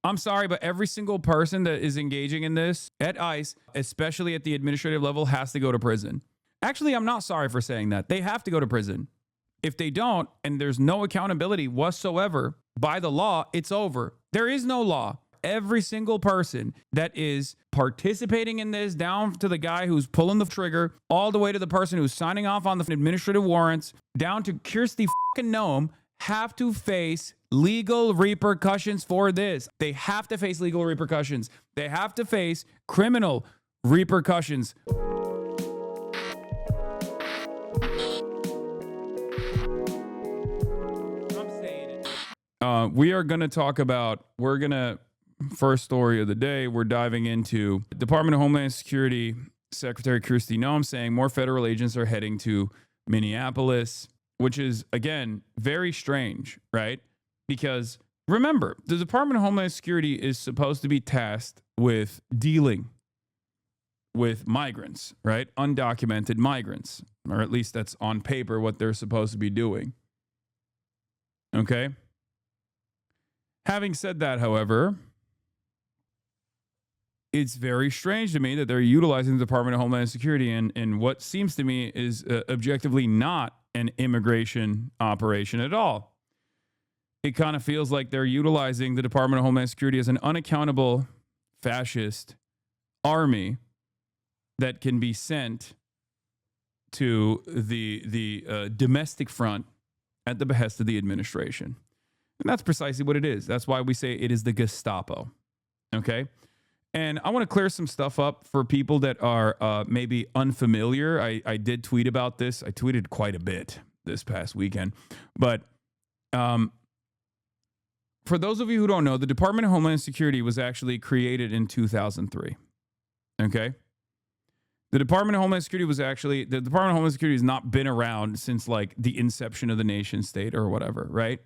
I'm sorry, but every single person that is engaging in this at ICE, especially at the administrative level, has to go to prison. Actually, I'm not sorry for saying that. They have to go to prison. If they don't, and there's no accountability whatsoever by the law, it's over. There is no law. Every single person that is participating in this, down to the guy who's pulling the trigger, all the way to the person who's signing off on the administrative warrants, down to Kirsty fucking Noem, have to face legal repercussions for this. They have to face legal repercussions. They have to face criminal repercussions. We are going to talk about, first story of the day, we're diving into Department of Homeland Security Secretary Kirsty Noem saying more federal agents are heading to Minneapolis, which is, again, very strange, right? Because remember, the Department of Homeland Security is supposed to be tasked with dealing with migrants, right? Undocumented migrants, or at least that's on paper what they're supposed to be doing. Okay? Having said that, however, it's very strange to me that they're utilizing the Department of Homeland Security in what seems to me is objectively not an immigration operation at all. It kind of feels like they're utilizing the Department of Homeland Security as an unaccountable fascist army that can be sent to the domestic front at the behest of the administration. And that's precisely what it is. That's why we say it is the Gestapo. Okay? And I want to clear some stuff up for people that are maybe unfamiliar. I did tweet about this. I tweeted quite a bit this past weekend. But for those of you who don't know, the Department of Homeland Security was actually created in 2003. Okay? The Department of Homeland Security has not been around since like the inception of the nation state or whatever, right?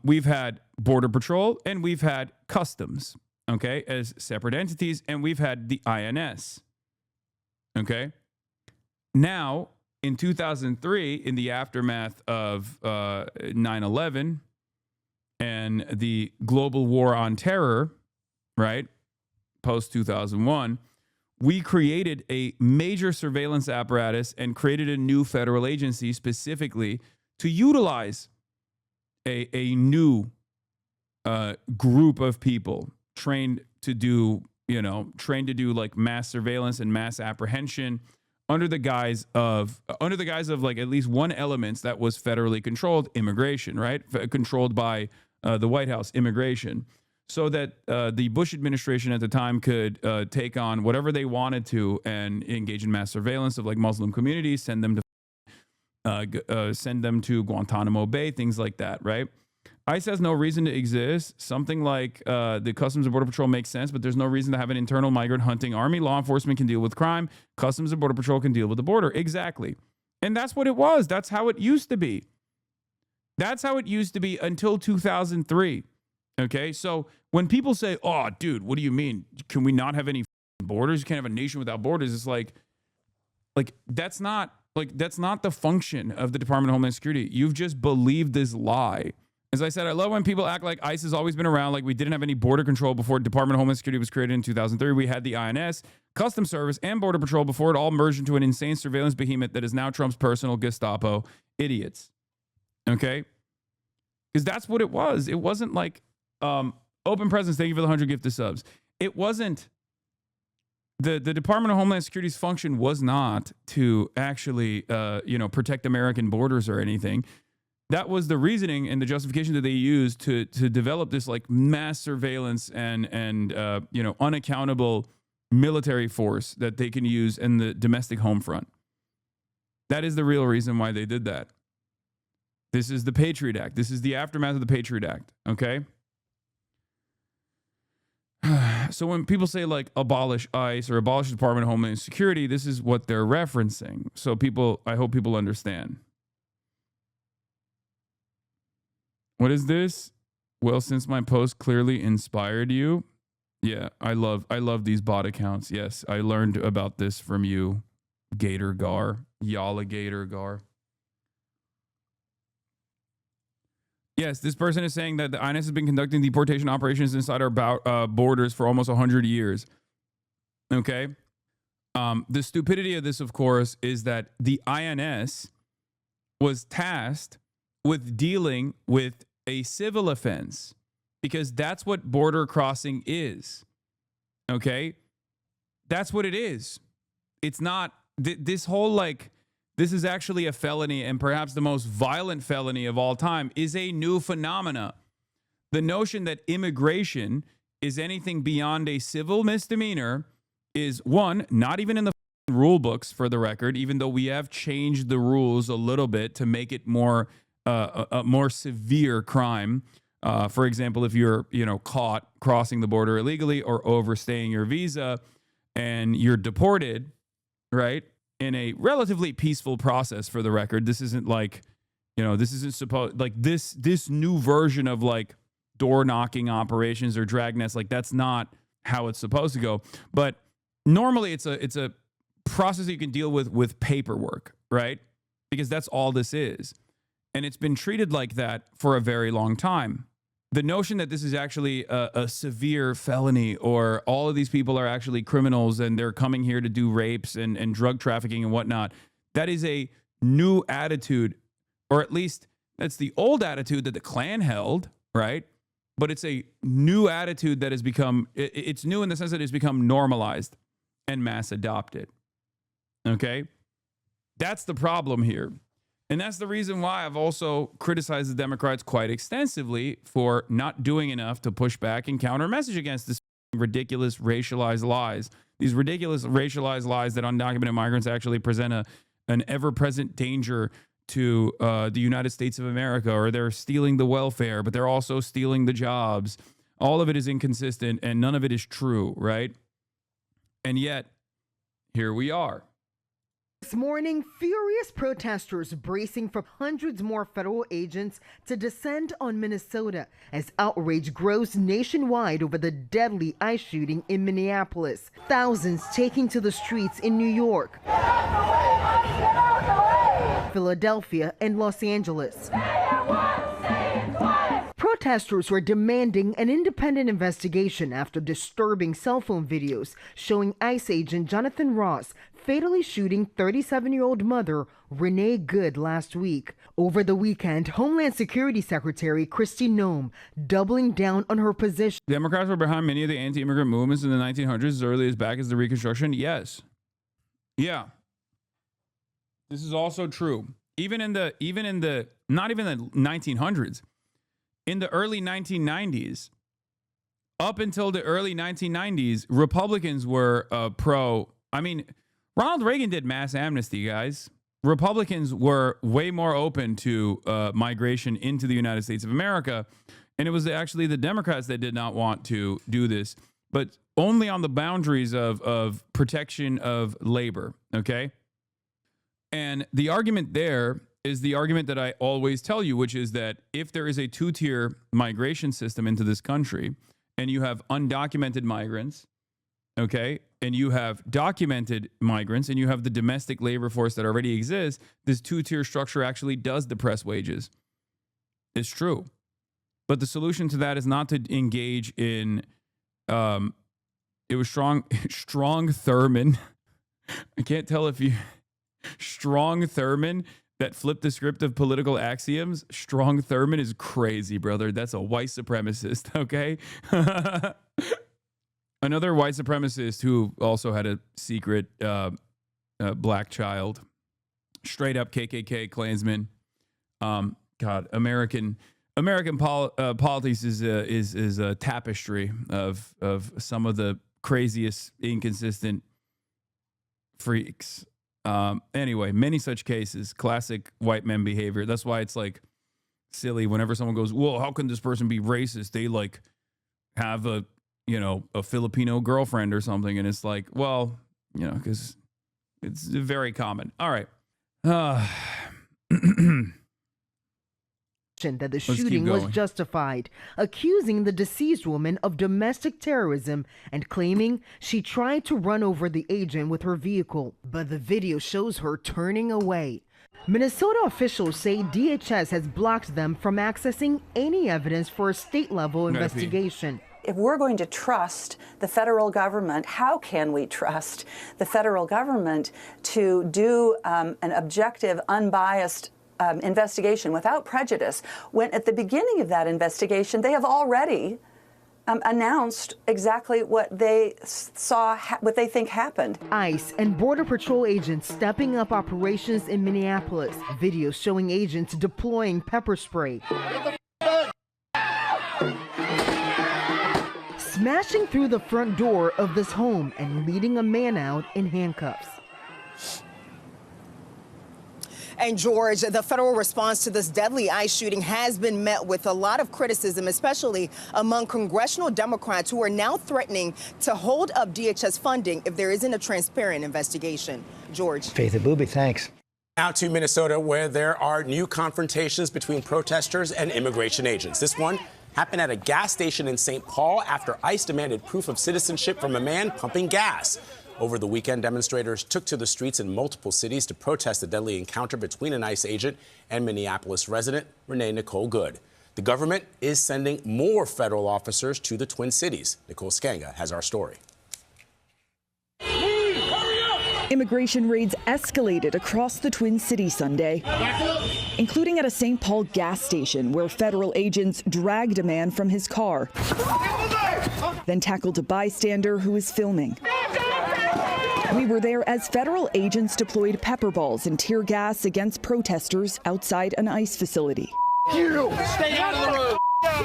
We've had Border Patrol and we've had Customs, okay, as separate entities, and we've had the INS, okay? Now, in 2003, in the aftermath of 9/11 and the global war on terror, right, post-2001, we created a major surveillance apparatus and created a new federal agency specifically to utilize a new group of people trained to do like mass surveillance and mass apprehension under the guise of like at least one element that was federally controlled, immigration, right? Controlled by the White House, immigration, so that the Bush administration at the time could take on whatever they wanted to and engage in mass surveillance of like Muslim communities, send them to Guantanamo Bay, things like that, right? ICE has no reason to exist. Something like the Customs and Border Patrol makes sense, but there's no reason to have an internal migrant hunting army. Law enforcement can deal with crime. Customs and Border Patrol can deal with the border. Exactly. And that's what it was. That's how it used to be. That's how it used to be until 2003. Okay? So when people say, oh, dude, what do you mean? Can we not have any borders? You can't have a nation without borders. It's like that's not the function of the Department of Homeland Security. You've just believed this lie. As I said, I love when people act like ICE has always been around, like we didn't have any border control before Department of Homeland Security was created in 2003. We had the INS, Customs Service, and Border Patrol before it all merged into an insane surveillance behemoth that is now Trump's personal Gestapo. Idiots. Okay? Because that's what it was. It wasn't like open presence, thank you for the 100 gifted subs. It wasn't. The Department of Homeland Security's function was not to actually, protect American borders or anything. That was the reasoning and the justification that they used to develop this like mass surveillance and unaccountable military force that they can use in the domestic home front. That is the real reason why they did that. This is the Patriot Act. This is the aftermath of the Patriot Act. Okay. So when people say like abolish ICE or abolish the Department of Homeland Security, this is what they're referencing. So I hope people understand. What is this? Well, since my post clearly inspired you. Yeah, I love these bot accounts. Yes, I learned about this from you, Gator Gar, Yalla Gator Gar. Yes, this person is saying that the INS has been conducting deportation operations inside our borders for almost 100 years. Okay. The stupidity of this, of course, is that the INS was tasked with dealing with a civil offense because that's what border crossing is. Okay. That's what it is. It's not this whole this is actually a felony, and perhaps the most violent felony of all time is a new phenomena. The notion that immigration is anything beyond a civil misdemeanor is, one, not even in the rule books, for the record, even though we have changed the rules a little bit to make it more a more severe crime. For example, if you're caught crossing the border illegally or overstaying your visa and you're deported, right, in a relatively peaceful process, for the record. This isn't this isn't supposed this new version of door knocking operations or dragnets. That's not how it's supposed to go. But normally it's a process that you can deal with paperwork, right? Because that's all this is. And it's been treated like that for a very long time. The notion that this is actually a severe felony, or all of these people are actually criminals and they're coming here to do rapes and drug trafficking and whatnot, that is a new attitude, or at least that's the old attitude that the Klan held, right? But it's a new attitude that has become, it's new in the sense that it's become normalized and mass adopted. Okay? That's the problem here. And that's the reason why I've also criticized the Democrats quite extensively for not doing enough to push back and counter message against this ridiculous racialized lies. These ridiculous racialized lies that undocumented migrants actually present an ever-present danger to the United States of America, or they're stealing the welfare, but they're also stealing the jobs. All of it is inconsistent and none of it is true, right? And yet, here we are. This morning, furious protesters bracing for hundreds more federal agents to descend on Minnesota as outrage grows nationwide over the deadly ICE shooting in Minneapolis. Thousands taking to the streets in New York, Philadelphia, and Los Angeles. Protesters were demanding an independent investigation after disturbing cell phone videos showing ICE agent Jonathan Ross fatally shooting 37-year-old mother Renee Good last week. Over the weekend, Homeland Security Secretary Kristi Noem doubling down on her position. Democrats were behind many of the anti-immigrant movements in the 1900s, as early as back as the Reconstruction. Yes. Yeah. This is also true. Even in the not even the 1900s. In the early 1990s, up until the early 1990s, Republicans were Ronald Reagan did mass amnesty, guys. Republicans were way more open to migration into the United States of America. And it was actually the Democrats that did not want to do this, but only on the boundaries of protection of labor, okay? And the argument there is the argument that I always tell you, which is that if there is a two-tier migration system into this country and you have undocumented migrants, okay, and you have documented migrants and you have the domestic labor force that already exists, this two-tier structure actually does depress wages. It's true. But the solution to that is not to engage in, it was Strong Thurmond. I can't tell if you, Strong Thurmond, that flipped the script of political axioms. Strong Thurmond is crazy, brother. That's a white supremacist, okay? Another white supremacist who also had a secret black child. Straight up KKK Klansman. God, American politics is a tapestry of some of the craziest, inconsistent freaks. Anyway, many such cases, classic white men behavior. That's why it's silly whenever someone goes, well, how can this person be racist? They have a Filipino girlfriend or something. And it's well, because it's very common. All right. That the shooting was justified, accusing the deceased woman of domestic terrorism and claiming she tried to run over the agent with her vehicle, but the video shows her turning away. Minnesota officials say DHS has blocked them from accessing any evidence for a state-level investigation. If we're going to trust the federal government, how can we trust the federal government to do an objective, unbiased investigation without prejudice when at the beginning of that investigation they have already announced exactly what they saw, what they think happened? ICE and Border Patrol agents stepping up operations in Minneapolis. Videos showing agents deploying pepper spray, smashing through the front door of this home and leading a man out in handcuffs. And George, the federal response to this deadly ICE shooting has been met with a lot of criticism, especially among congressional Democrats who are now threatening to hold up DHS funding if there isn't a transparent investigation. George. Faith Abooby, thanks. Now to Minnesota, where there are new confrontations between protesters and immigration agents. This one happened at a gas station in St. Paul after ICE demanded proof of citizenship from a man pumping gas. Over the weekend, demonstrators took to the streets in multiple cities to protest the deadly encounter between an ICE agent and Minneapolis resident Renee Nicole Good. The government is sending more federal officers to the Twin Cities. Nicole Skanga has our story. Immigration raids escalated across the Twin Cities Sunday, including at a St. Paul gas station where federal agents dragged a man from his car, then tackled a bystander who was filming. We were there as federal agents deployed pepper balls and tear gas against protesters outside an ICE facility. Stay out of the road.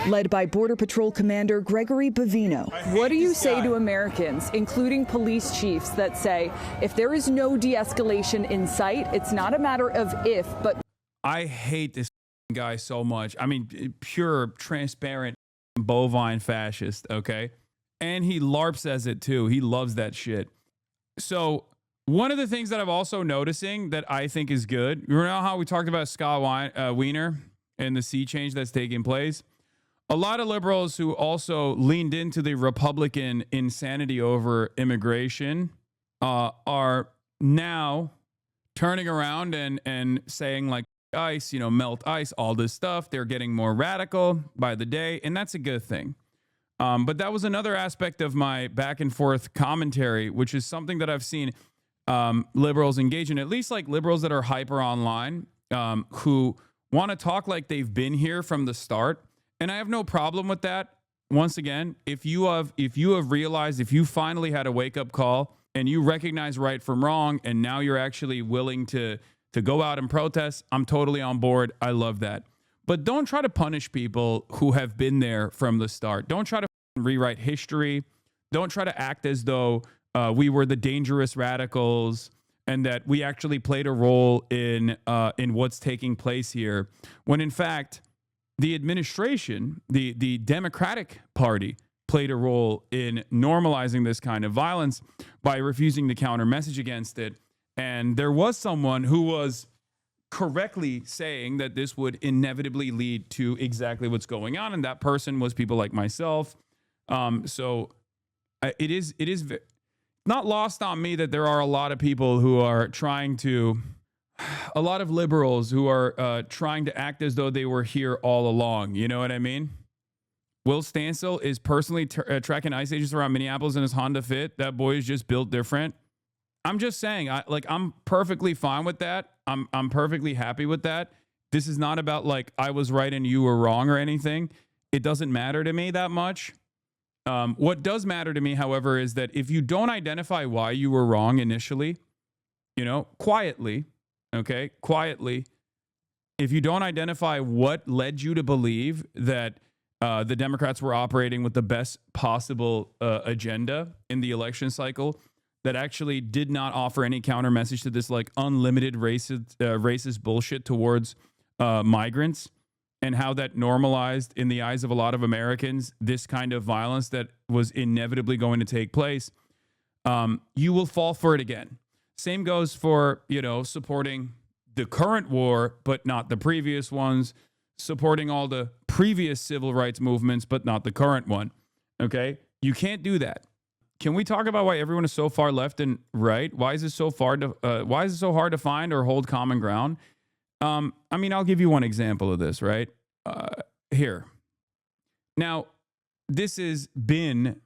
Led by Border Patrol Commander Gregory Bavino. What do you say to Americans, including police chiefs, that say if there is no de-escalation in sight, it's not a matter of if, but... I hate this guy so much. I mean, pure, transparent, bovine fascist, okay? And he LARPs as it too. He loves that shit. So one of the things that I'm also noticing that I think is good, you know how we talked about Scott Wiener and the sea change that's taking place? A lot of liberals who also leaned into the Republican insanity over immigration are now turning around and saying like ICE, you know, melt ICE, all this stuff. They're getting more radical by the day, and that's a good thing. But that was another aspect of my back and forth commentary, which is something that I've seen liberals engage in, at least like liberals that are hyper online, who want to talk like they've been here from the start. And I have no problem with that. Once again, if you have realized, if you finally had a wake up call and you recognize right from wrong, and now you're actually willing to go out and protest, I'm totally on board. I love that. But don't try to punish people who have been there from the start. Don't try to rewrite history. Don't try to act as though we were the dangerous radicals and that we actually played a role in what's taking place here. When in fact, the administration, the Democratic Party, played a role in normalizing this kind of violence by refusing to counter message against it. And there was someone who was correctly saying that this would inevitably lead to exactly what's going on, and that person was people like myself. So it is not lost on me that there are a lot of people who are trying to, a lot of liberals who are trying to act as though they were here all along. You know what I mean? Will Stansel is personally tracking ICE agents around Minneapolis in his Honda Fit. That boy is just built different. I'm just saying, I'm perfectly fine with that. I'm perfectly happy with that. This is not about like I was right and you were wrong or anything. It doesn't matter to me that much. What does matter to me, however, is that if you don't identify why you were wrong initially, you know, quietly, if you don't identify what led you to believe that the Democrats were operating with the best possible agenda in the election cycle, that actually did not offer any counter message to this like unlimited racist bullshit towards migrants, and how that normalized in the eyes of a lot of Americans this kind of violence that was inevitably going to take place, you will fall for it again. Same goes for, you know, supporting the current war, but not the previous ones, supporting all the previous civil rights movements, but not the current one. Okay? You can't do that. Can we talk about why everyone is so far left and right? Why is it so hard to find or hold common ground? I mean, I'll give you one example of this, right? Here. Now, this has been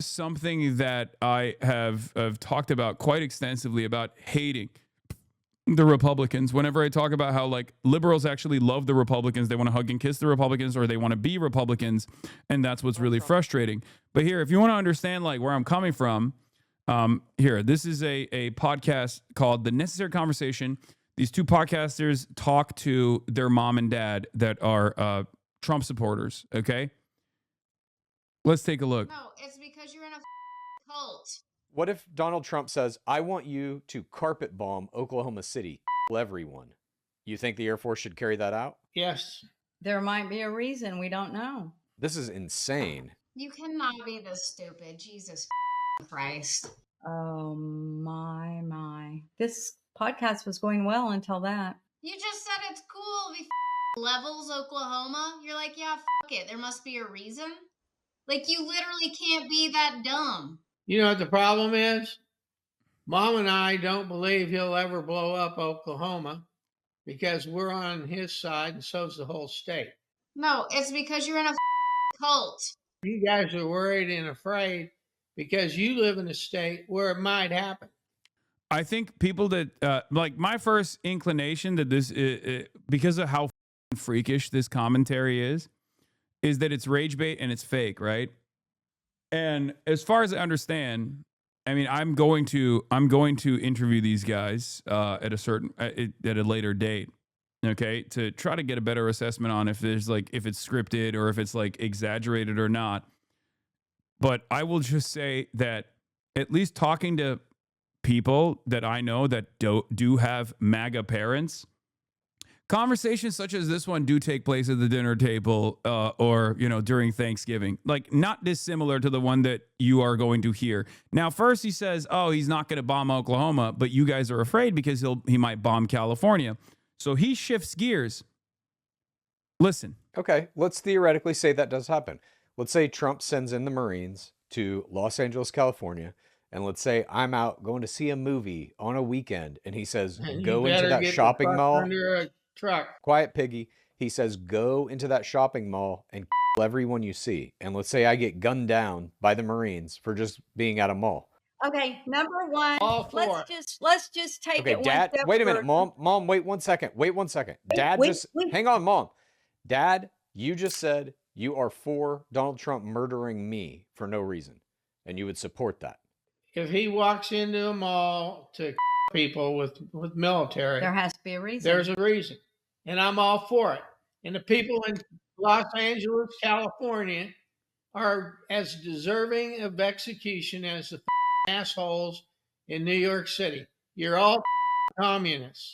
something that I have talked about quite extensively about hating the Republicans. Whenever I talk about how like liberals actually love the Republicans, they want to hug and kiss the Republicans, or they want to be Republicans, and that's what's really frustrating. But here, if you want to understand like where I'm coming from, here, this is a podcast called The Necessary Conversation. These two podcasters talk to their mom and dad that are Trump supporters, okay? Let's take a look. No, it's because you're in a cult. What if Donald Trump says, I want you to carpet bomb Oklahoma City, kill everyone? You think the Air Force should carry that out? Yes. There might be a reason. We don't know. This is insane. You cannot be this stupid. Jesus Christ. Oh, my. This podcast was going well until that. You just said it's cool if he levels Oklahoma. You're like, yeah, it. There must be a reason. Like, you literally can't be that dumb. You know what the problem is? Mom and I don't believe he'll ever blow up Oklahoma because we're on his side and so's the whole state. No, it's because you're in a cult. You guys are worried and afraid because you live in a state where it might happen. I think people that like my first inclination that this because of how freakish this commentary is that it's rage bait and it's fake, right? And as far as I understand, I mean, I'm going to interview these guys at a later date, okay, to try to get a better assessment on if it's scripted or if it's like exaggerated or not. But I will just say that at least talking to people that I know that do have MAGA parents, conversations such as this one do take place at the dinner table or, you know, during Thanksgiving, like not dissimilar to the one that you are going to hear. Now, first he says, oh, he's not going to bomb Oklahoma, but you guys are afraid because he might bomb California. So he shifts gears. Listen. Okay, let's theoretically say that does happen. Let's say Trump sends in the Marines to Los Angeles, California. And let's say I'm out going to see a movie on a weekend. And he says, go into that shopping mall. Under a truck. Quiet piggy. He says, go into that shopping mall and kill everyone you see. And let's say I get gunned down by the Marines for just being at a mall. Okay, number one, let's just take okay, it Dad, one step wait a minute, further. Mom, wait 1 second. Wait 1 second. Dad, hang on, Mom. Dad, you just said you are for Donald Trump murdering me for no reason. And you would support that. If he walks into a mall to people with military, There has to be a reason. there's a reason. And I'm all for it. And the people in Los Angeles, California are as deserving of execution as the assholes in New York City. You're all communists.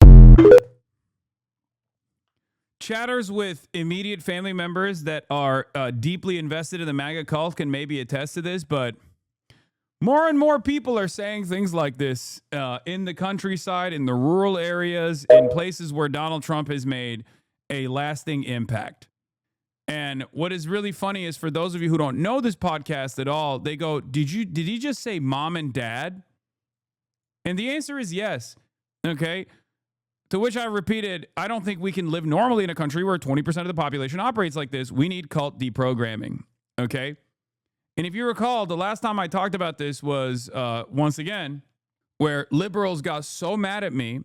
Chatters with immediate family members that are deeply invested in the MAGA cult can maybe attest to this, but more and more people are saying things like this in the countryside, in the rural areas, in places where Donald Trump has made a lasting impact. And what is really funny is for those of you who don't know this podcast at all, they go, did he just say mom and dad? And the answer is yes. Okay. To which I repeated, I don't think we can live normally in a country where 20% of the population operates like this. We need cult deprogramming. Okay. And if you recall, the last time I talked about this was once again, where liberals got so mad at me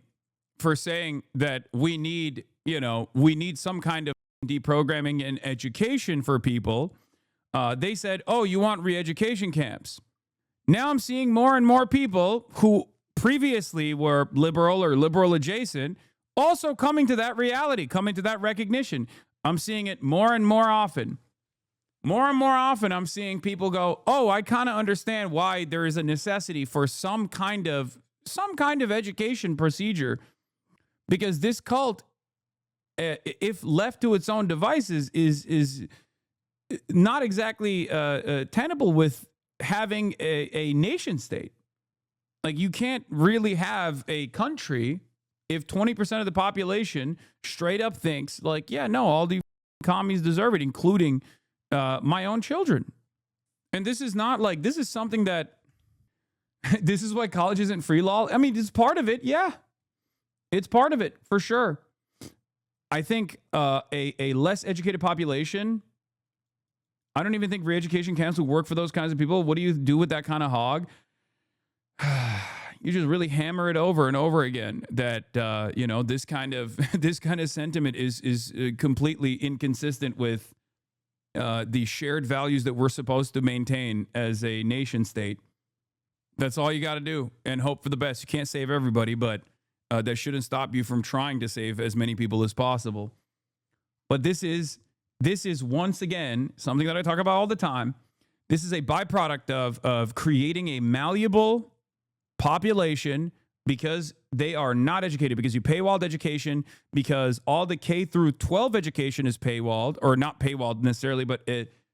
for saying that we need some kind of deprogramming and education for people. They said, oh, you want re-education camps. Now I'm seeing more and more people who previously were liberal or liberal adjacent also coming to that reality, coming to that recognition. I'm seeing it more and more often. More and more often, I'm seeing people go, oh, I kind of understand why there is a necessity for some kind of education procedure, because this cult, if left to its own devices, is not exactly tenable with having a nation state. Like, you can't really have a country if 20% of the population straight up thinks like, yeah, no, all the commies deserve it, including my own children. And this is not like, this is something that, this is why college isn't free law. I mean, it's part of it. Yeah, it's part of it for sure. I think a less educated population, I don't even think re-education camps would work for those kinds of people. What do you do with that kind of hog? You just really hammer it over and over again that you know, this kind of sentiment is completely inconsistent with the shared values that we're supposed to maintain as a nation state. That's all you got to do, and hope for the best. You can't save everybody, but that shouldn't stop you from trying to save as many people as possible. But this is once again something that I talk about all the time. This is a byproduct of creating a malleable population because they are not educated, because you paywalled education, because all the K through 12 education is paywalled, or not paywalled necessarily, but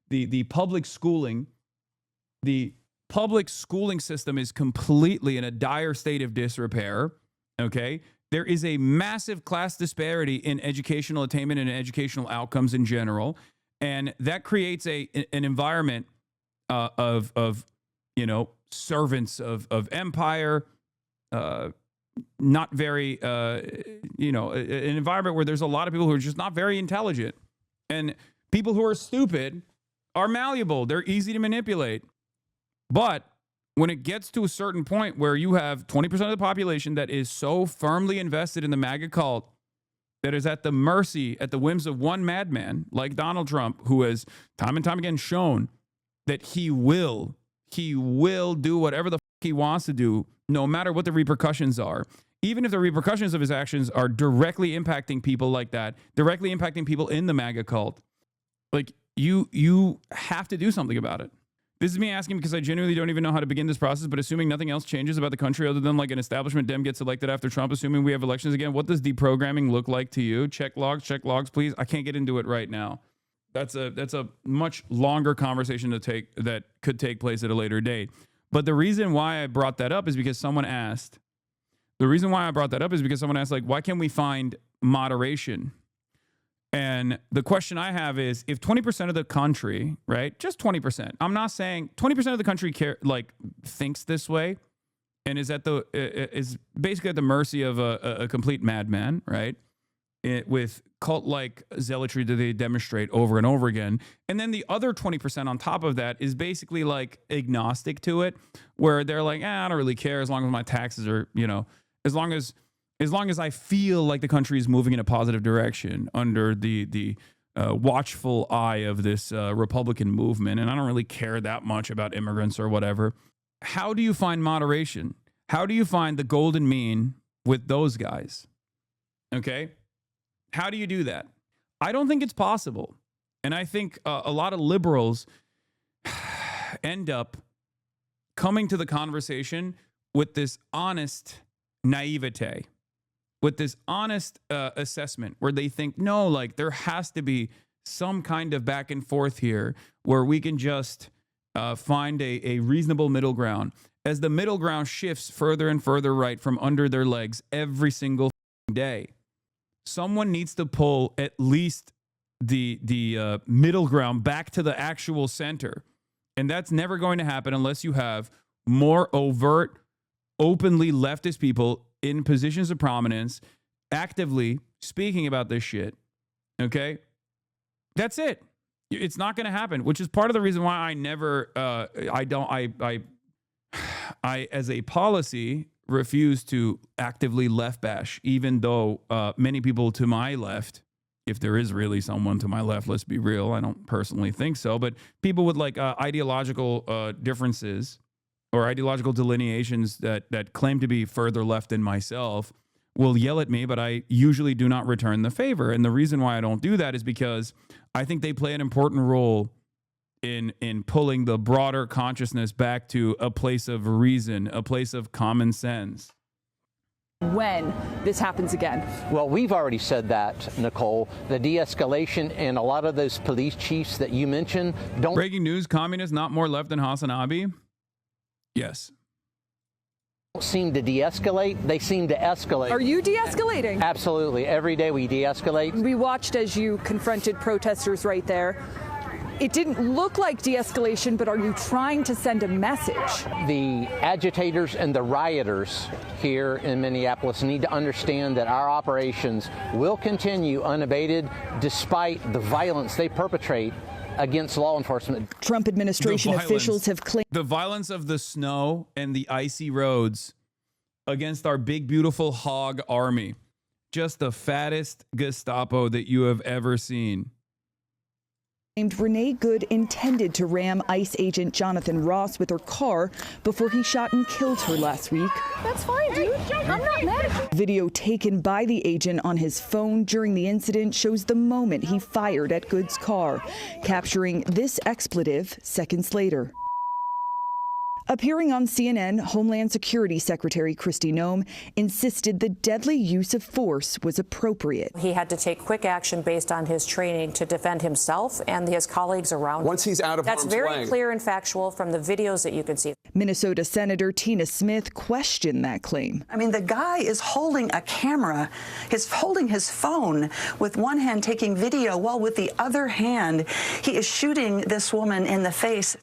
the public schooling, system is completely in a dire state of disrepair. Okay, there is a massive class disparity in educational attainment and educational outcomes in general, and that creates an environment of you know, servants of empire, not very you know, an environment where there's a lot of people who are just not very intelligent, and people who are stupid are malleable. They're easy to manipulate. But when it gets to a certain point where you have 20% of the population that is so firmly invested in the MAGA cult that is at the mercy, at the whims of one madman like Donald Trump, who has time and time again shown that he will do whatever the fuck he wants to do, no matter what the repercussions are. Even if the repercussions of his actions are directly impacting people like that, directly impacting people in the MAGA cult, like you have to do something about it. This is me asking because I genuinely don't even know how to begin this process, but assuming nothing else changes about the country other than like an establishment Dem gets elected after Trump, assuming we have elections again, what does deprogramming look like to you? Check logs, please. I can't get into it right now. That's a much longer conversation that could take place at a later date. But the reason why I brought that up is because someone asked. Like, why can't we find moderation? And the question I have is, if 20% of the country, right, just 20%, I'm not saying 20% of the country thinks this way and is basically at the mercy of a complete madman, right, with cult-like zealotry that they demonstrate over and over again. And then the other 20% on top of that is basically like agnostic to it, where they're like, I don't really care as long as my taxes are, you know, as long as I feel like the country is moving in a positive direction under the watchful eye of this Republican movement, and I don't really care that much about immigrants or whatever. How do you find moderation? How do you find the golden mean with those guys? Okay? How do you do that? I don't think it's possible. And I think a lot of liberals end up coming to the conversation with this honest naivete, with this honest assessment where they think, no, like there has to be some kind of back and forth here where we can just find a reasonable middle ground. As the middle ground shifts further and further right from under their legs every single day, someone needs to pull at least the middle ground back to the actual center. And that's never going to happen unless you have more overt, openly leftist people in positions of prominence, actively speaking about this shit. Okay? That's it. It's not going to happen, which is part of the reason why I never, I as a policy refuse to actively left bash, even though many people to my left, if there is really someone to my left, let's be real, I don't personally think so, but people with like ideological differences or ideological delineations that claim to be further left than myself will yell at me, but I usually do not return the favor. And the reason why I don't do that is because I think they play an important role in pulling the broader consciousness back to a place of reason, a place of common sense. When this happens again? Well, we've already said that, Nicole. The de-escalation and a lot of those police chiefs that you mentioned don't... Breaking news, communists not more left than Hasanabi? Yes. Seem to de-escalate, they seem to escalate. Are you de-escalating? Absolutely. Every day we de-escalate. We watched as you confronted protesters right there. It didn't look like de-escalation, but are you trying to send a message? The agitators and the rioters here in Minneapolis need to understand that our operations will continue unabated despite the violence they perpetrate against law enforcement. Trump administration officials have claimed the violence of the snow and the icy roads against our big, beautiful hog army. Just the fattest Gestapo that you have ever seen. Renee Good intended to ram ICE agent Jonathan Ross with her car before he shot and killed her last week. That's fine, dude. I'm not mad at you. Video taken by the agent on his phone during the incident shows the moment he fired at Good's car, capturing this expletive seconds later. Appearing on CNN, Homeland Security Secretary Kristi Noem insisted the deadly use of force was appropriate. He had to take quick action based on his training to defend himself and his colleagues around him. Once he's out of harm's way. That's very clear and factual from the videos that you can see. Minnesota Senator Tina Smith questioned that claim. I mean, the guy is holding a camera, he's holding his phone with one hand taking video, while with the other hand, he is shooting this woman in the face.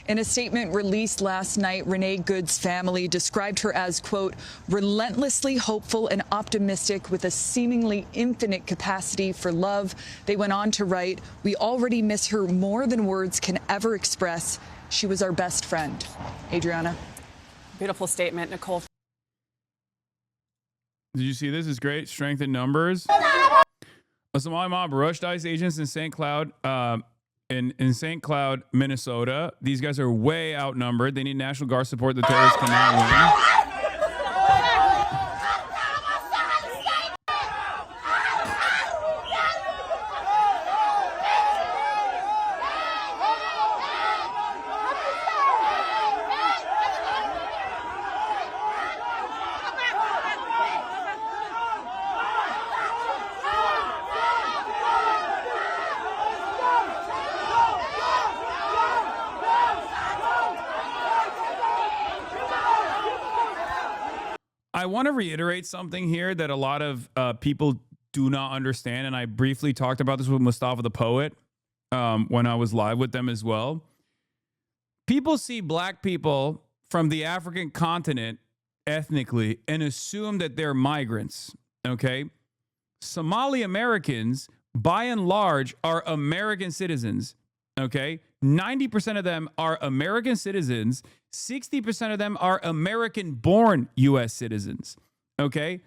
In a statement released last night, Renee Good's family described her as, quote, relentlessly hopeful and optimistic with a seemingly infinite capacity for love. They went on to write, we already miss her more than words can ever express. She was our best friend. Adriana. Beautiful statement, Nicole. Did you see this? Is great. Strength in numbers. A Somali mob rushed ICE agents in St. Cloud, in St. Cloud, Minnesota. These guys are way outnumbered. They need National Guard support. The terrorists cannot win. I want to reiterate something here that a lot of people do not understand, and I briefly talked about this with Mustafa the Poet when I was live with them as well. People see black people from the African continent ethnically and assume that they're migrants, okay? Somali Americans, by and large, are American citizens, okay? 90% of them are American citizens. 60% of them are American-born U.S. citizens, okay?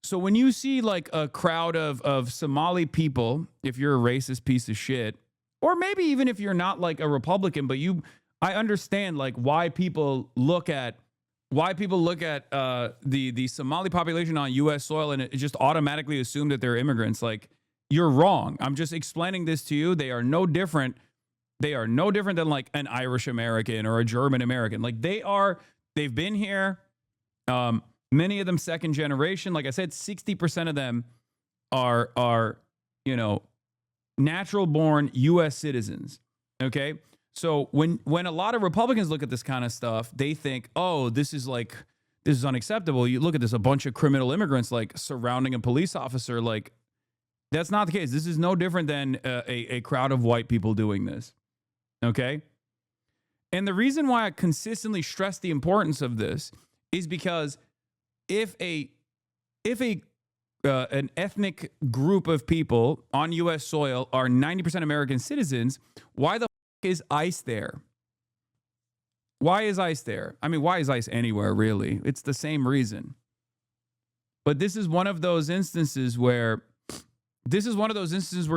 So when you see like a crowd of Somali people, if you're a racist piece of shit, or maybe even if you're not like a Republican, but I understand like why people look at the Somali population on U.S. soil and it just automatically assume that they're immigrants. Like, you're wrong. I'm just explaining this to you. They are no different. They are no different than like an Irish American or a German American. Like they've been here. Many of them second generation. Like I said, 60% of them are natural born U.S. citizens. Okay. So when a lot of Republicans look at this kind of stuff, they think, oh, this is unacceptable. You look at this, a bunch of criminal immigrants like surrounding a police officer. Like, that's not the case. This is no different than a crowd of white people doing this. Okay. And the reason why I consistently stress the importance of this is because if an ethnic group of people on U.S. soil are 90% American citizens, why the is ICE there? Why is ICE there? I mean, why is ICE anywhere, really? It's the same reason. But this is one of those instances where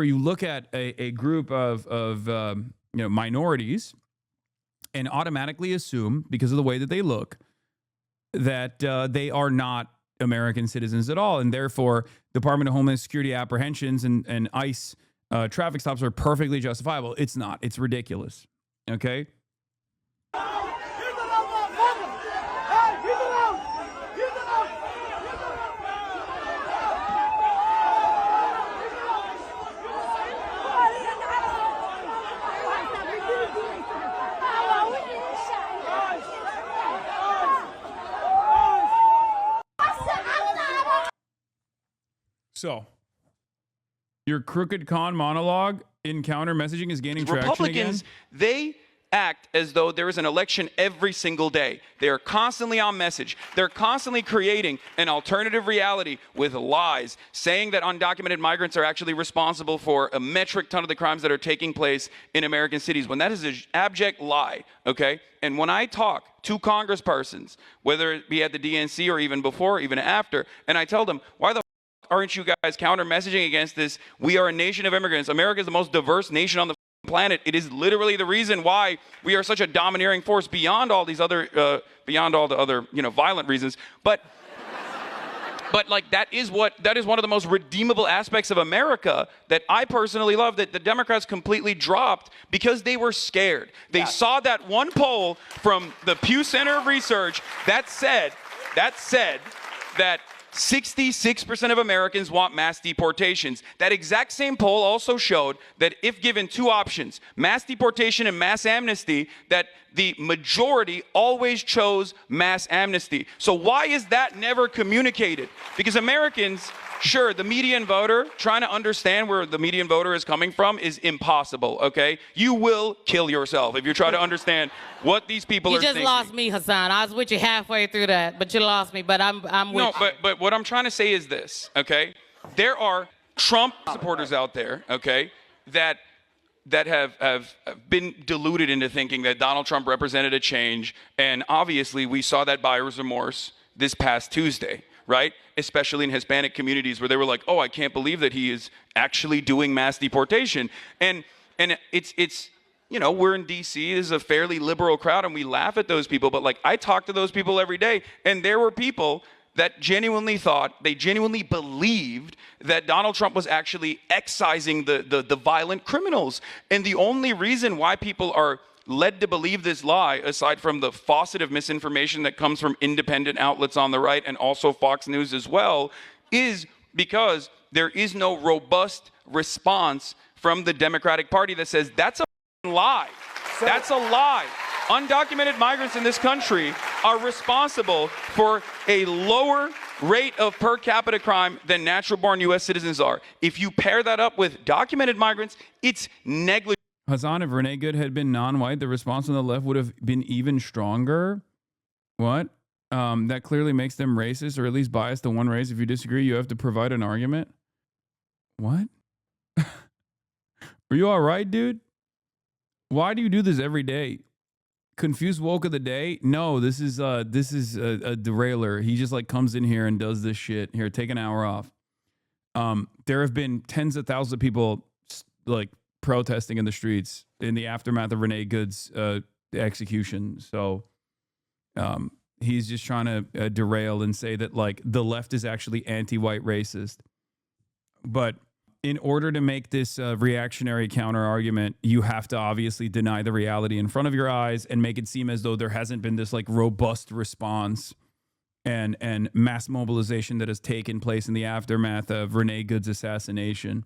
you look at a group of minorities and automatically assume, because of the way that they look, that they are not American citizens at all. And therefore, Department of Homeland Security apprehensions and ICE traffic stops are perfectly justifiable. It's not. It's ridiculous. Okay? So, your crooked con monologue in counter messaging is gaining traction Republicans, again? they act as though there is an election every single day. They are constantly on message. They're constantly creating an alternative reality with lies, saying that undocumented migrants are actually responsible for a metric ton of the crimes that are taking place in American cities, when that is an abject lie, okay? And when I talk to congresspersons, whether it be at the DNC or even before, even after, and I tell them, why the aren't you guys counter messaging against this? We are a nation of immigrants. America is the most diverse nation on the planet. It is literally the reason why we are such a domineering force beyond all these other, beyond all the other, violent reasons. But like that is one of the most redeemable aspects of America that I personally love, that the Democrats completely dropped because they were scared. They saw that one poll from the Pew Center of Research that said that 66% of Americans want mass deportations. That exact same poll also showed that if given two options, mass deportation and mass amnesty, that the majority always chose mass amnesty. So why is that never communicated? Because Americans, sure, the median voter, trying to understand where the median voter is coming from is impossible, okay? You will kill yourself if you try to understand what these people are thinking. You just lost me, Hasan. I was with you halfway through that, but you lost me, but I'm with you. But what I'm trying to say is this, okay? There are Trump supporters out there, okay, that have been deluded into thinking that Donald Trump represented a change, and obviously we saw that buyer's remorse this past Tuesday, right? Especially in Hispanic communities where they were like, oh, I can't believe that he is actually doing mass deportation. And it's we're in D.C., this is a fairly liberal crowd, and we laugh at those people, but like I talk to those people every day, and there were people that genuinely believed that Donald Trump was actually excising the violent criminals. And the only reason why people are led to believe this lie, aside from the faucet of misinformation that comes from independent outlets on the right and also Fox News as well, is because there is no robust response from the Democratic Party that says that's a lie. That's a lie. Undocumented migrants in this country are responsible for a lower rate of per capita crime than natural-born U.S. citizens are. If you pair that up with documented migrants, it's negligible. Hasan, if Renee Good had been non-white, the response on the left would have been even stronger. What? That clearly makes them racist, or at least biased to one race. If you disagree, you have to provide an argument. What? Are you all right, dude? Why do you do this every day? Confused woke of the day? No, this is a derailer. He just like comes in here and does this shit. Here, take an hour off. There have been tens of thousands of people like protesting in the streets in the aftermath of Renee Good's execution. So he's just trying to derail and say that like the left is actually anti-white racist. But in order to make this reactionary counter argument, you have to obviously deny the reality in front of your eyes and make it seem as though there hasn't been this like robust response and mass mobilization that has taken place in the aftermath of Renee Good's assassination.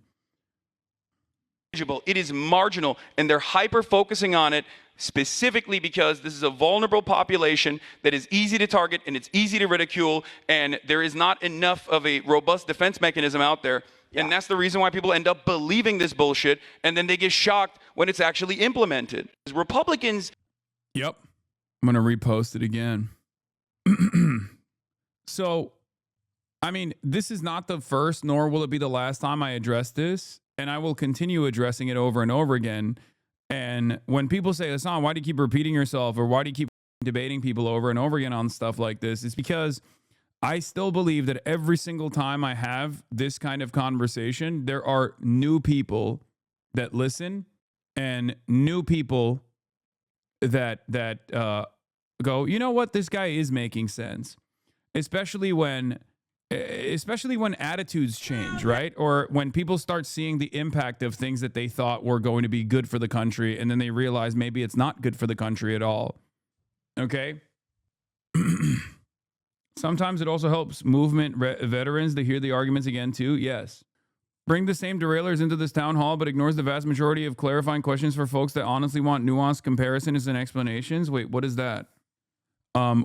It is marginal, and they're hyper-focusing on it specifically because this is a vulnerable population that is easy to target and it's easy to ridicule, and there is not enough of a robust defense mechanism out there. Yeah. And that's the reason why people end up believing this bullshit, and then they get shocked when it's actually implemented. Republicans... Yep. I'm going to repost it again. So, I mean, this is not the first, nor will it be the last time I address this, and I will continue addressing it over and over again. And when people say, Hasan, why do you keep repeating yourself, or why do you keep debating people over and over again on stuff like this? It's because I still believe that every single time I have this kind of conversation, there are new people that listen and new people that go, you know what, this guy is making sense. Especially when attitudes change, right? Or when people start seeing the impact of things that they thought were going to be good for the country, and then they realize maybe it's not good for the country at all. Okay? Sometimes it also helps movement veterans to hear the arguments again, too. Yes. Bring the same derailers into this town hall, but ignores the vast majority of clarifying questions for folks that honestly want nuanced comparisons and explanations. Wait, what is that?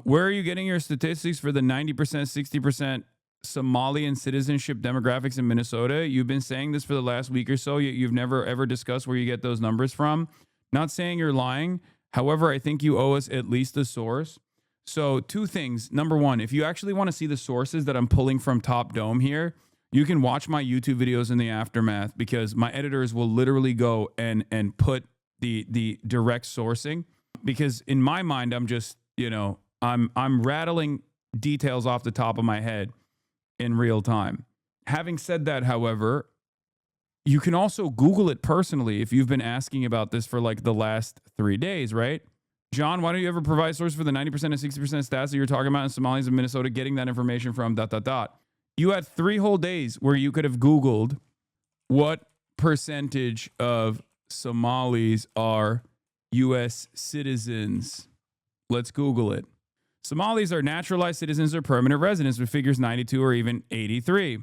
Where are you getting your statistics for the 90%, 60% Somalian citizenship demographics in Minnesota. You've been saying this for the last week or so. You've never ever discussed where you get those numbers from. Not saying you're lying. However, I think you owe us at least a source. So 2 things. Number 1, if you actually want to see the sources that I'm pulling from Top Dome here, you can watch my YouTube videos in the aftermath, because my editors will literally go and put the direct sourcing, because in my mind, I'm just, I'm rattling details off the top of my head in real time. Having said that, however, you can also Google it personally if you've been asking about this for like the last 3 days, right? John, why don't you ever provide source for the 90% and 60% stats that you're talking about in Somalis in Minnesota getting that information from ... You had 3 whole days where you could have Googled what percentage of Somalis are U.S. citizens. Let's Google it. Somalis are naturalized citizens or permanent residents, with figures 92 or even 83.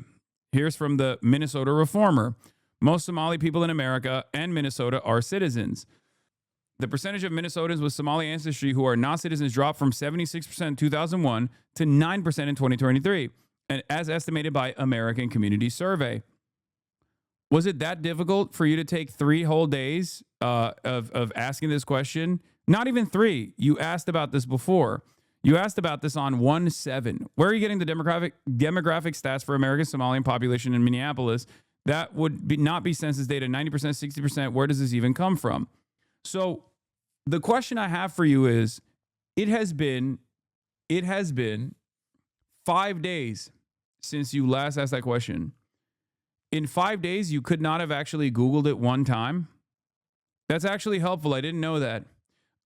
Here's from the Minnesota Reformer. Most Somali people in America and Minnesota are citizens. The percentage of Minnesotans with Somali ancestry who are not citizens dropped from 76% in 2001 to 9% in 2023, and as estimated by American Community Survey. Was it that difficult for you to take 3 whole days of asking this question? Not even 3. You asked about this before. You asked about this on 1/7. Where are you getting the demographic stats for American Somalian population in Minneapolis? That would not be census data. 90%, 60%. Where does this even come from? So the question I have for you is, it has been 5 days since you last asked that question. In 5 days, you could not have actually Googled it one time. That's actually helpful. I didn't know that.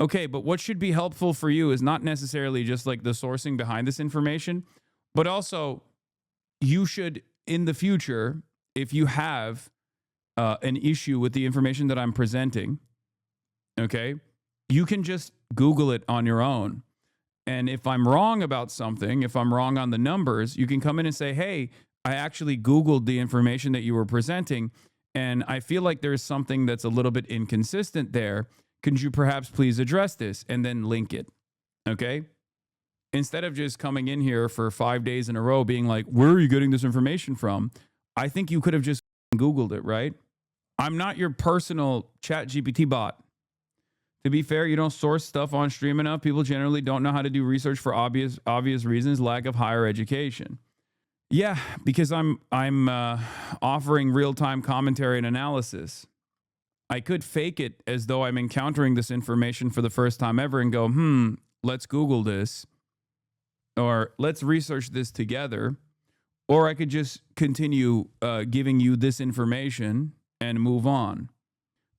Okay, but what should be helpful for you is not necessarily just like the sourcing behind this information, but also you should, in the future, if you have an issue with the information that I'm presenting, okay, you can just Google it on your own. And if I'm wrong about something, if I'm wrong on the numbers, you can come in and say, hey, I actually Googled the information that you were presenting, and I feel like there's something that's a little bit inconsistent there. Could you perhaps please address this? And then link it, okay? Instead of just coming in here for 5 days in a row being like, where are you getting this information from? I think you could have just Googled it, right? I'm not your personal chat GPT bot. To be fair, you don't source stuff on stream enough. People generally don't know how to do research for obvious reasons, lack of higher education. Yeah, because I'm offering real-time commentary and analysis. I could fake it as though I'm encountering this information for the first time ever and go, let's Google this, or let's research this together. Or I could just continue giving you this information and move on.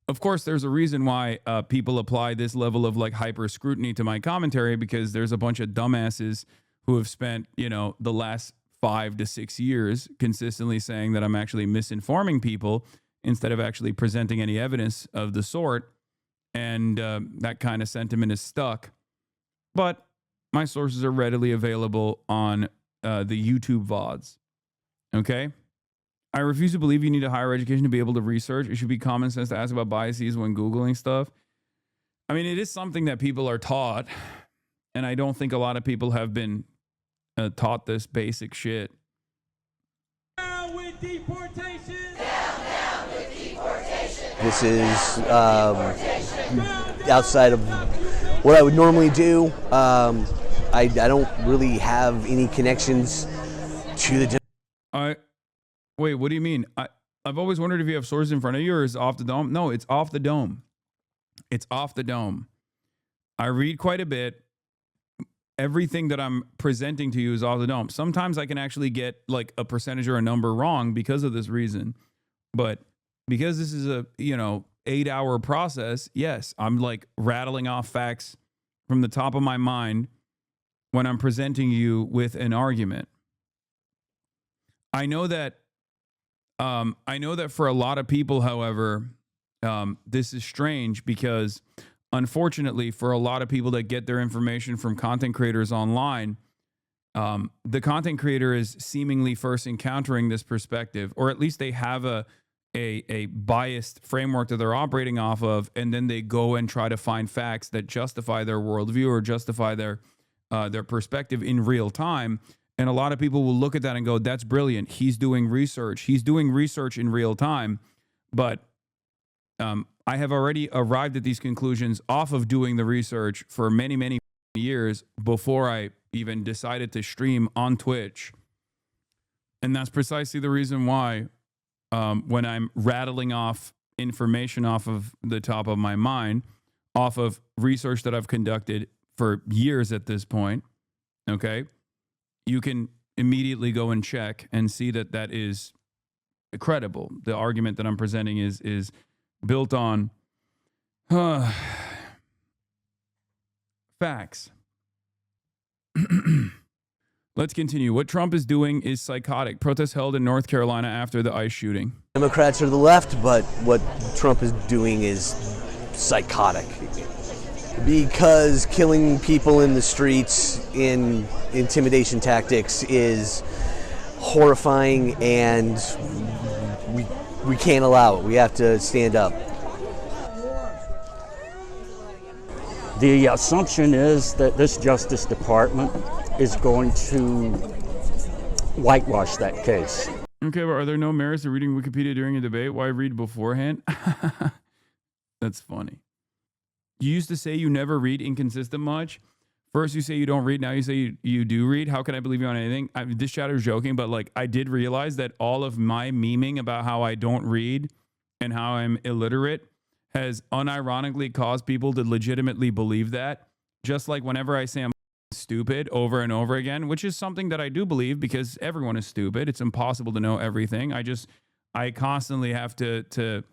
Of course, there's a reason why people apply this level of like hyper scrutiny to my commentary, because there's a bunch of dumbasses who have spent, the last 5 to 6 years consistently saying that I'm actually misinforming people instead of actually presenting any evidence of the sort. And that kind of sentiment is stuck. But my sources are readily available on the YouTube VODs. Okay? I refuse to believe you need a higher education to be able to research. It should be common sense to ask about biases when Googling stuff. I mean, it is something that people are taught, and I don't think a lot of people have been taught this basic shit. Down with deportation! Down with deportation! This is outside of what I would normally do. I don't really have any connections to the... Wait, what do you mean? I've always wondered if you have sources in front of you or is it off the dome? No, it's off the dome. It's off the dome. I read quite a bit. Everything that I'm presenting to you is off the dome. Sometimes I can actually get like a percentage or a number wrong because of this reason. But because this is a, 8-hour process, yes, I'm like rattling off facts from the top of my mind when I'm presenting you with an argument. I know that for a lot of people, however, this is strange because unfortunately for a lot of people that get their information from content creators online, the content creator is seemingly first encountering this perspective, or at least they have a biased framework that they're operating off of, and then they go and try to find facts that justify their worldview or justify their perspective in real time. And a lot of people will look at that and go, that's brilliant. He's doing research. He's doing research in real time. But I have already arrived at these conclusions off of doing the research for many, many years before I even decided to stream on Twitch. And that's precisely the reason why when I'm rattling off information off of the top of my mind, off of research that I've conducted for years at this point, okay, you can immediately go and check and see that that is credible. The argument that I'm presenting is built on facts. Let's continue. What Trump is doing is psychotic. Protests held in North Carolina after the ICE shooting. Democrats are the left, but what Trump is doing is psychotic. Because killing people in the streets in intimidation tactics is horrifying, and we can't allow it. We have to stand up. The assumption is that this Justice Department is going to whitewash that case. Okay, but are there no merits to reading Wikipedia during a debate? Why read beforehand? That's funny. You used to say you never read inconsistent much. First you say you don't read, now you say you do read. How can I believe you on anything? This chatter is joking, but like I did realize that all of my memeing about how I don't read and how I'm illiterate has unironically caused people to legitimately believe that. Just like whenever I say I'm stupid over and over again, which is something that I do believe because everyone is stupid. It's impossible to know everything. I constantly have to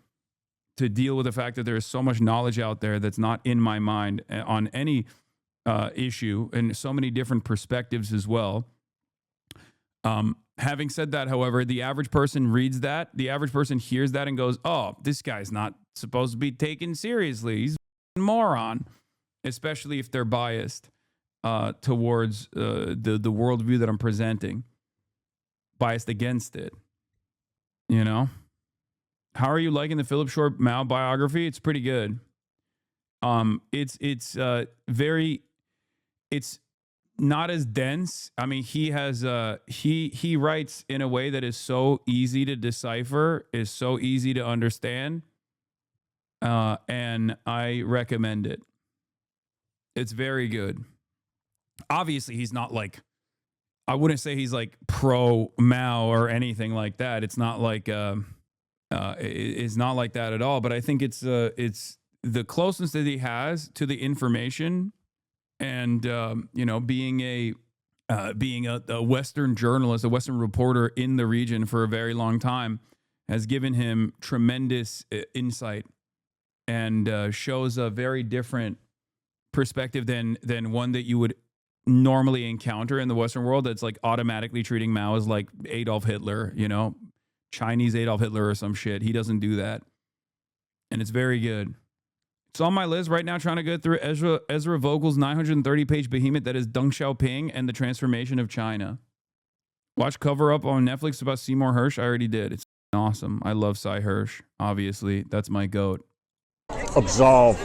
deal with the fact that there is so much knowledge out there that's not in my mind on any issue and so many different perspectives as well. Having said that, however, the average person reads that, the average person hears that and goes, oh, this guy's not supposed to be taken seriously. He's a moron, especially if they're biased towards the worldview that I'm presenting, biased against it, you know? How are you liking the Philip Short Mao biography? It's pretty good. It's not as dense. I mean, he has he writes in a way that is so easy to decipher, is so easy to understand, and I recommend it. It's very good. Obviously, he's not like, I wouldn't say he's like pro Mao or anything like that. It's not like it's not like that at all. But I think it's the closeness that he has to the information, and you know, being a Western journalist, a Western reporter in the region for a very long time, has given him tremendous insight, and shows a very different perspective than one that you would normally encounter in the Western world. That's like automatically treating Mao as like Adolf Hitler, you know, Chinese Adolf Hitler or some shit. He doesn't do that, and it's very good. It's on my list right now, trying to go through Ezra Vogel's 930-page behemoth that is Deng Xiaoping and the Transformation of China. Watch Cover Up on Netflix about Seymour Hersh. I already did. It's awesome. I love Cy Hersh. Obviously, that's my goat. Absolve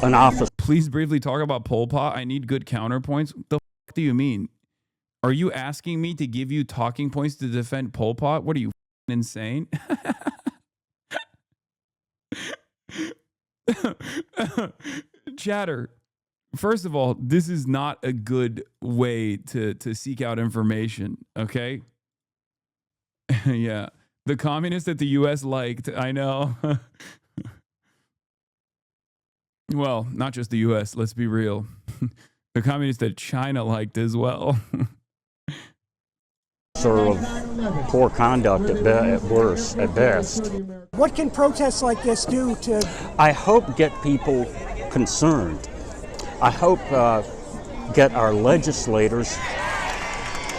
an officer. Please briefly talk about Pol Pot. I need good counterpoints. What the fuck do you mean? Are you asking me to give you talking points to defend Pol Pot? What are you, insane? Chatter. First of all, this is not a good way to seek out information, okay? Yeah. The communists that the US liked, I know. Well, not just the US, let's be real. The communists that China liked as well. Sort of poor conduct at worst, at best. What can protests like this do to... I hope get people concerned. I hope get our legislators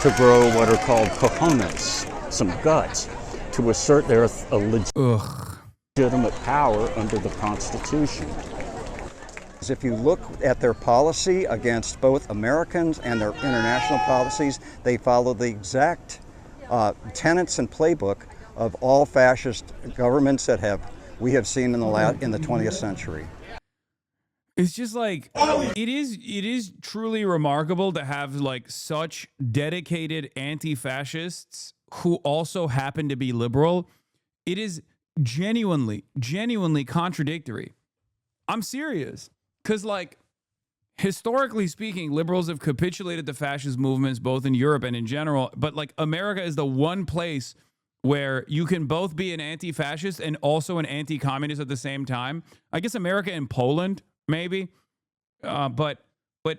to grow what are called cojones, some guts, to assert their legitimate power under the Constitution. If you look at their policy against both Americans and their international policies, they follow the exact tenets and playbook of all fascist governments that we have seen in the 20th century. It's just like it is truly remarkable to have like such dedicated anti-fascists who also happen to be liberal. It is genuinely contradictory. I'm serious. Because like historically speaking, liberals have capitulated to fascist movements both in Europe and in general, but like America is the one place where you can both be an anti-fascist and also an anti-communist at the same time. I guess America and Poland maybe, but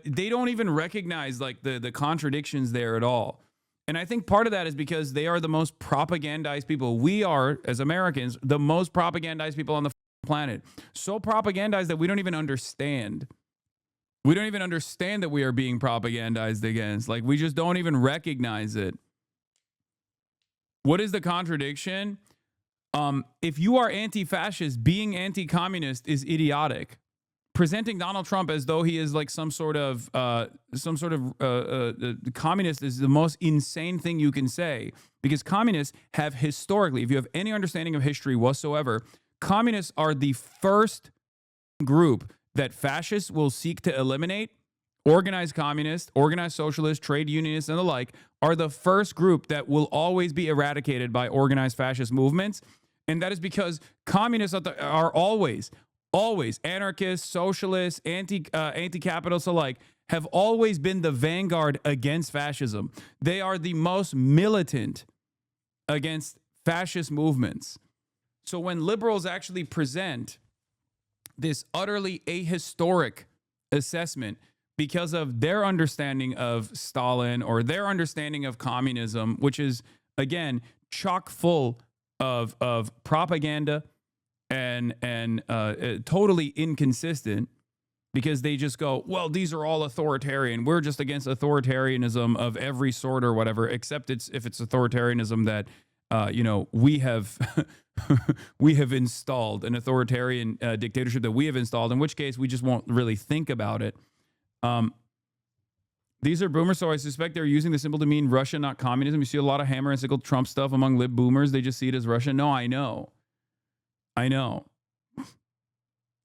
they don't even recognize like the contradictions there at all. And I think part of that is because they are the most propagandized people. We are, as Americans, the most propagandized people on the planet. So propagandized that we don't even understand. We don't even understand that we are being propagandized against. Like, we just don't even recognize it. What is the contradiction? If you are anti-fascist, being anti-communist is idiotic. Presenting Donald Trump as though he is like some sort of communist is the most insane thing you can say, because communists have historically, if you have any understanding of history whatsoever, communists are the first group that fascists will seek to eliminate. Organized communists, organized socialists, trade unionists, and the like are the first group that will always be eradicated by organized fascist movements. And that is because communists are always anarchists, socialists, anti-capitalists alike have always been the vanguard against fascism. They are the most militant against fascist movements. So when liberals actually present this utterly ahistoric assessment because of their understanding of Stalin or their understanding of communism, which is, again, chock full of propaganda and totally inconsistent, because they just go, well, these are all authoritarian. We're just against authoritarianism of every sort or whatever, except if it's authoritarianism that, we have we have installed, an authoritarian dictatorship that we have installed, in which case we just won't really think about it. These are boomers, so I suspect they're using the symbol to mean Russia, not communism. You see a lot of hammer and sickle Trump stuff among lib boomers. They just see it as Russia. No, I know.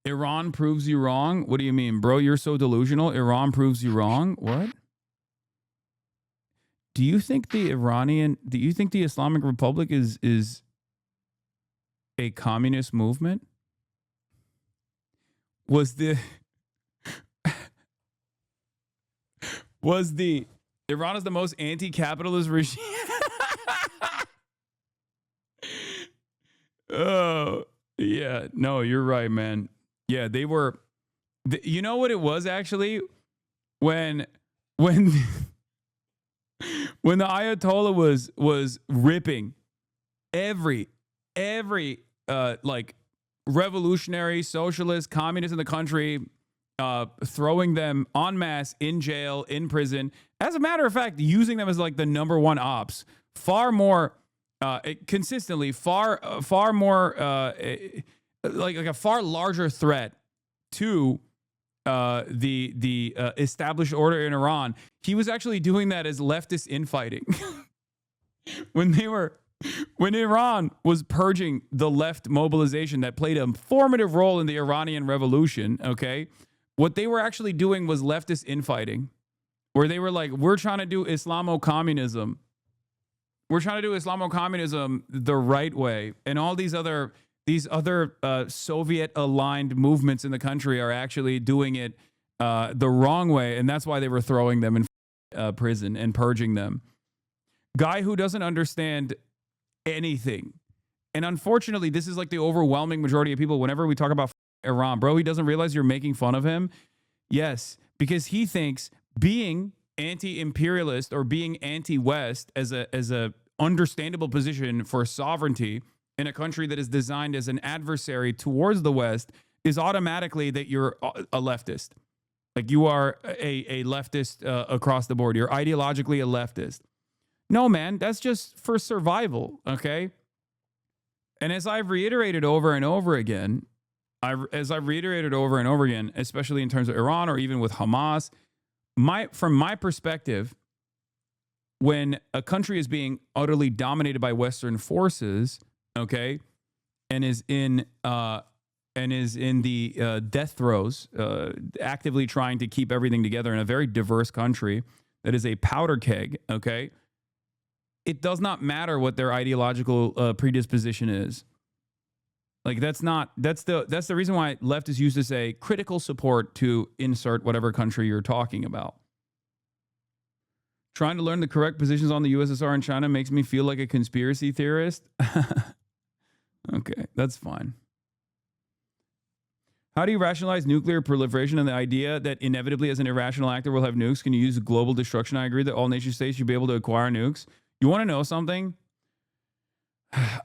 Iran proves you wrong? What do you mean, bro? You're so delusional. Iran proves you wrong? What? Do you think the Islamic Republic is a communist movement? Iran is the most anti-capitalist regime? Oh, yeah. No, you're right, man. Yeah, they were. You know what it was actually? When the Ayatollah was ripping every like revolutionary, socialist, communist in the country, throwing them en masse in jail, in prison. As a matter of fact, using them as like the number one ops, far more consistently, far more like a far larger threat to the established order in Iran. He was actually doing that as leftist infighting. When Iran was purging the left mobilization that played a formative role in the Iranian revolution, okay, what they were actually doing was leftist infighting, where they were like, we're trying to do Islamo-communism. We're trying to do Islamo-communism the right way. And all these other Soviet-aligned movements in the country are actually doing it the wrong way. And that's why they were throwing them in prison and purging them. Guy who doesn't understand anything. And unfortunately, this is like the overwhelming majority of people. Whenever we talk about Iran, bro, he doesn't realize you're making fun of him. Yes, because he thinks being anti-imperialist or being anti-West as a understandable position for sovereignty in a country that is designed as an adversary towards the West is automatically that you're a leftist. Like you are a leftist across the board. You're ideologically a leftist. No, man, that's just for survival, okay? And as I've reiterated over and over again, especially in terms of Iran or even with Hamas, from my perspective, when a country is being utterly dominated by Western forces, okay, and is in and is in the death throes, actively trying to keep everything together in a very diverse country that is a powder keg, okay? It does not matter what their ideological predisposition is. Like that's the reason why leftists used to say critical support to insert whatever country you're talking about. Trying to learn the correct positions on the USSR and China makes me feel like a conspiracy theorist. Okay, that's fine. How do you rationalize nuclear proliferation and the idea that inevitably as an irrational actor will have nukes? Can you use global destruction? I agree that all nation states should be able to acquire nukes. You want to know something?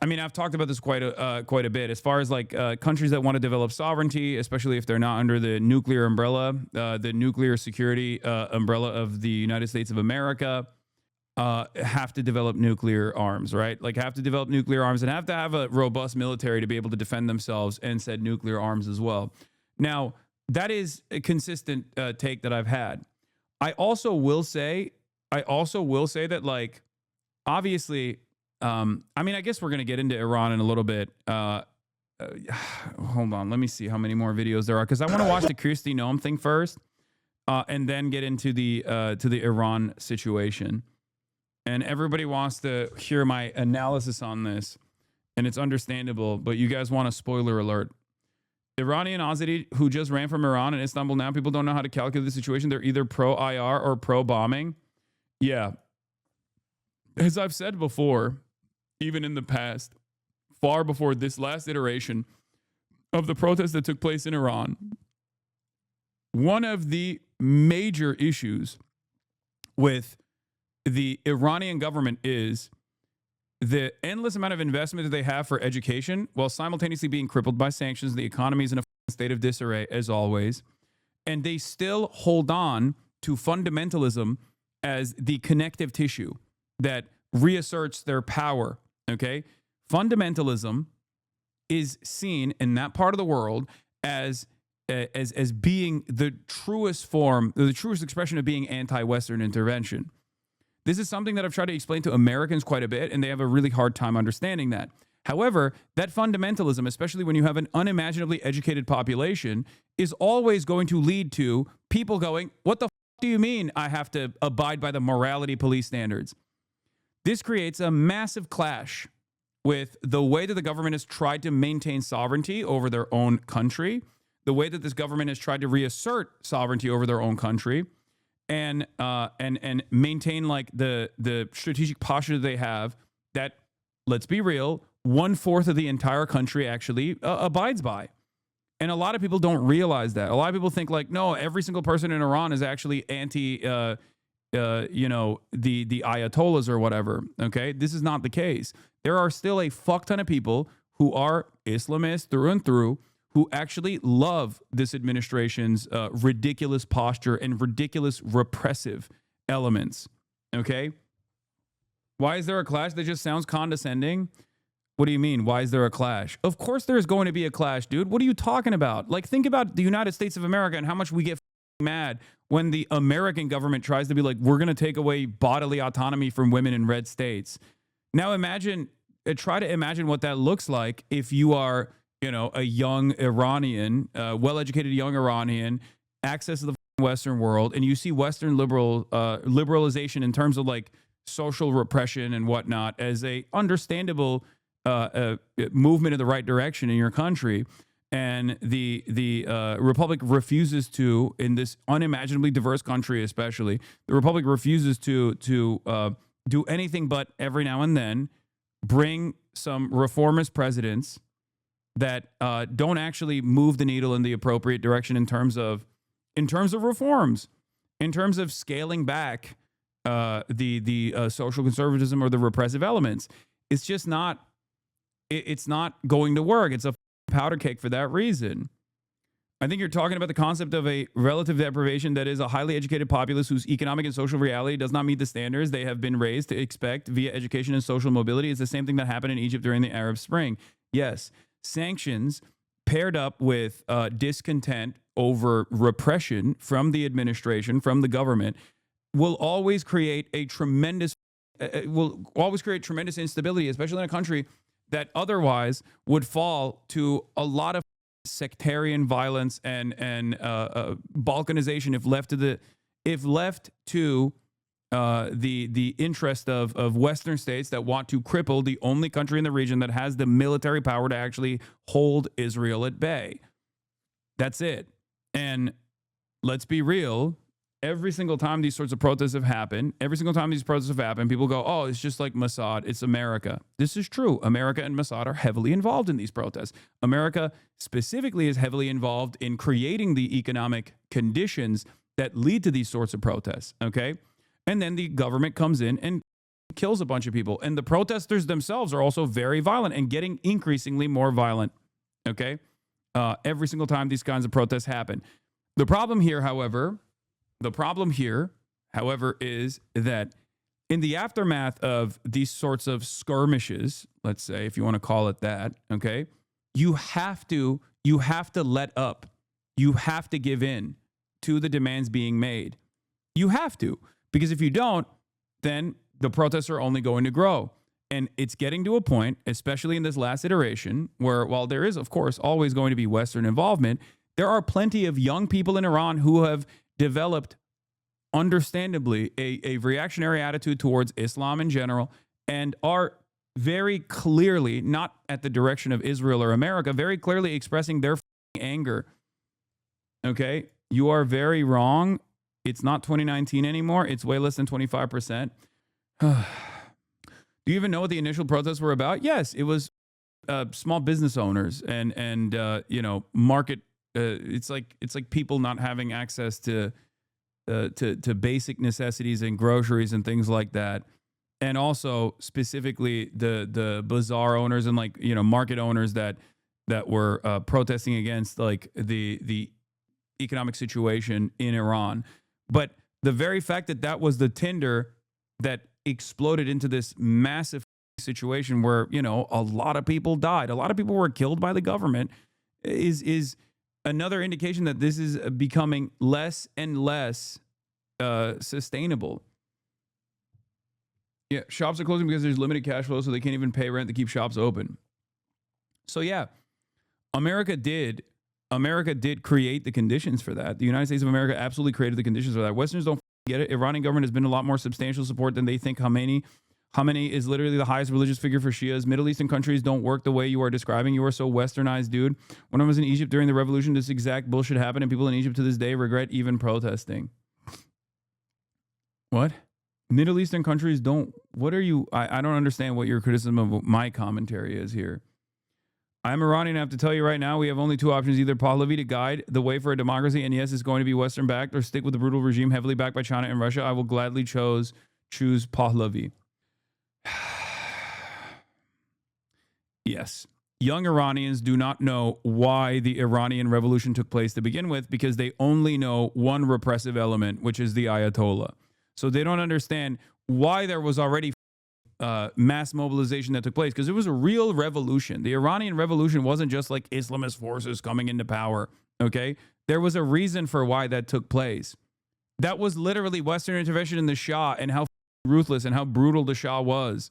I mean, I've talked about this quite a bit. As far as like countries that want to develop sovereignty, especially if they're not under the nuclear umbrella, the nuclear security umbrella of the United States of America, have to develop nuclear arms, right? Like have to develop nuclear arms and have to have a robust military to be able to defend themselves and said nuclear arms as well. Now, that is a consistent take that I've had. I also will say that, like, obviously, I mean, I guess we're going to get into Iran in a little bit. Hold on. Let me see how many more videos there are, because I want to watch the Kristi Noem thing first, and then get into the Iran situation. And everybody wants to hear my analysis on this, and it's understandable, but you guys want a spoiler alert. Iranian Azadi, who just ran from Iran and Istanbul, now people don't know how to calculate the situation. They're either pro-IR or pro-bombing. Yeah. As I've said before, even in the past, far before this last iteration of the protests that took place in Iran, one of the major issues with the Iranian government is the endless amount of investment that they have for education while simultaneously being crippled by sanctions. The economy is in a state of disarray, as always. And they still hold on to fundamentalism as the connective tissue that reasserts their power, okay? Fundamentalism is seen in that part of the world as being the truest form, the truest expression of being anti-Western intervention. This is something that I've tried to explain to Americans quite a bit, and they have a really hard time understanding that. However, that fundamentalism, especially when you have an unimaginably educated population, is always going to lead to people going, what the f*** do you mean I have to abide by the morality police standards? This creates a massive clash with the way that the government has tried to maintain sovereignty over their own country, the way that this government has tried to reassert sovereignty over their own country, and maintain like the strategic posture that they have that, let's be real, 1/4 of the entire country actually abides by. And a lot of people don't realize that. A lot of people think like, no, every single person in Iran is actually anti, the Ayatollahs or whatever. Okay, this is not the case. There are still a fuck ton of people who are Islamists through and through, who actually love this administration's ridiculous posture and ridiculous repressive elements. Okay, why is there a clash that just sounds condescending? What do you mean? Why is there a clash? Of course there's going to be a clash, dude. What are you talking about? Like, think about the United States of America and how much we get mad when the American government tries to be like, we're going to take away bodily autonomy from women in red states. Now try to imagine what that looks like if you are, a young Iranian, well-educated young Iranian, access to the Western world, and you see Western liberalization in terms of like social repression and whatnot as a understandable movement in the right direction in your country, and the Republic refuses to, in this unimaginably diverse country especially, the Republic refuses to do anything but every now and then bring some reformist presidents that don't actually move the needle in the appropriate direction in terms of reforms, in terms of scaling back the social conservatism or the repressive elements. It's just not. It's not going to work. It's a powder keg for that reason. I think you're talking about the concept of a relative deprivation that is a highly educated populace whose economic and social reality does not meet the standards they have been raised to expect via education and social mobility. It's the same thing that happened in Egypt during the Arab Spring. Yes, sanctions paired up with discontent over repression from the administration, from the government, will always create tremendous instability, especially in a country that otherwise would fall to a lot of sectarian violence and balkanization if left to the interest of Western states that want to cripple the only country in the region that has the military power to actually hold Israel at bay. That's it. And let's be real. Every single time these sorts of protests have happened, people go, oh, it's just like Mossad. It's America. This is true. America and Mossad are heavily involved in these protests. America specifically is heavily involved in creating the economic conditions that lead to these sorts of protests. Okay. And then the government comes in and kills a bunch of people. And the protesters themselves are also very violent and getting increasingly more violent. Okay. Every single time these kinds of protests happen. The problem here, however, is that in the aftermath of these sorts of skirmishes, let's say, if you want to call it that, okay, you have to let up. You have to give in to the demands being made. You have to, because if you don't, then the protests are only going to grow. And it's getting to a point, especially in this last iteration, where while there is, of course, always going to be Western involvement, there are plenty of young people in Iran who have developed, understandably, a reactionary attitude towards Islam in general and are very clearly, not at the direction of Israel or America, very clearly expressing their anger. Okay? You are very wrong. It's not 2019 anymore. It's way less than 25%. Do you even know what the initial protests were about? Yes, it was small business owners and market. It's like people not having access to basic necessities and groceries and things like that, and also specifically the bazaar owners and market owners that were protesting against the economic situation in Iran. But the very fact that was the tinder that exploded into this massive situation where a lot of people died, a lot of people were killed by the government, is another indication that this is becoming less and less sustainable. Yeah, shops are closing because there's limited cash flow, so they can't even pay rent to keep shops open. So yeah, America did create the conditions for that. The United States of America absolutely created the conditions for that. Westerners don't get it. Iranian government has been a lot more substantial support than they think. Khamenei is literally the highest religious figure for Shias. Middle Eastern countries don't work the way you are describing. You are so westernized, dude. When I was in Egypt during the revolution, this exact bullshit happened, and people in Egypt to this day regret even protesting. What? Middle Eastern countries don't... What are you... I don't understand what your criticism of my commentary is here. I'm Iranian. I have to tell you right now, we have only two options. Either Pahlavi to guide the way for a democracy, and yes, it's going to be Western-backed, or stick with the brutal regime heavily backed by China and Russia. I will gladly choose Pahlavi. Yes. Young Iranians do not know why the Iranian revolution took place to begin with, because they only know one repressive element, which is the Ayatollah. So they don't understand why there was already mass mobilization that took place, because it was a real revolution. The Iranian revolution wasn't just like Islamist forces coming into power, okay? There was a reason for why that took place. That was literally Western intervention in the Shah and how ruthless and how brutal the Shah was.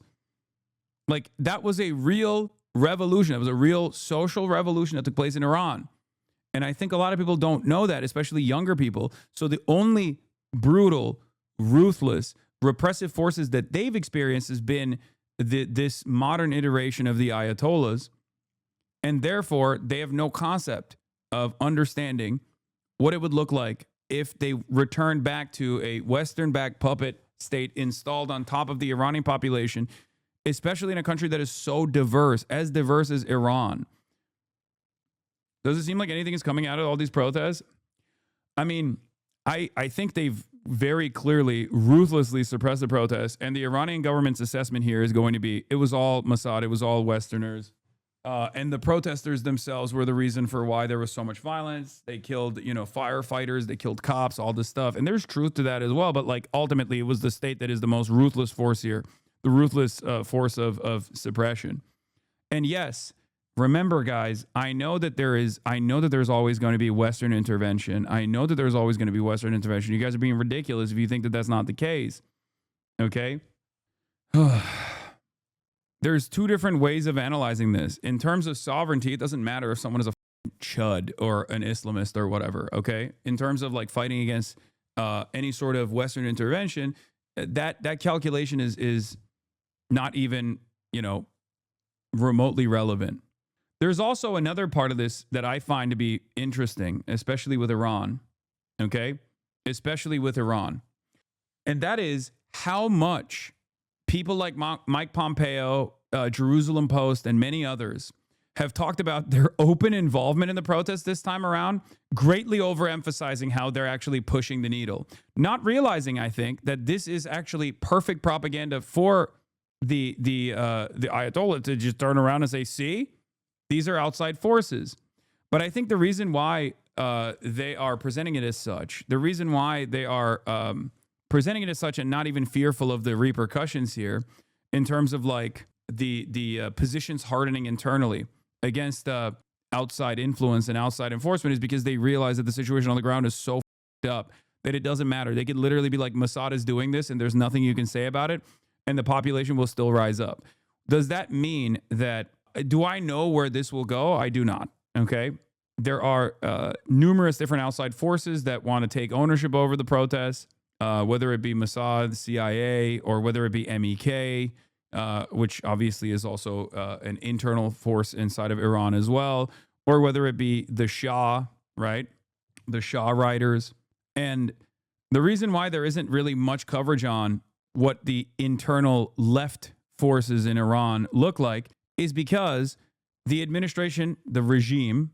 Like, that was a real revolution. It was a real social revolution that took place in Iran. And I think a lot of people don't know that, especially younger people. So the only brutal, ruthless, repressive forces that they've experienced has been this modern iteration of the Ayatollahs. And therefore, they have no concept of understanding what it would look like if they returned back to a Western-backed puppet state installed on top of the Iranian population, especially in a country that is so diverse as Iran. Does it seem like anything is coming out of all these protests? I mean, I think they've very clearly, ruthlessly suppressed the protests, and the Iranian government's assessment here is going to be, it was all Mossad, it was all Westerners, and the protesters themselves were the reason for why there was so much violence. They killed, firefighters, they killed cops, all this stuff, and there's truth to that as well, but ultimately it was the state that is the most ruthless force here, the ruthless force of suppression. And yes, remember, guys, I know that there's always going to be Western intervention. I know that there's always going to be Western intervention. You guys are being ridiculous if you think that that's not the case. Okay? There's two different ways of analyzing this. In terms of sovereignty, it doesn't matter if someone is a chud or an Islamist or whatever. Okay. In terms of like fighting against any sort of Western intervention, that calculation is not even, remotely relevant. There's also another part of this that I find to be interesting, especially with Iran. Okay. Especially with Iran. And that is how much people like Mike Pompeo, Jerusalem Post, and many others have talked about their open involvement in the protests this time around, greatly overemphasizing how they're actually pushing the needle. Not realizing, I think, that this is actually perfect propaganda for the Ayatollah to just turn around and say, see, these are outside forces. But I think the reason why they are presenting it as such, the reason why they are presenting it as such and not even fearful of the repercussions here in terms of like the positions hardening internally against outside influence and outside enforcement is because they realize that the situation on the ground is so f***ed up that it doesn't matter. They could literally be like, Mossad is doing this and there's nothing you can say about it, and the population will still rise up. Does that mean that, do I know where this will go? I do not. Okay. There are numerous different outside forces that want to take ownership over the protests, whether it be Mossad, CIA, or whether it be MEK, which obviously is also an internal force inside of Iran as well, or whether it be the Shah, right? The Shah riders. And the reason why there isn't really much coverage on what the internal left forces in Iran look like is because the administration, the regime,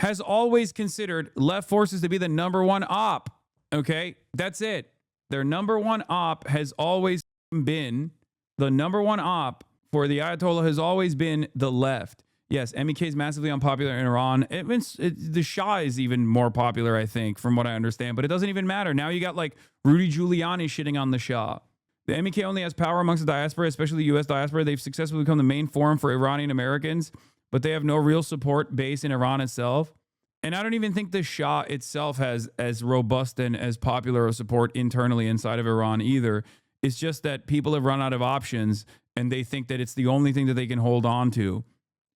has always considered left forces to be the number one op. Okay? That's it. Their number one op has always been, the number one op for the Ayatollah has always been the left. Yes, MEK is massively unpopular in Iran. The Shah is even more popular, I think, from what I understand. But it doesn't even matter. Now you got like Rudy Giuliani shitting on the Shah. The MEK only has power amongst the diaspora, especially the U.S. diaspora. They've successfully become the main forum for Iranian Americans, but they have no real support base in Iran itself. And I don't even think the Shah itself has as robust and as popular a support internally inside of Iran either. It's just that people have run out of options and they think that it's the only thing that they can hold on to.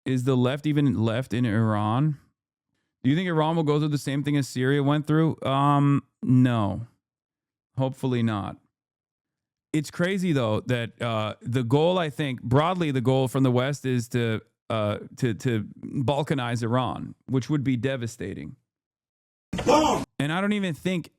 Is the left even left in Iran? Do you think Iran will go through the same thing as Syria went through? No. Hopefully not. It's crazy, though, that the goal, I think, broadly, the goal from the West is to balkanize Iran, which would be devastating. And I don't even think,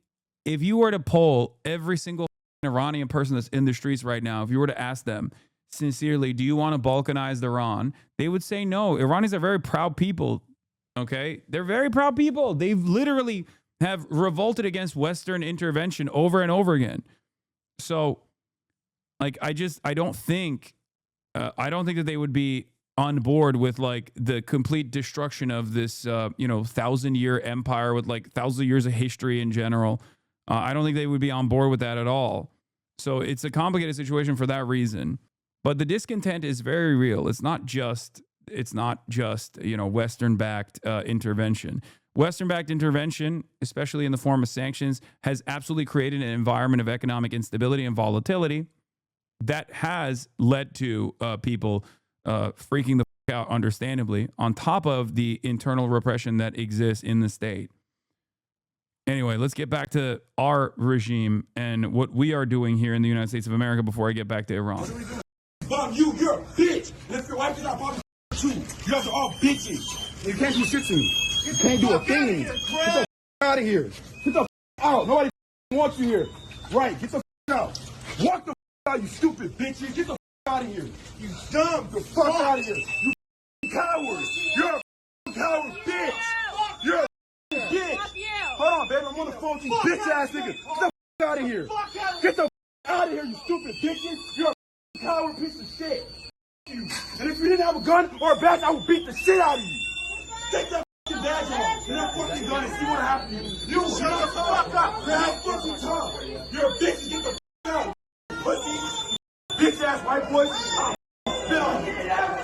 if you were to poll every single Iranian person that's in the streets right now, if you were to ask them, sincerely, do you want to balkanize Iran? They would say no. Iranis are very proud people, okay? They're very proud people. They've literally have revolted against Western intervention over and over again. So, like, I don't think that they would be on board with like the complete destruction of this, 1,000-year empire with like 1,000 years of history in general. I don't think they would be on board with that at all. So it's a complicated situation for that reason. But the discontent is very real. It's not just Western-backed intervention. Western-backed intervention, especially in the form of sanctions, has absolutely created an environment of economic instability and volatility that has led to people freaking the fuck out, understandably, on top of the internal repression that exists in the state. Anyway, let's get back to our regime and what we are doing here in the United States of America before I get back to Iran. Bomb you, you're a bitch. And if your wife is not bombing you, you guys are all bitches. You can't do shit to me. You can't do a thing to me. Get the out of here. Get the out. Nobody wants you here. Right, get the out. Walk the out, you stupid bitches. Get the out of here. You dumb. Get the fuck out of here. You coward. You're a coward bitch. You're a bitch. Hold on, baby. I'm on the phone with you bitch ass niggas. Get the out of here. Get the out of here, you stupid bitches. You're a coward piece of shit. And if you didn't have a gun or a badge, I would beat the shit out of you. Take that fucking badge off and that fucking gun and see what happens to you. You shut the fuck up. That fucking tongue. You're a bitch. Get the fuck out. Pussy. Bitch ass white boy. I'll spit on you. Get out of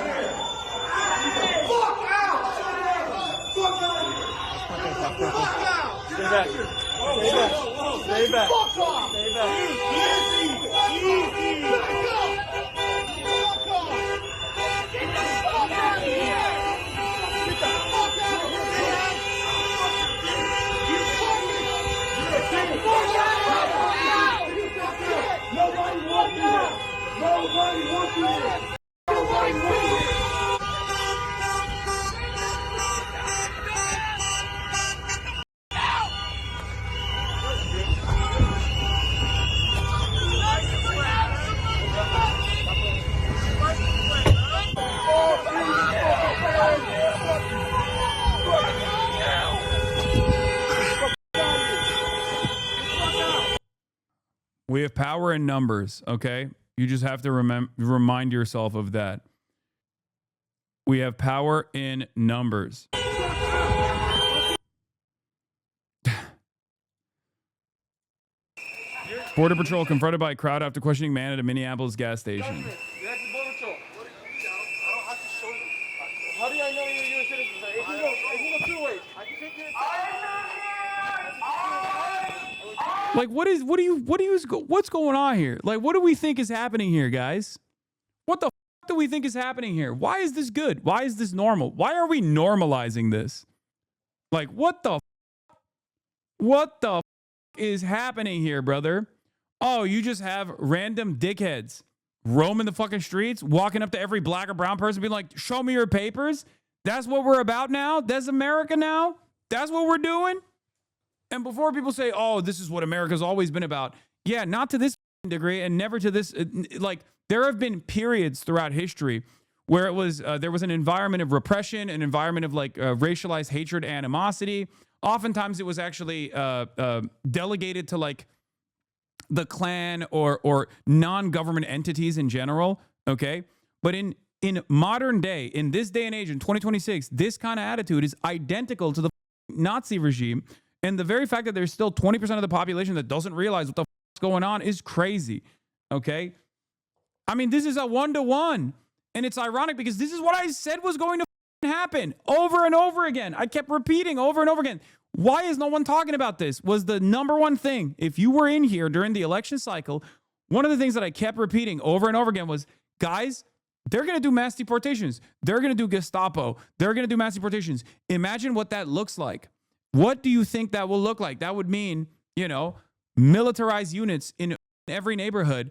here. Get the fuck out. Fuck out of here. Fuck out. Stay back. Stay back. Stay back. Fuck off. Stay back. Easy. Easy. Back up. Fuck off. Get the fuck out of here. Get the fuck Nobody wants you here. Nobody wants you here. We have power in numbers, okay? You just have to remind yourself of that. We have power in numbers. Border Patrol confronted by a crowd after questioning man at a Minneapolis gas station. How do I know you're a U.S. citizen, sir? It can go two ways. I can take you Like, what's going on here? Like, what do we think is happening here, guys? What the fuck do we think is happening here? Why is this good? Why is this normal? Why are we normalizing this? Like, what the is happening here, brother? Oh, you just have random dickheads roaming the fucking streets, walking up to every black or brown person, being like, show me your papers. That's what we're about now? That's America now? That's what we're doing? And before people say, oh, this is what America's always been about. Yeah, not to this degree and never to this. Like, there have been periods throughout history where it was there was an environment of repression, an environment of like racialized hatred, animosity. Oftentimes it was actually delegated to like the Klan or non-government entities in general, okay? But in modern day, in this day and age, in 2026, this kind of attitude is identical to the Nazi regime. And the very fact that there's still 20% of the population that doesn't realize what the is going on is crazy, okay? I mean, this is a 1-to-1. And it's ironic because this is what I said was going to happen over and over again. I kept repeating over and over again. Why is no one talking about this? Was the number one thing. If you were in here during the election cycle, one of the things that I kept repeating over and over again was, guys, they're going to do mass deportations. They're going to do Gestapo. They're going to do mass deportations. Imagine what that looks like. What do you think that will look like? That would mean, you know, militarized units in every neighborhood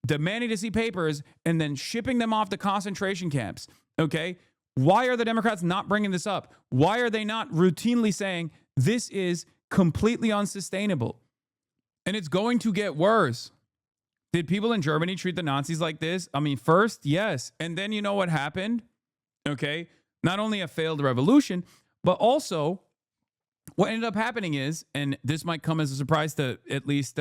demanding to see papers and then shipping them off to concentration camps. Okay. Why are the Democrats not bringing this up? Why are they not routinely saying this is completely unsustainable? And it's going to get worse. Did people in Germany treat the Nazis like this? I mean, first, yes. And then you know what happened? Okay. Not only a failed revolution, but also what ended up happening is, and this might come as a surprise to at least,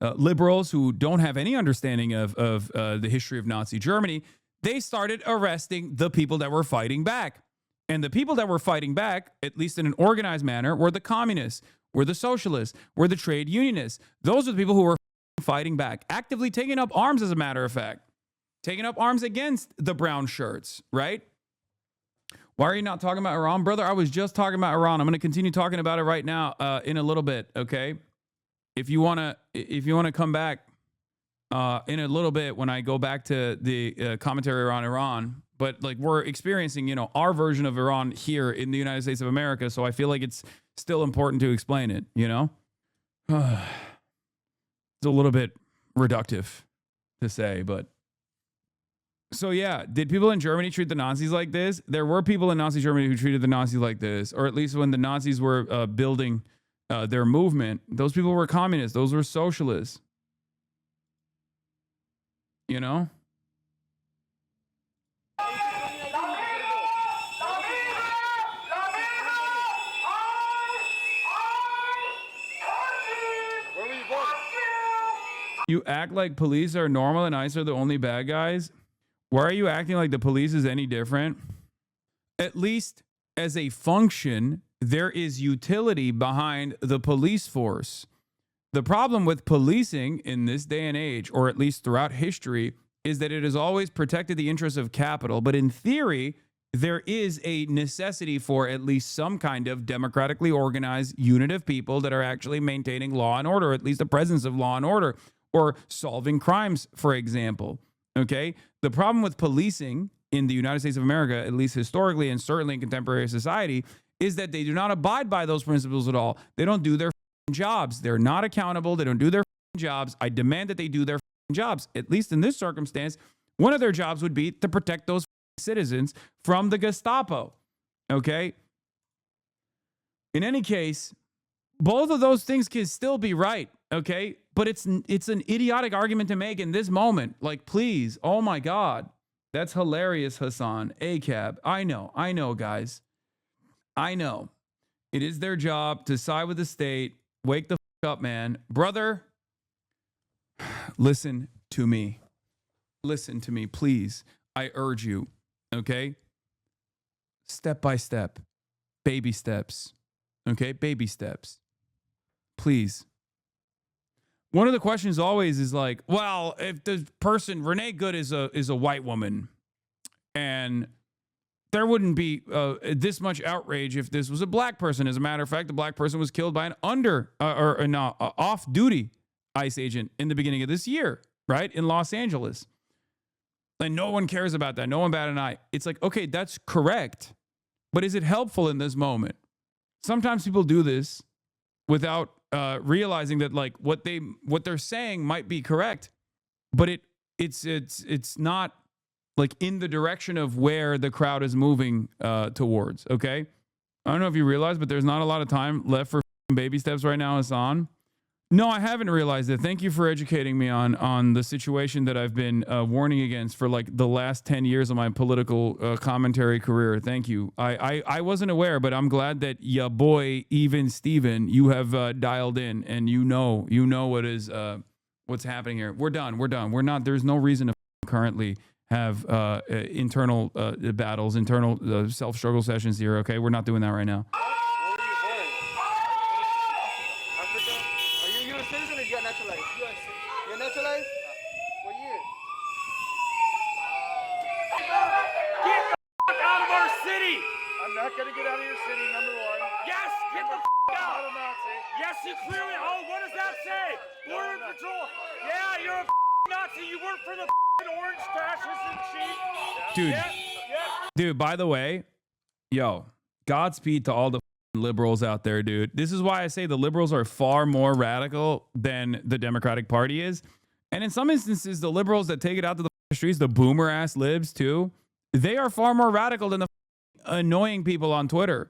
liberals who don't have any understanding of the history of Nazi Germany, they started arresting the people that were fighting back. And the people that were fighting back, at least in an organized manner, were the communists, were the socialists, were the trade unionists. Those are the people who were fighting back, actively taking up arms, as a matter of fact, taking up arms against the brown shirts, right? Why are you not talking about Iran, brother? I was just talking about Iran. I'm going to continue talking about it right now in a little bit, okay? If you want to come back in a little bit when I go back to the commentary on Iran, but like we're experiencing, you know, our version of Iran here in the United States of America, so I feel like it's still important to explain it, you know? It's a little bit reductive to say, but so yeah, did people in Germany treat the Nazis like this? There were people in Nazi Germany who treated the Nazis like this, or at least when the Nazis were building their movement, those people were communists. Those were socialists. You know? You act like police are normal and ICE are the only bad guys? Why are you acting like the police is any different? At least as a function, there is utility behind the police force. The problem with policing in this day and age, or at least throughout history, is that it has always protected the interests of capital. But in theory, there is a necessity for at least some kind of democratically organized unit of people that are actually maintaining law and order, at least the presence of law and order, or solving crimes, for example. Okay? The problem with policing in the United States of America, at least historically and certainly in contemporary society, is that they do not abide by those principles at all. They don't do their jobs. They're not accountable. They don't do their jobs. I demand that they do their jobs. At least in this circumstance, one of their jobs would be to protect those citizens from the Gestapo. Okay? In any case, both of those things can still be right, okay? But it's an idiotic argument to make in this moment. Like, please, oh my God. That's hilarious, Hasan. ACAB. I know, guys. I know. It is their job to side with the state. Wake the up, man. Brother, listen to me. Listen to me, please. I urge you, okay? Step by step. Baby steps. Okay? Baby steps. Please. One of the questions always is like, well, if the person, Renee Good is a white woman, and there wouldn't be this much outrage if this was a black person. As a matter of fact, the black person was killed by an off-duty ICE agent in the beginning of this year, right? In Los Angeles. And no one cares about that. No one bat an eye. It's like, okay, that's correct. But is it helpful in this moment? Sometimes people do this without realizing that like what they're saying might be correct, but it's not like in the direction of where the crowd is moving towards. Okay, I don't know if you realize, but there's not a lot of time left for baby steps right now, Hasan. No, I haven't realized it. Thank you for educating me on the situation that I've been warning against for like the last 10 years of my political commentary career. Thank you. I wasn't aware, but I'm glad that ya boy, even Steven, you have dialed in and you know what is what's happening here. We're done. We're not. There's no reason to currently have internal battles, internal self-struggle sessions here. Okay, we're not doing that right now. Gotta get out of your city, number one. Yes, get the out. Yes, you clearly. Oh, what does that say? Border Patrol. Yeah, you're a Nazi. You work for the orange fascists in chief. Dude. Yeah. Dude, by the way, yo, Godspeed to all the liberals out there, dude. This is why I say the liberals are far more radical than the Democratic Party is. And in some instances, the liberals that take it out to the streets, the boomer ass libs too, they are far more radical than the annoying people on Twitter.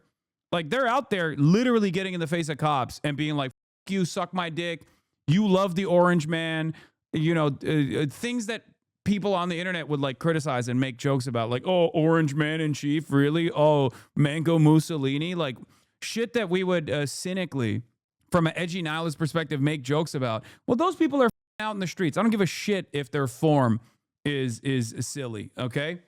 Like they're out there literally getting in the face of cops and being like, "F you, suck my dick. You love the orange man." You know, things that people on the internet would like criticize and make jokes about, like, "Oh, orange man in chief, really? Oh, Mango Mussolini," like shit that we would cynically, from an edgy nihilist perspective, make jokes about. Well, those people are out in the streets. I don't give a shit if their form is silly. Okay.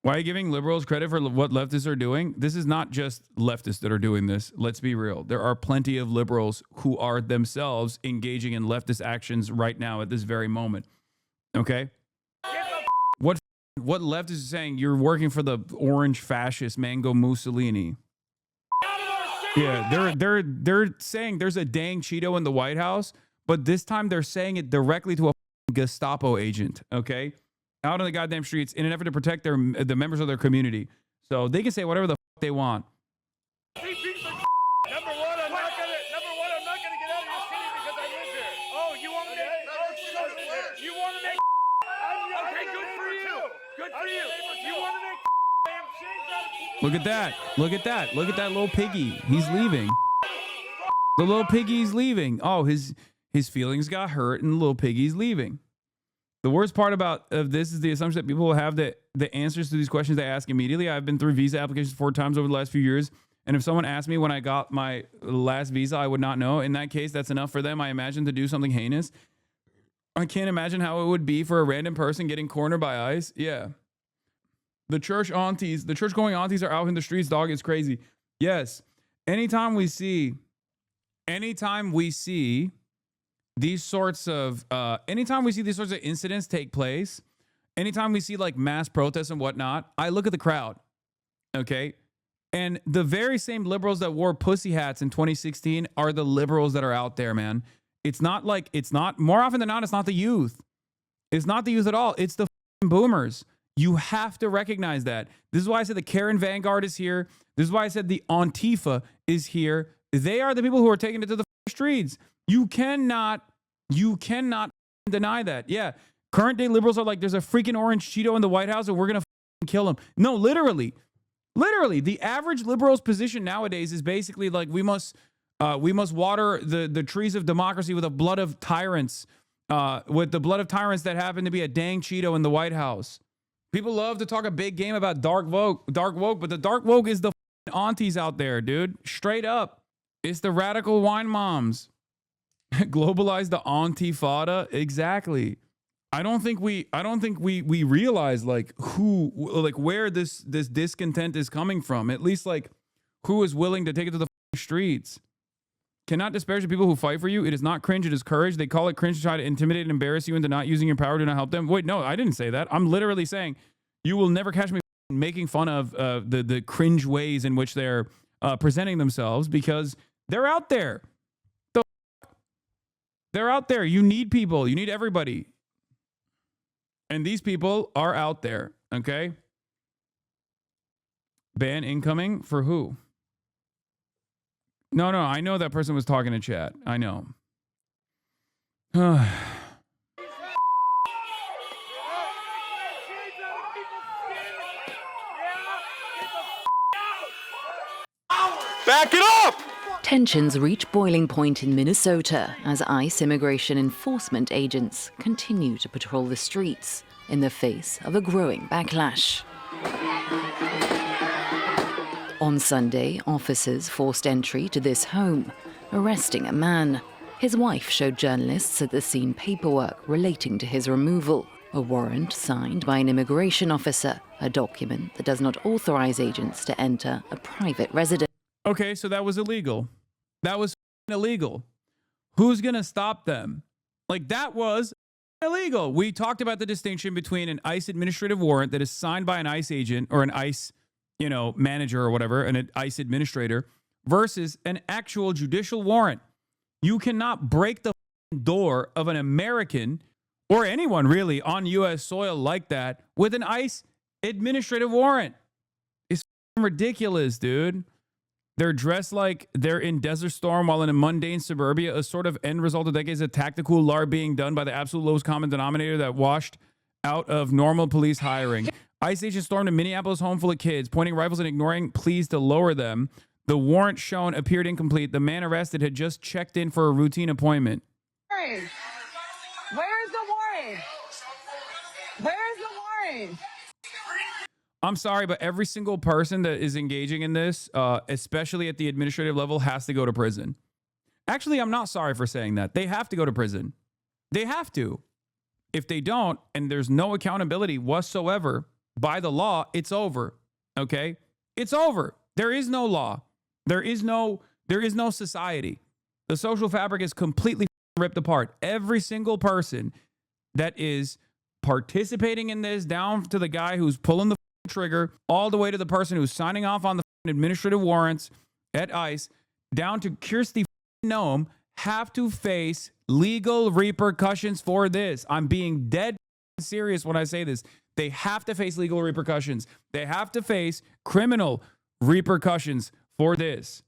Why are you giving liberals credit for what leftists are doing? This is not just leftists that are doing this. Let's be real. There are plenty of liberals who are themselves engaging in leftist actions right now at this very moment. Okay? What leftist is saying you're working for the orange fascist Mango Mussolini? Yeah, they're saying there's a dang Cheeto in the White House, but this time they're saying it directly to a Gestapo agent, okay? Out on the goddamn streets in an effort to protect the members of their community. So they can say whatever the they want. Number one, I'm not gonna get out of your city because I live here. Oh, you want to make? You want to make? Okay, good for you. Good for you. You want to make? Look at that. Look at that. Look at that little piggy. He's leaving. The little piggy's leaving. Oh, his feelings got hurt and the little piggy's leaving. The worst part of this is the assumption that people will have the answers to these questions they ask immediately. I've been through visa applications 4 times over the last few years. And if someone asked me when I got my last visa, I would not know. In that case, that's enough for them, I imagine, to do something heinous. I can't imagine how it would be for a random person getting cornered by ICE. Yeah. The church going aunties are out in the streets, dog. It's crazy. Yes. Anytime we see these sorts of incidents take place, anytime we see like mass protests and whatnot, I look at the crowd, okay? And the very same liberals that wore pussy hats in 2016 are the liberals that are out there, man. It's not more often than not, it's not the youth. It's not the youth at all. It's the boomers. You have to recognize that. This is why I said the Karen Vanguard is here. This is why I said the Antifa is here. They are the people who are taking it to the streets. You cannot deny that. Yeah, current day liberals are like, there's a freaking orange Cheeto in the White House and we're going to kill him. No, literally, the average liberal's position nowadays is basically like, we must water the trees of democracy with the blood of tyrants, that happen to be a dang Cheeto in the White House. People love to talk a big game about dark woke, but the dark woke is the aunties out there, dude. Straight up. It's the radical wine moms. Globalize the Antifada. Exactly. I don't think we realize like where this discontent is coming from. At least like who is willing to take it to the streets. Cannot disparage the people who fight for you. It is not cringe, it is courage. They call it cringe to try to intimidate and embarrass you into not using your power to not help them. Wait, no, I didn't say that. I'm literally saying you will never catch me making fun of the cringe ways in which they're presenting themselves, because they're out there. They're out there. You need people. You need everybody. And these people are out there, okay? Ban incoming for who? No, I know that person was talking to chat. I know. Back it up! Tensions reach boiling point in Minnesota as ICE immigration enforcement agents continue to patrol the streets in the face of a growing backlash. On Sunday, officers forced entry to this home, arresting a man. His wife showed journalists at the scene paperwork relating to his removal, a warrant signed by an immigration officer, a document that does not authorize agents to enter a private residence. Okay, so that was illegal. That was illegal. Who's going to stop them? Like, that was illegal. We talked about the distinction between an ICE administrative warrant that is signed by an ICE agent or an ICE, manager or whatever, an ICE administrator, versus an actual judicial warrant. You cannot break the door of an American or anyone really on U.S. soil like that with an ICE administrative warrant. It's ridiculous, dude. They're dressed like they're in Desert Storm while in a mundane suburbia, a sort of end result of decades of tactical LAR being done by the absolute lowest common denominator that washed out of normal police hiring. ICE agents stormed a Minneapolis home full of kids, pointing rifles and ignoring pleas to lower them. The warrant shown appeared incomplete. The man arrested had just checked in for a routine appointment. Where's the warrant? Where's the warrant? I'm sorry, but every single person that is engaging in this, especially at the administrative level, has to go to prison. Actually, I'm not sorry for saying that. They have to go to prison. They have to. If they don't, and there's no accountability whatsoever by the law, it's over. Okay? It's over. There is no law. There is no society. The social fabric is completely ripped apart. Every single person that is participating in this, down to the guy who's pulling the trigger, all the way to the person who's signing off on the administrative warrants at ICE, down to Kirsty Noem, have to face legal repercussions for this. I'm being dead serious when I say this. They have to face legal repercussions. They have to face criminal repercussions for this.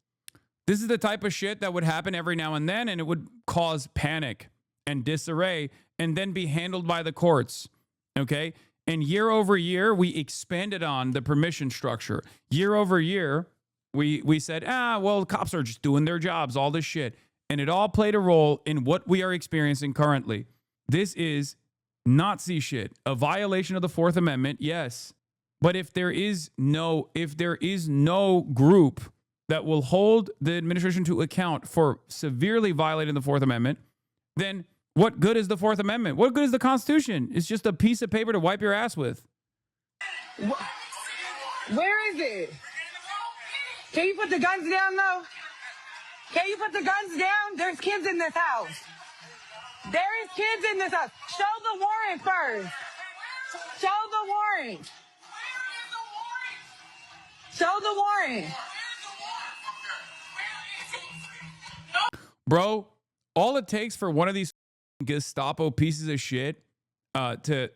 This is the type of shit that would happen every now and then, and it would cause panic and disarray and then be handled by the courts. Okay? And year over year, we expanded on the permission structure. Year over year, we said, well, cops are just doing their jobs, all this shit. And it all played a role in what we are experiencing currently. This is Nazi shit, a violation of the Fourth Amendment, yes. But if there is no group that will hold the administration to account for severely violating the Fourth Amendment, then what good is the Fourth Amendment? What good is the Constitution? It's just a piece of paper to wipe your ass with. Where is it? Can you put the guns down, though? Can you put the guns down? There's kids in this house. There is kids in this house. Show the warrant first. Show the warrant. Show the warrant. Bro, all it takes for one of these Gestapo pieces of shit to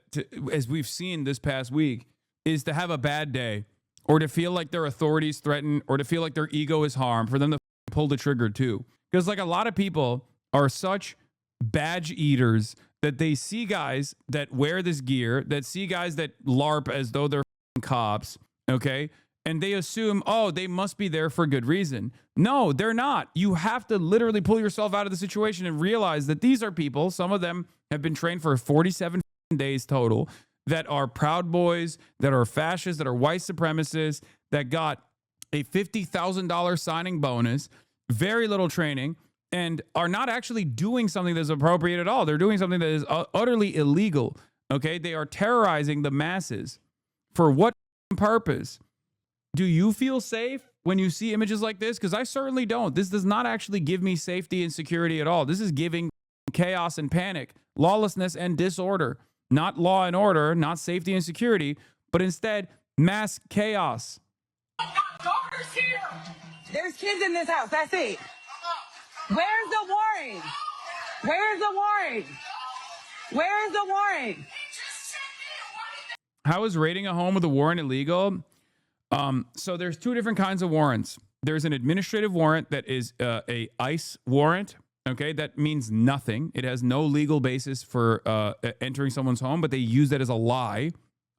as we've seen this past week, is to have a bad day, or to feel like their authorities threatened, or to feel like their ego is harmed, for them to pull the trigger too. Because like a lot of people are such badge eaters that they see guys that wear this gear, that see guys that LARP as though they're cops, okay? And they assume, oh, they must be there for good reason. No, they're not. You have to literally pull yourself out of the situation and realize that these are people, some of them have been trained for 47 days total, that are Proud Boys, that are fascists, that are white supremacists, that got a $50,000 signing bonus, very little training, and are not actually doing something that's appropriate at all. They're doing something that is utterly illegal, okay? They are terrorizing the masses. For what purpose? Do you feel safe when you see images like this? Because I certainly don't. This does not actually give me safety and security at all. This is giving chaos and panic, lawlessness and disorder. Not law and order, not safety and security, but instead mass chaos. Daughters here. There's kids in this house. That's it. Where's the warrant? Where's the warrant? Where's the warrant? How is raiding a home with a warrant illegal? So there's two different kinds of warrants. There's an administrative warrant that is a ICE warrant. Okay, that means nothing. It has no legal basis for entering someone's home, but they use that as a lie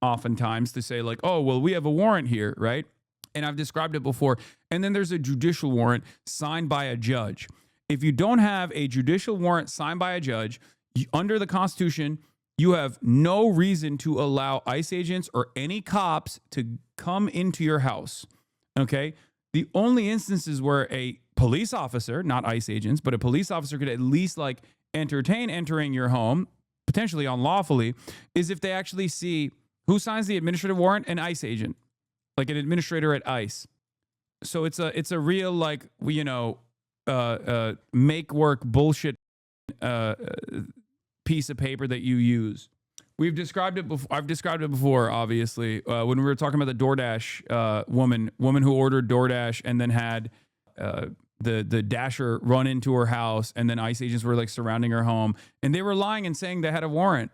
oftentimes to say like, oh, well, we have a warrant here, right? And I've described it before. And then there's a judicial warrant signed by a judge. If you don't have a judicial warrant signed by a judge, under the Constitution, you have no reason to allow ICE agents or any cops to come into your house, okay? The only instances where a police officer, not ICE agents, but a police officer could at least like entertain entering your home, potentially unlawfully, is if they actually see who signs the administrative warrant, an ICE agent, like an administrator at ICE. So it's a real like, you know, make work bullshit piece of paper that you use. We've described it before. I've described it before, obviously, when we were talking about the DoorDash woman who ordered DoorDash and then had the dasher run into her house, and then ICE agents were like surrounding her home, and they were lying and saying they had a warrant.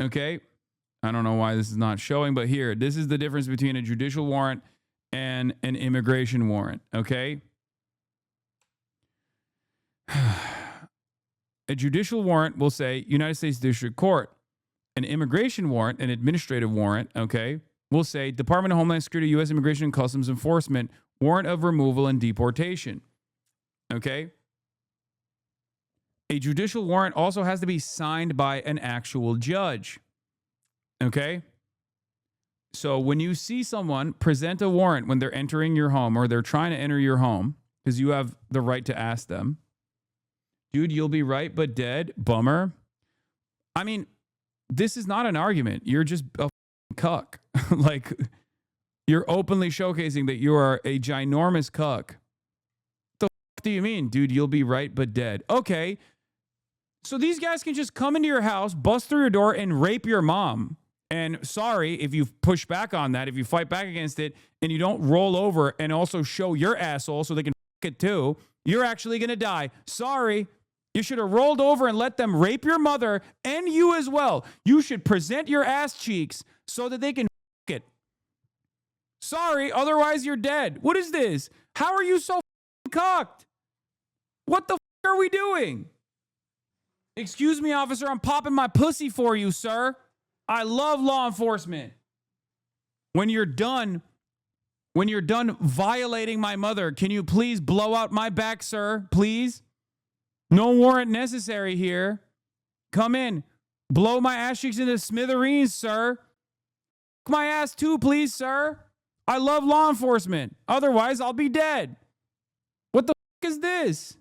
Okay, I don't know why this is not showing, but here, this is the difference between a judicial warrant and an immigration warrant. Okay. A judicial warrant will say United States District Court. An immigration warrant, an administrative warrant, okay, will say Department of Homeland Security, U.S. Immigration and Customs Enforcement, warrant of removal and deportation. Okay? A judicial warrant also has to be signed by an actual judge. Okay? So when you see someone present a warrant when they're entering your home or they're trying to enter your home, because you have the right to ask them, dude, you'll be right but dead, bummer. I mean, this is not an argument. You're just a cuck. Like, you're openly showcasing that you are a ginormous cuck. The do you mean, dude? You'll be right but dead. Okay. So these guys can just come into your house, bust through your door, and rape your mom. And sorry if you push back on that, if you fight back against it, and you don't roll over and also show your asshole so they can it too, you're actually going to die. Sorry. You should have rolled over and let them rape your mother and you as well. You should present your ass cheeks so that they can it. Sorry, otherwise you're dead. What is this? How are you so cocked? What the are we doing? Excuse me, officer, I'm popping my pussy for you, sir. I love law enforcement. When you're done violating my mother, can you please blow out my back, sir? Please? No warrant necessary here. Come in. Blow my ass cheeks into smithereens, sir. My ass too, please, sir. I love law enforcement. Otherwise, I'll be dead. What the is this?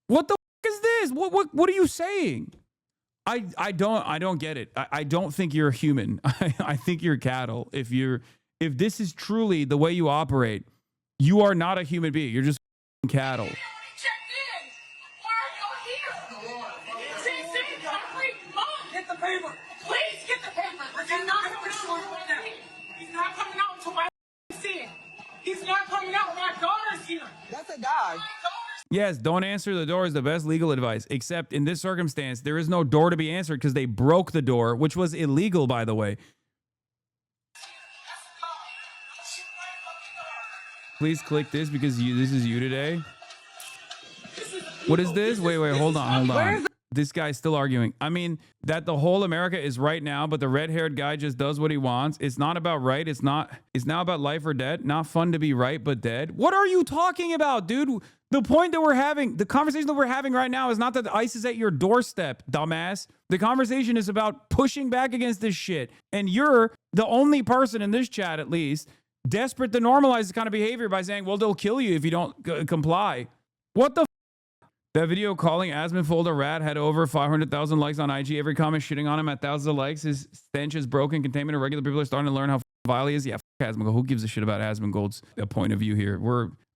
What the is this? What are you saying? I don't get it. I don't think you're a human. I think you're cattle. If this is truly the way you operate, you are not a human being. You're just cattle. Get the paper. Please get the paper. He's not coming out. He's not coming out until my see. He's not coming out. My daughter's here. That's a guy. Yes, don't answer the door is the best legal advice. Except in this circumstance, there is no door to be answered because they broke the door, which was illegal, by the way. Please click this because this is you today. What is this? Wait, hold on. this guy's still arguing. I mean, that the whole America is right now, but the red-haired guy just does what he wants. It's not about right. It's now about life or death. Not fun to be right, but dead. What are you talking about, dude? The point that we're having, the conversation that we're having right now is not that ICE is at your doorstep, dumbass. The conversation is about pushing back against this shit. And you're the only person in this chat, at least, desperate to normalize this kind of behavior by saying, well, they'll kill you if you don't comply. What the That video calling Asmonfold a rat had over 500,000 likes on IG. Every comment shitting on him at thousands of likes. His stench is broken. Containment of regular people are starting to learn how vile he is. Yeah, Asmongold. Who gives a shit about Asmongold's point of view here?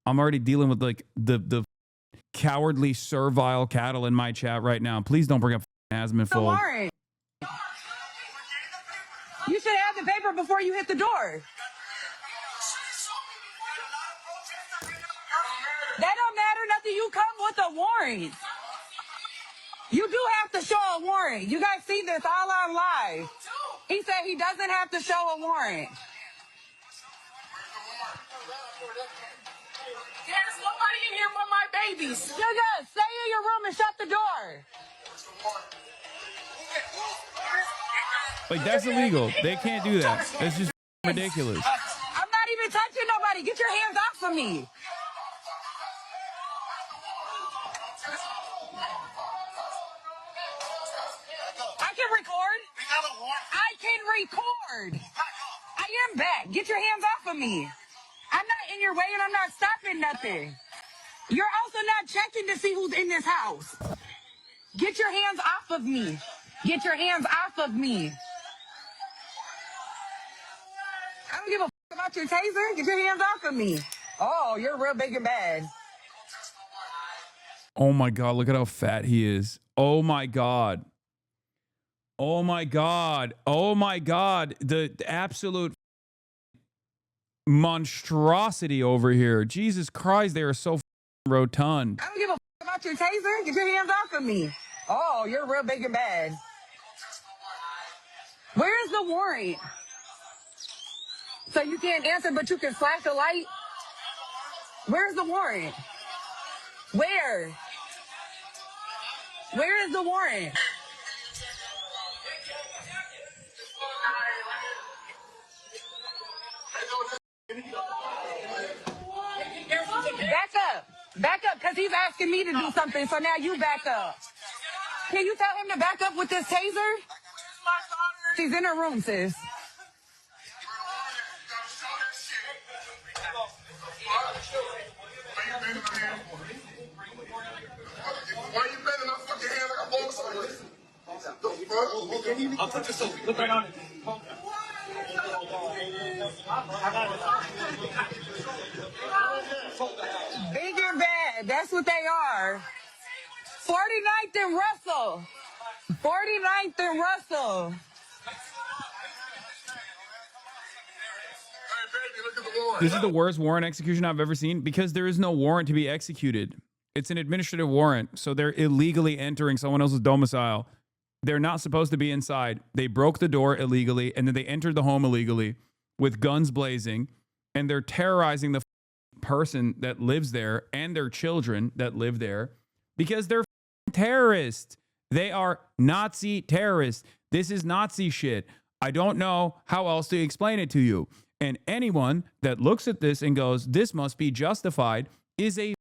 I'm already dealing with like the cowardly, servile cattle in my chat right now. Please don't bring up Asmonfold. Warrant. You should have the paper before you hit the door. That don't matter nothing. You come with a warrant. You do have to show a warrant. You guys see this all on live. He said he doesn't have to show a warrant. There's nobody in here but my babies. Sugar, stay in your room and shut the door. Like, that's illegal. They can't do that. That's just ridiculous. I'm not even touching nobody. Get your hands off of me. I can record. I can record. I am back. Get your hands off of me. I'm not in your way and I'm not stopping nothing. You're also not checking to see who's in this house. Get your hands off of me. Get your hands off of me. I don't give a about your taser. Get your hands off of me. Oh, you're real big and bad. Oh my God, look at how fat he is. Oh my God. Oh my God. Oh my God. The absolute monstrosity over here. Jesus Christ, they are so rotund. I don't give a about your taser. Get your hands off of me. Oh, you're real big and bad. Where is the warrant? So you can't answer, but you can flash a light? Where's the warrant? Where? Where is the warrant? Back up. Back up, because he's asking me to do something, so now you back up. Can you tell him to back up with this taser? She's in her room, sis. Why you bending my fucking hand like a boss? I'll put this over. Look right on it. Big and bad. That's what they are. 49th and Russell. 49th and Russell. This is the worst warrant execution I've ever seen because there is no warrant to be executed. It's an administrative warrant, so they're illegally entering someone else's domicile. They're not supposed to be inside. They broke the door illegally, and then they entered the home illegally with guns blazing, and they're terrorizing the person that lives there and their children that live there because they're terrorists. They are Nazi terrorists. This is Nazi shit. I don't know how else to explain it to you. And anyone that looks at this and goes, this must be justified, is a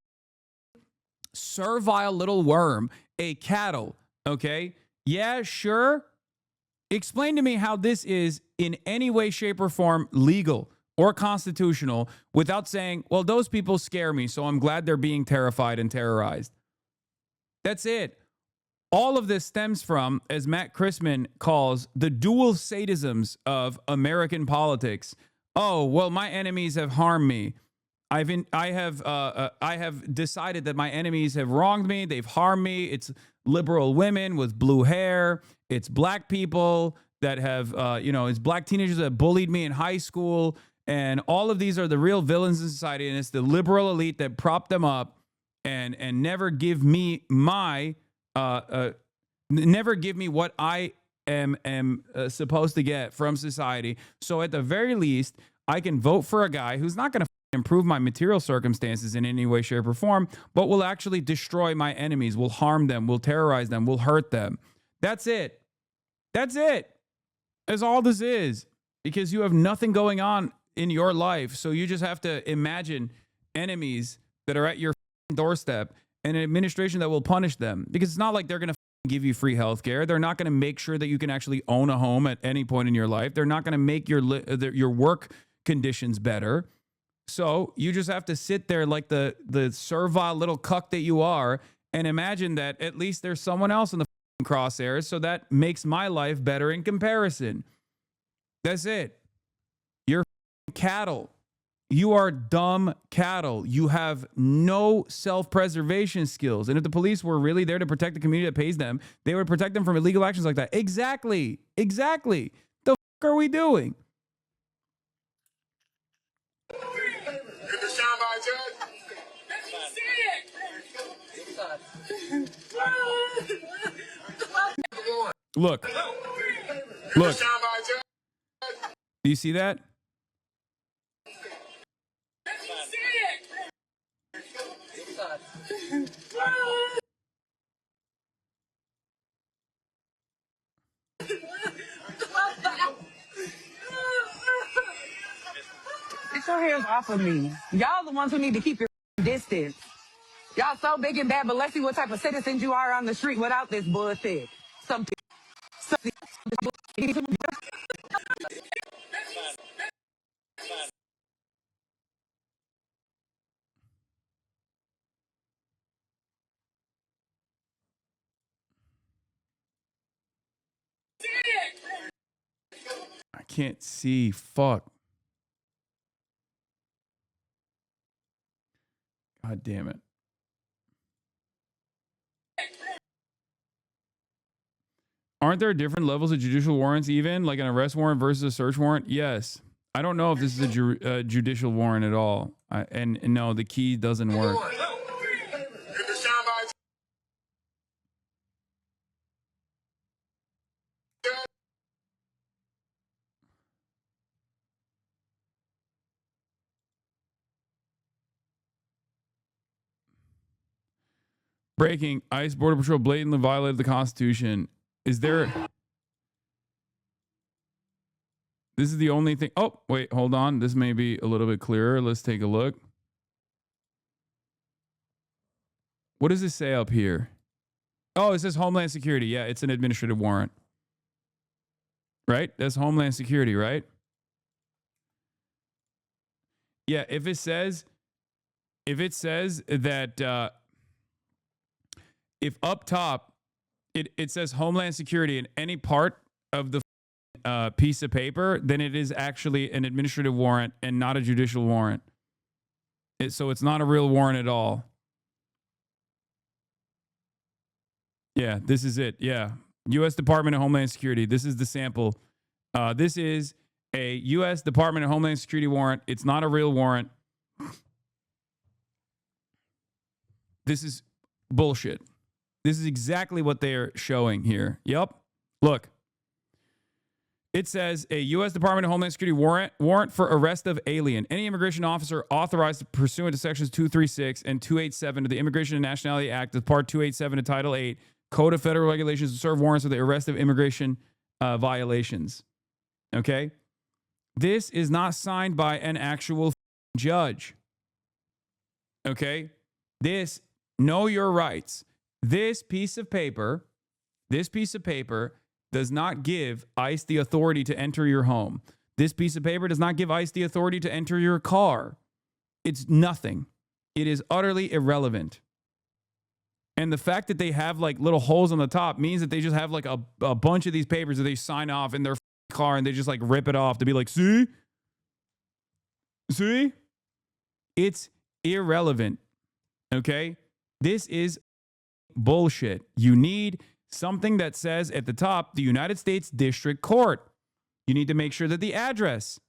servile little worm, a cattle, okay? Yeah, sure. Explain to me how this is in any way, shape, or form legal or constitutional without saying, well, those people scare me, so I'm glad they're being terrified and terrorized. That's it. All of this stems from, as Matt Christman calls, the dual sadisms of American politics. Oh, well, my enemies have harmed me. I have decided that my enemies have wronged me. They've harmed me. It's liberal women with blue hair. It's black people that have, it's black teenagers that bullied me in high school. And all of these are the real villains in society. And it's the liberal elite that prop them up and never give me my, never give me what I am supposed to get from society. So at the very least, I can vote for a guy who's not going to improve my material circumstances in any way, shape, or form, but will actually destroy my enemies, will harm them, will terrorize them, will hurt them. That's it. That's it. That's all this is. Because you have nothing going on in your life. So you just have to imagine enemies that are at your doorstep and an administration that will punish them. Because it's not like they're going to give you free health care. They're not going to make sure that you can actually own a home at any point in your life. They're not going to make your work conditions better. So you just have to sit there like the servile little cuck that you are and imagine that at least there's someone else in the crosshairs, so that makes my life better in comparison. That's it. You're cattle. You are dumb cattle. You have no self-preservation skills. And if the police were really there to protect the community that pays them, they would protect them from illegal actions like that. Exactly. Exactly. The fuck are we doing? Look. Look. Do you see that? Get your hands off of me. Y'all the ones who need to keep your distance. Y'all so big and bad, but let's see what type of citizens you are on the street without this bullshit. Something. I can't see. Fuck. God damn it. Aren't there different levels of judicial warrants even? Like an arrest warrant versus a search warrant? Yes. I don't know if this is a judicial warrant at all. And no, the key doesn't work. Breaking. ICE Border Patrol blatantly violated the Constitution. Is there... This is the only thing... Oh, wait, hold on. This may be a little bit clearer. Let's take a look. What does it say up here? Oh, it says Homeland Security. Yeah, it's an administrative warrant. Right? That's Homeland Security, right? Yeah, if it says that... if up top, it says Homeland Security in any part of the piece of paper, then it is actually an administrative warrant and not a judicial warrant. So it's not a real warrant at all. Yeah, this is it. Yeah. U.S. Department of Homeland Security. This is the sample. This is a U.S. Department of Homeland Security warrant. It's not a real warrant. This is bullshit. This is exactly what they're showing here. Yep. Look. It says a U.S. Department of Homeland Security warrant for arrest of alien. Any immigration officer authorized pursuant to sections 236 and 287 of the Immigration and Nationality Act of Part 287 of Title 8, Code of Federal Regulations to serve warrants for the arrest of immigration violations. Okay? This is not signed by an actual judge. Okay? This, know your rights. This piece of paper does not give ICE the authority to enter your home. This piece of paper does not give ICE the authority to enter your car. It's nothing. It is utterly irrelevant. And the fact that they have like little holes on the top means that they just have like a bunch of these papers that they sign off in their car and they just like rip it off to be like, see? See? It's irrelevant. Okay? This is bullshit. You need something that says at the top, the United States District Court. You need to make sure that the address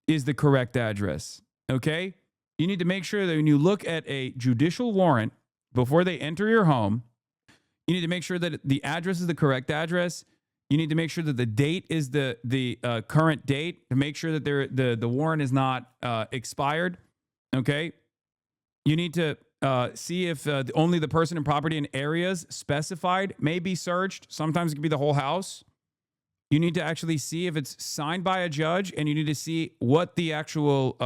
is the correct address. Okay? You need to make sure that when you look at a judicial warrant before they enter your home, you need to make sure that the address is the correct address. You need to make sure that the date is the current date to make sure that the warrant is not expired. Okay. You need to see if only the person and property in areas specified may be searched. Sometimes it could be the whole house. You need to actually see if it's signed by a judge, and you need to see what the actual,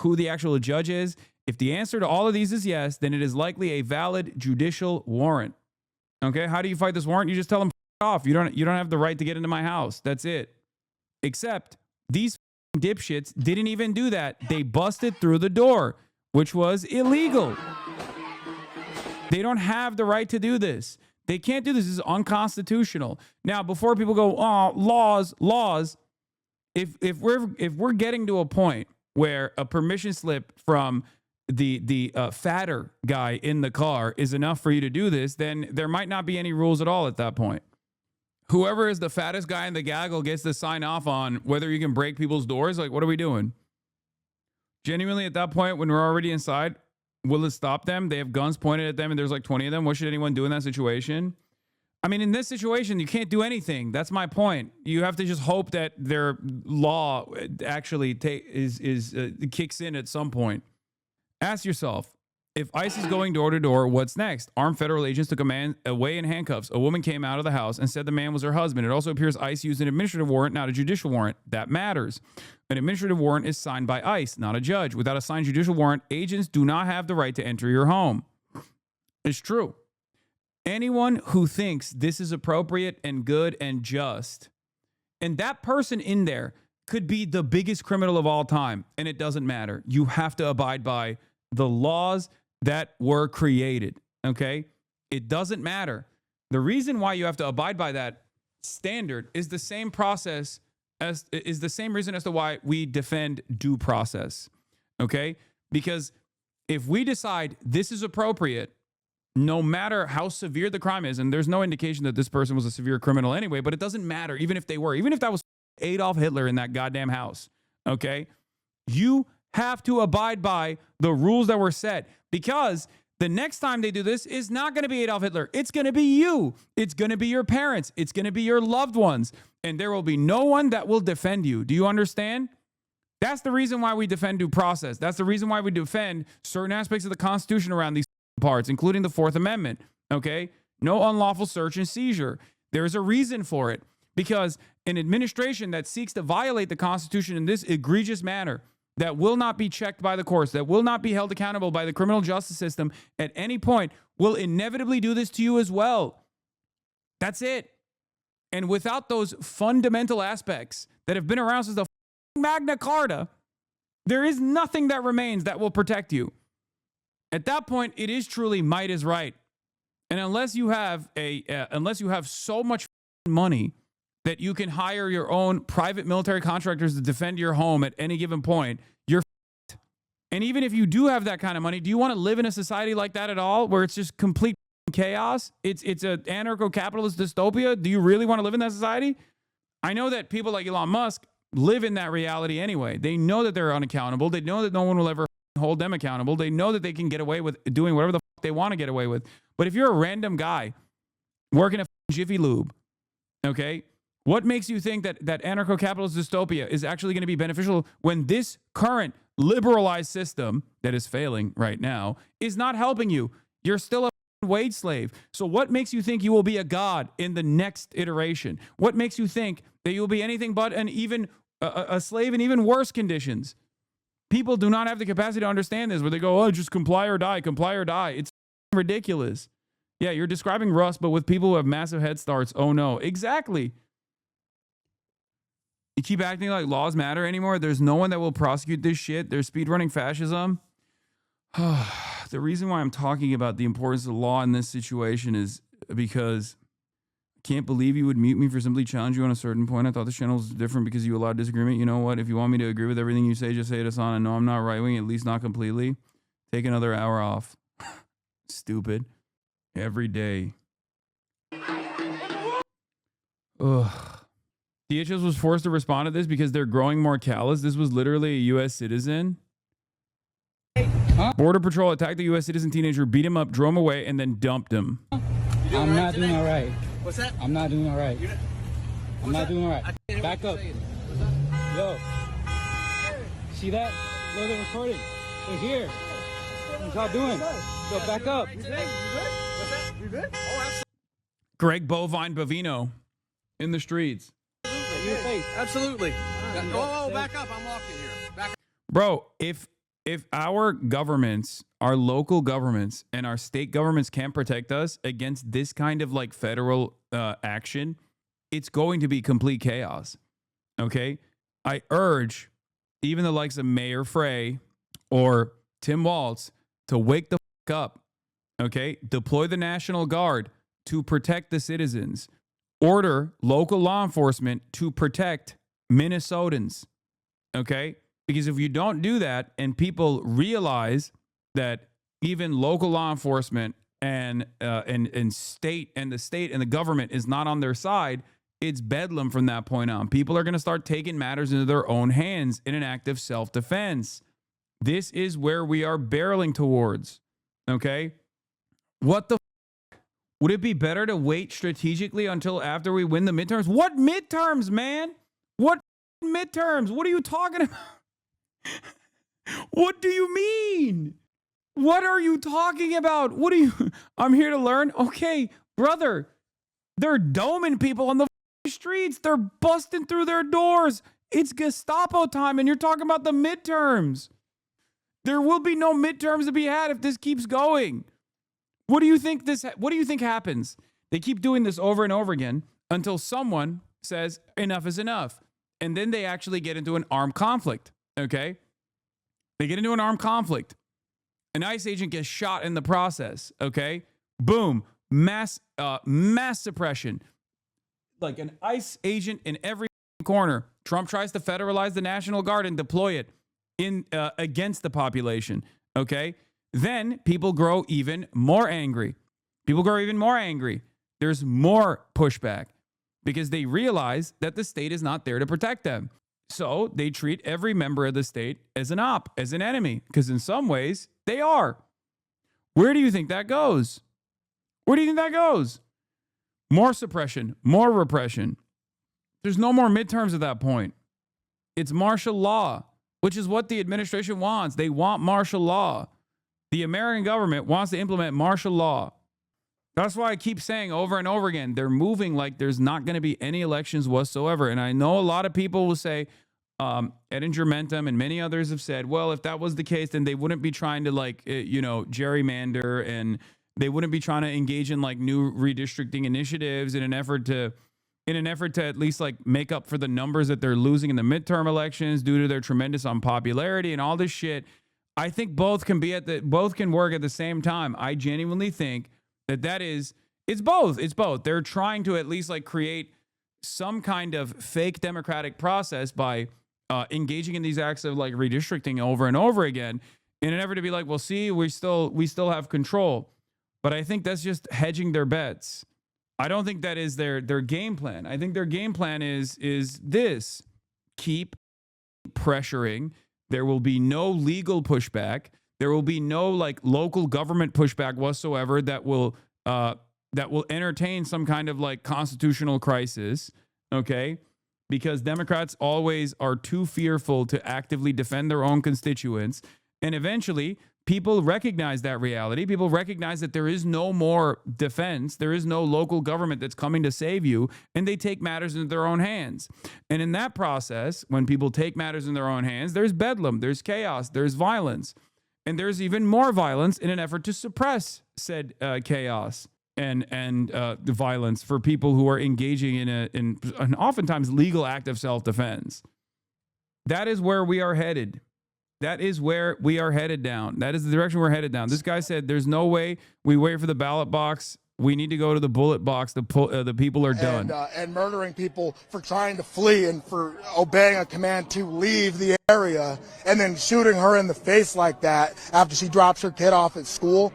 who the actual judge is. If the answer to all of these is yes, then it is likely a valid judicial warrant. Okay, how do you fight this warrant? You just tell them off. You don't have the right to get into my house. That's it. Except these dipshits didn't even do that. They busted through the door, which was illegal. They don't have the right to do this. They can't do this. This is unconstitutional. Now, before people go, oh, laws. If we're getting to a point where a permission slip from the fatter guy in the car is enough for you to do this, then there might not be any rules at all at that point. Whoever is the fattest guy in the gaggle gets to sign off on whether you can break people's doors. Like, what are we doing? Genuinely, at that point, when we're already inside, will it stop them? They have guns pointed at them and there's like 20 of them. What should anyone do in that situation? I mean, in this situation, you can't do anything. That's my point. You have to just hope that their law actually kicks in at some point. Ask yourself, if ICE is going door to door, what's next? Armed federal agents took a man away in handcuffs. A woman came out of the house and said the man was her husband. It also appears ICE used an administrative warrant, not a judicial warrant. That matters. An administrative warrant is signed by ICE, not a judge. Without a signed judicial warrant, agents do not have the right to enter your home. It's true. Anyone who thinks this is appropriate and good and just, and that person in there could be the biggest criminal of all time, and it doesn't matter. You have to abide by the laws that were created, okay? It doesn't matter. The reason why you have to abide by that standard is the same process is the same reason as to why we defend due process, okay? Because if we decide this is appropriate, no matter how severe the crime is, and there's no indication that this person was a severe criminal anyway, but it doesn't matter, even if they were, even if that was Adolf Hitler in that goddamn house, okay? You have to abide by the rules that were set, because the next time they do this is not going to be Adolf Hitler. It's going to be you. It's going to be your parents. It's going to be your loved ones. And there will be no one that will defend you. Do you understand? That's the reason why we defend due process. That's the reason why we defend certain aspects of the Constitution around these parts, including the Fourth Amendment. Okay? No unlawful search and seizure. There's a reason for it, because an administration that seeks to violate the Constitution in this egregious manner, that will not be checked by the courts, that will not be held accountable by the criminal justice system at any point, will inevitably do this to you as well. That's it. And without those fundamental aspects that have been around since the Magna Carta, there is nothing that remains that will protect you. At that point, it is truly might is right. And unless you have so much money that you can hire your own private military contractors to defend your home at any given point, you're f***ed. And even if you do have that kind of money, do you want to live in a society like that at all, where it's just complete chaos? It's an anarcho-capitalist dystopia. Do you really want to live in that society? I know that people like Elon Musk live in that reality anyway. They know that they're unaccountable. They know that no one will ever hold them accountable. They know that they can get away with doing whatever the f*** they want to get away with. But if you're a random guy working at Jiffy Lube, okay, what makes you think that anarcho-capitalist dystopia is actually going to be beneficial when this current liberalized system that is failing right now is not helping you? You're still a wage slave. So what makes you think you will be a god in the next iteration? What makes you think that you'll be anything but a slave in even worse conditions? People do not have the capacity to understand this, where they go, oh, just comply or die, comply or die. It's ridiculous. Yeah, you're describing Rust, but with people who have massive head starts. Oh, no. Exactly. You keep acting like laws matter anymore. There's no one that will prosecute this shit. There's speedrunning fascism. The reason why I'm talking about the importance of law in this situation is because I can't believe you would mute me for simply challenging you on a certain point. I thought the channel was different because you allowed disagreement. You know what? If you want me to agree with everything you say, just say it, Hasan. I know I'm not right-wing, at least not completely. Take another hour off. Stupid. Every day. Ugh. DHS was forced to respond to this because they're growing more callous. This was literally a U.S. citizen. Huh? Border Patrol attacked the U.S. citizen teenager, beat him up, drove him away, and then dumped him. I'm not doing all right. What's that? I'm not doing all right. I'm not doing all right. Back up. Yo. See that? No, they're recording. They're here. What y'all doing? Go back up. You good? What's that? You good? Oh, Greg Bovine Bovino in the streets. absolutely. Oh, back up. I'm walking here. Back up. Bro, if our governments, our local governments, and our state governments can't protect us against this kind of like federal action, it's going to be complete chaos. Okay? I urge even the likes of Mayor Frey or Tim Walz to wake the fuck up. Okay? Deploy the National Guard to protect the citizens. Order local law enforcement to protect Minnesotans. Okay? Because if you don't do that and people realize that even local law enforcement and the state and the government is not on their side, it's bedlam from that point on. People are going to start taking matters into their own hands in an act of self-defense. This is where we are barreling towards. Okay? What the f-? Would it be better to wait strategically until after we win the midterms? What midterms, man? What midterms? What are you talking about? What do you mean? What are you talking about? What are you? I'm here to learn. Okay, brother, they're doming people on the streets. They're busting through their doors. It's Gestapo time, and you're talking about the midterms. There will be no midterms to be had if this keeps going. What do you think happens? They keep doing this over and over again until someone says enough is enough, and then they actually get into an armed conflict. Okay? They get into an armed conflict. An ICE agent gets shot in the process. Okay? Boom. Mass suppression. Like an ICE agent in every corner. Trump tries to federalize the National Guard and deploy it in against the population. Okay? Then people grow even more angry. There's more pushback because they realize that the state is not there to protect them. So they treat every member of the state as an as an enemy, because in some ways they are. Where do you think that goes? More suppression, more repression. There's no more midterms at that point. It's martial law, which is what the administration wants. They want martial law. The American government wants to implement martial law. That's why I keep saying over and over again, they're moving like there's not going to be any elections whatsoever. And I know a lot of people will say, Edinger Mentum and many others have said, well, if that was the case, then they wouldn't be trying to gerrymander, and they wouldn't be trying to engage in like new redistricting initiatives in an effort to at least like make up for the numbers that they're losing in the midterm elections due to their tremendous unpopularity and all this shit. I think both can work at the same time. I genuinely think it's both. They're trying to at least like create some kind of fake democratic process by engaging in these acts of like redistricting over and over again in an effort to be like, well, see, we still have control. But I think that's just hedging their bets. I don't think that is their game plan. I think their game plan is this: keep pressuring. There will be no legal pushback. There will be no like local government pushback whatsoever that will entertain some kind of like constitutional crisis. Okay? Because Democrats always are too fearful to actively defend their own constituents. And eventually, people recognize that reality. People recognize that there is no more defense. There is no local government that's coming to save you. And they take matters into their own hands. And in that process, when people take matters in their own hands, there's bedlam, there's chaos, there's violence. And there's even more violence in an effort to suppress said chaos and the violence for people who are engaging in an oftentimes legal act of self-defense. That is where we are headed. That is where we are headed down. That is the direction we're headed down. This guy said there's no way we wait for the ballot box. We need to go to the bullet box. The people are done. And murdering people for trying to flee and for obeying a command to leave the area, and then shooting her in the face like that after she drops her kid off at school.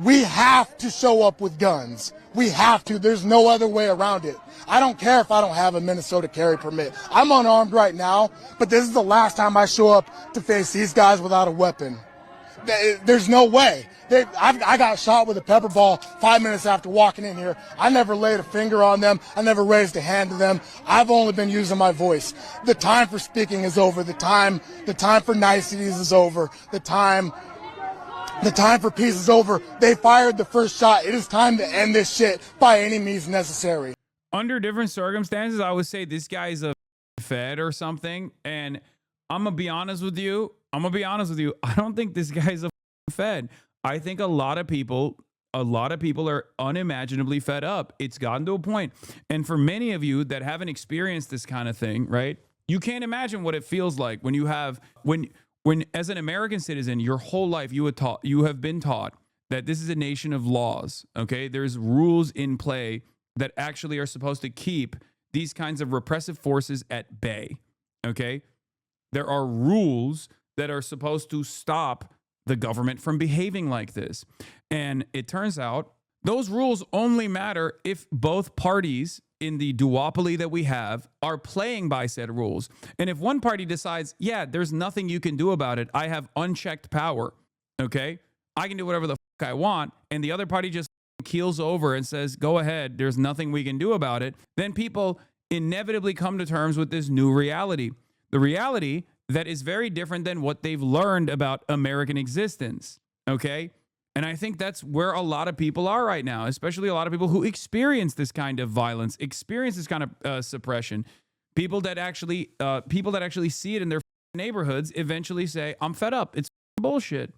We have to show up with guns. We have to. There's no other way around it. I don't care if I don't have a Minnesota carry permit. I'm unarmed right now, but this is the last time I show up to face these guys without a weapon. There's no way. I got shot with a pepper ball 5 minutes after walking in here. I never laid a finger on them. I never raised a hand to them. I've only been using my voice. The time for speaking is over. The time for niceties is over. The time for peace is over. They fired the first shot. It is time to end this shit by any means necessary. Under different circumstances, I would say this guy's a Fed or something. And I'm going to be honest with you. I don't think this guy's a Fed. I think a lot of people are unimaginably fed up. It's gotten to a point. And for many of you that haven't experienced this kind of thing, right? You can't imagine what it feels like when you have, when as an American citizen, your whole life you have been taught that this is a nation of laws, okay? There's rules in play that actually are supposed to keep these kinds of repressive forces at bay, okay? There are rules that are supposed to stop the government from behaving like this. And it turns out those rules only matter if both parties in the duopoly that we have are playing by said rules. And if one party decides, yeah, there's nothing you can do about it, I have unchecked power, okay? I can do whatever the fuck I want, and the other party just keels over and says, go ahead, there's nothing we can do about it, then people inevitably come to terms with this new reality. The reality that is very different than what they've learned about American existence, okay? And I think that's where a lot of people are right now, especially a lot of people who experience this kind of violence, experience this kind of suppression. People that actually see it in their neighborhoods eventually say, I'm fed up. It's bullshit.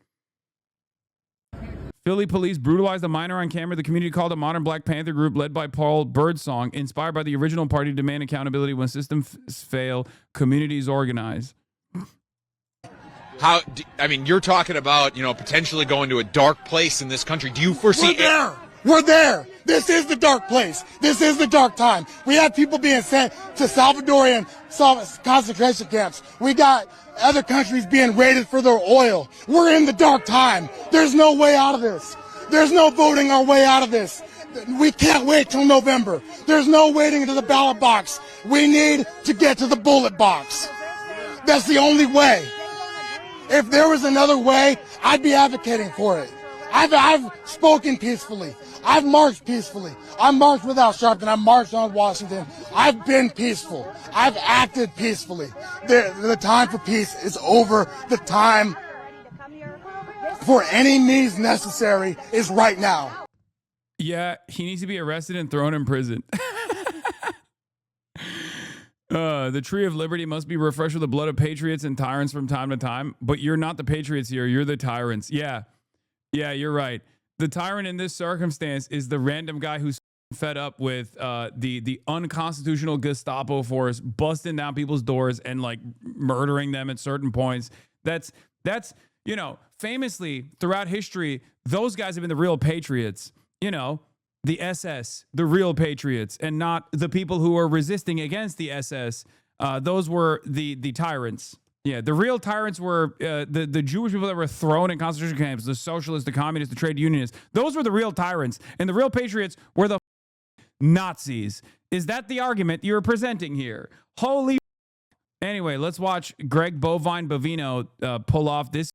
Philly police brutalized a minor on camera. The community called a modern Black Panther group led by Paul Birdsong, inspired by the original party to demand accountability when systems fail, communities organize. You're talking about, potentially going to a dark place in this country. Do you foresee... We're there. This is the dark place. This is the dark time. We have people being sent to Salvadorian concentration camps. We got other countries being raided for their oil. We're in the dark time. There's no way out of this. There's no voting our way out of this. We can't wait till November. There's no waiting to the ballot box. We need to get to the bullet box. That's the only way. If there was another way, I'd be advocating for it. I've spoken peacefully. I've marched peacefully. I marched without Sharpton. I marched on Washington. I've been peaceful. I've acted peacefully. The time for peace is over. The time for any means necessary is right now. Yeah, he needs to be arrested and thrown in prison. The tree of liberty must be refreshed with the blood of patriots and tyrants from time to time. But you're not the patriots here. You're the tyrants. Yeah, you're right. The tyrant in this circumstance is the random guy who's fed up with the unconstitutional Gestapo force busting down people's doors and like murdering them at certain points. That's famously throughout history, those guys have been the real patriots. The SS, the real patriots, and not the people who are resisting against the SS. Those were the tyrants. Yeah, the real tyrants were the Jewish people that were thrown in concentration camps, the socialists, the communists, the trade unionists. Those were the real tyrants. And the real patriots were the Nazis. Is that the argument you're presenting here? Holy. Anyway, let's watch Greg Bovine-Bovino pull off this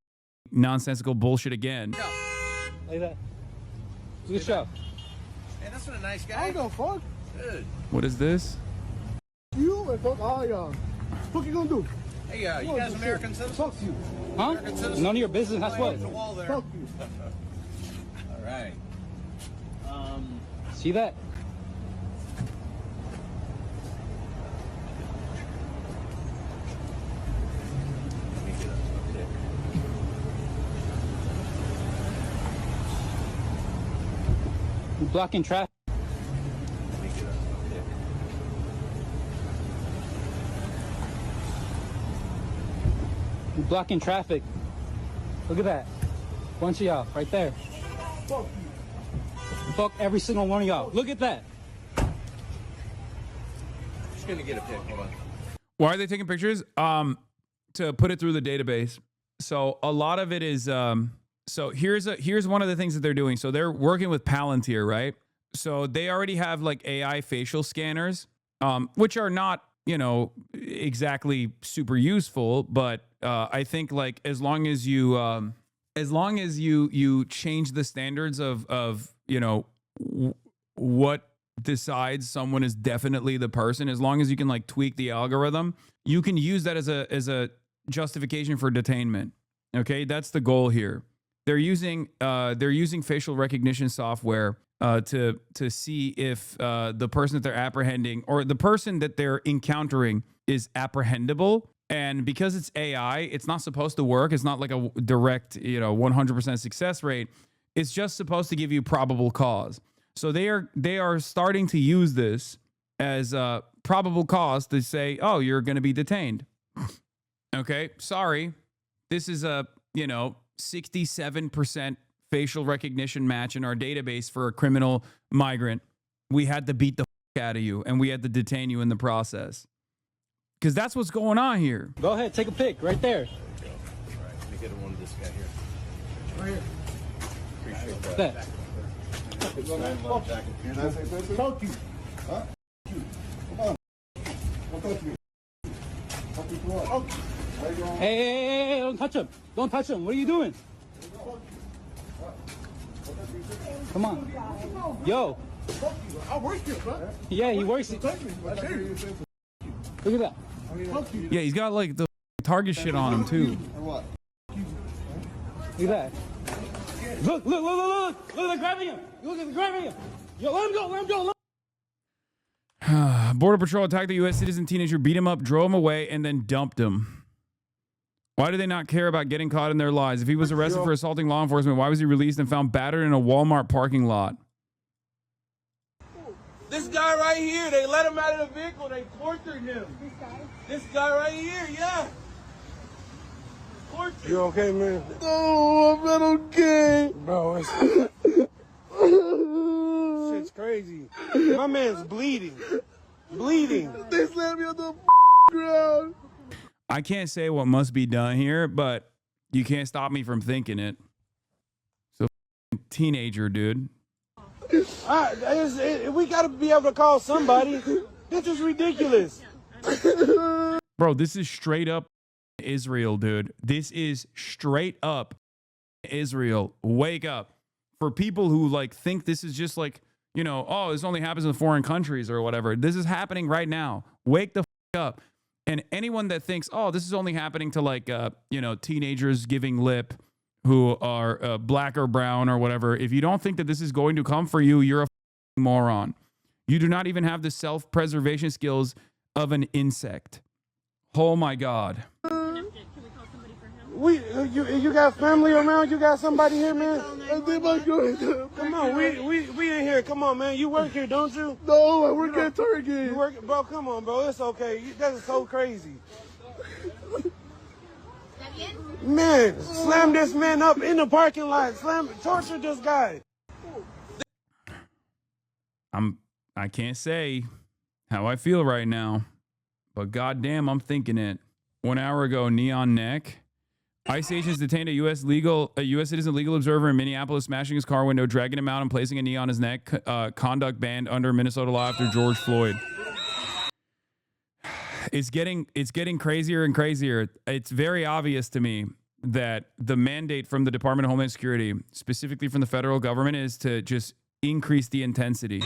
nonsensical bullshit again. Like that. Good show. Hey, that's what a nice guy. I don't give a fuck. Dude. What is this? You and fuck all y'all. What you gonna do? Hey, you guys American citizens? Fuck you. Huh? American citizens? None of your business. That's what. Fuck you. All right. See that? You're blocking traffic. You're blocking traffic. Look at that. Bunch of y'all right there. Fuck you. Fuck every single one of y'all. Look at that. Just gonna get a pic. Hold on. Why are they taking pictures? To put it through the database. So a lot of it is so here's one of the things that they're doing. So they're working with Palantir, right? So they already have like AI facial scanners, which are not, exactly super useful, but I think like as long as you as long as you change the standards of what decides someone is definitely the person, as long as you can like tweak the algorithm, you can use that as a justification for detainment. Okay, that's the goal here. They're using facial recognition software to see if the person that they're apprehending or the person that they're encountering is apprehendable. And because it's AI, it's not supposed to work. It's not like a direct 100% success rate. It's just supposed to give you probable cause. So they are starting to use this as a probable cause to say, oh, you're going to be detained. Okay, sorry. This is a 67% facial recognition match in our database for a criminal migrant. We had to beat the out of you, and we had to detain you in the process. Because that's what's going on here. Go ahead, take a pic right there. Let me get one of this guy here. Right here. Appreciate that. Fuck you. Huh? Come on. Don't touch me. Hey, don't touch him. Don't touch him. What are you doing? Come on. Yo. I work here, bro. Yeah, he works. Look at that. Yeah, he's got like the Target shit on him too. Or what? Look at that. Look, they're grabbing him. Look, they're grabbing him. Yo, let him go. Border Patrol attacked the U.S. citizen teenager, beat him up, drove him away, and then dumped him. Why do they not care about getting caught in their lies? If he was arrested for assaulting law enforcement, why was he released and found battered in a Walmart parking lot? This guy right here, they let him out of the vehicle, they tortured him. This guy right here, yeah. Tortured. You okay, man? No, I'm not okay. Bro, it's... shit's crazy. My man's bleeding. They slammed me on the ground. I can't say what must be done here, but you can't stop me from thinking it. So, teenager, dude. We got to be able to call somebody. This is ridiculous. Bro, this is straight up Israel, dude. This is straight up Israel. Wake up. For people who like think this is just like, oh, this only happens in foreign countries or whatever. This is happening right now. Wake the up. And anyone that thinks, oh, this is only happening to like, teenagers giving lip who are black or brown or whatever, if you don't think that this is going to come for you, you're a moron. You do not even have the self-preservation skills of an insect. Oh my God. You got family around? You got somebody here, man? Come on, we in here. Come on, man. You work here, don't you? No, I work at Target. You work, bro. Come on, bro. It's okay. That is so crazy. Man, slam this man up in the parking lot. Torture this guy. I can't say how I feel right now, but goddamn, I'm thinking it. 1 hour ago, Neon Neck. ICE agents detained a U.S. citizen legal observer in Minneapolis, smashing his car window, dragging him out, and placing a knee on his neck. Conduct banned under Minnesota law after George Floyd. It's getting crazier and crazier. It's very obvious to me that the mandate from the Department of Homeland Security, specifically from the federal government, is to just increase the intensity.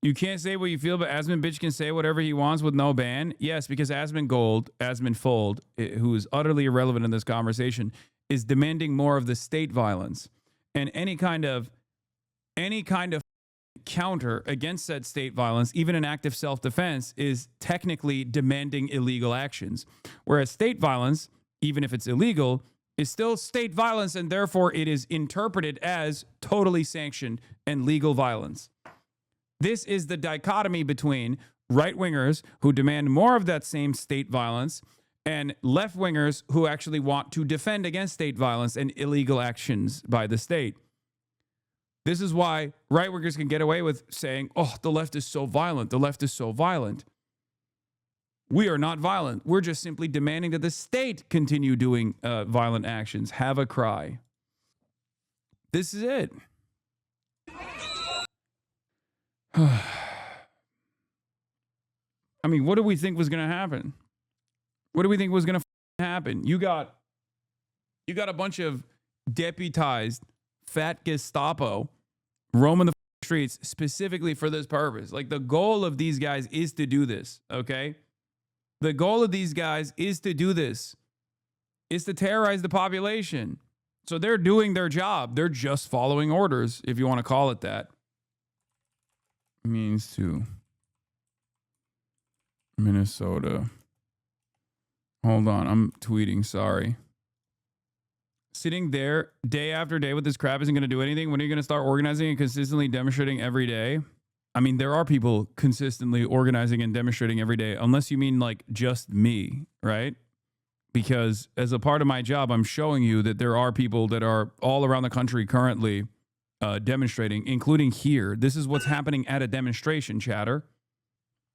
You can't say what you feel, but Asmund Bitch can say whatever he wants with no ban. Yes, because Asmund Fold, who is utterly irrelevant in this conversation, is demanding more of the state violence. And any kind of counter against said state violence, even an act of self-defense, is technically demanding illegal actions. Whereas state violence, even if it's illegal, is still state violence, and therefore it is interpreted as totally sanctioned and legal violence. This is the dichotomy between right-wingers who demand more of that same state violence and left-wingers who actually want to defend against state violence and illegal actions by the state. This is why right wingers can get away with saying, oh, the left is so violent. The left is so violent. We are not violent. We're just simply demanding that the state continue doing violent actions. Have a cry. This is it. I mean, what do we think was going to happen? What do we think was going to happen? You got a bunch of deputized fat Gestapo roaming the streets specifically for this purpose. Like, the goal of these guys is to do this, okay? The goal of these guys is to do this. Is to terrorize the population. So they're doing their job. They're just following orders, if you want to call it that. Means to Minnesota. Hold on, I'm tweeting, sorry. Sitting there day after day with this crap isn't going to do anything. When are you going to start organizing and consistently demonstrating every day? I mean, there are people consistently organizing and demonstrating every day, unless you mean like just me, right? Because as a part of my job, I'm showing you that there are people that are all around the country currently demonstrating, including here. This is what's happening at a demonstration, chatter.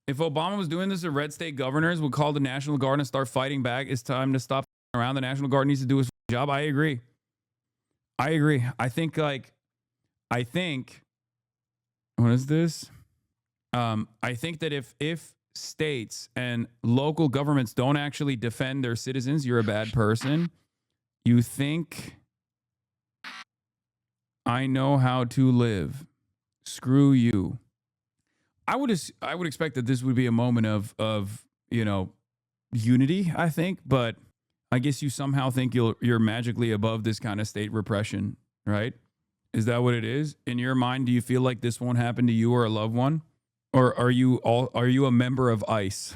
If Obama was doing this, the red state governors would call the National Guard and start fighting back. It's time to stop around. The National Guard needs to do his job. I agree. I think what is this? I think that if states and local governments don't actually defend their citizens, you're a bad person. You think I know how to live. Screw you. I would expect that this would be a moment of unity, I think, but I guess you somehow think you're magically above this kind of state repression, right? Is that what it is? In your mind, do you feel like this won't happen to you or a loved one? Or are you a member of ICE?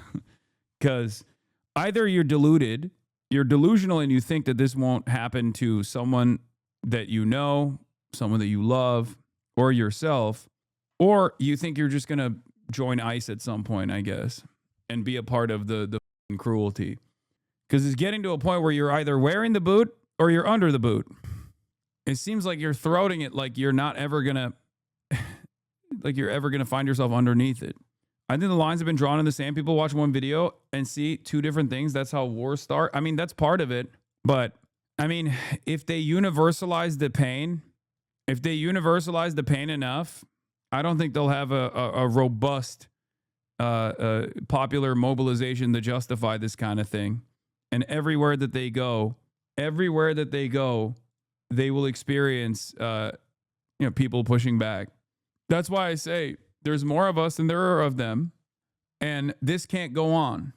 Because either you're delusional and you think that this won't happen to someone that you know, someone that you love, or yourself, or you think you're just going to join ICE at some point, I guess, and be a part of the cruelty. Because it's getting to a point where you're either wearing the boot or you're under the boot. It seems like you're throating it like you're not ever going to find yourself underneath it. I think the lines have been drawn in the sand. People watch one video and see two different things. That's how wars start. I mean, that's part of it. But, I mean, if they universalize the pain enough, I don't think they'll have a robust popular mobilization to justify this kind of thing. And everywhere that they go, they will experience people pushing back. That's why I say there's more of us than there are of them, and this can't go on.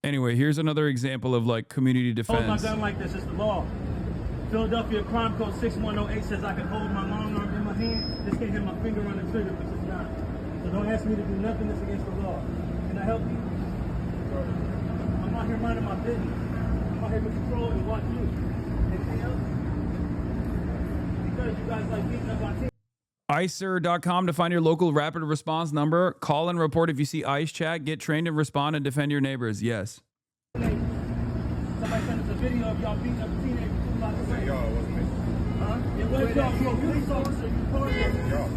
Anyway, here's another example of like community defense. Hold my gun like this. It's the law. Philadelphia Crime Code 6108 says I can hold my long arm in my hand. Just can't hit my finger on the trigger because it's not. So don't ask me to do nothing that's against the law. Can I help you? I'm out here minding my business. I'm out here to control and watch you. Anything else? Because you guys like beating up on team. ICER.com to find your local rapid response number. Call and report if you see ICE chat. Get trained and respond and defend your neighbors. Yes. Somebody sent us a video of y'all beating up a teenager. Y'all, wasn't it? Huh? It was y'all. You're a police officer. You part of that.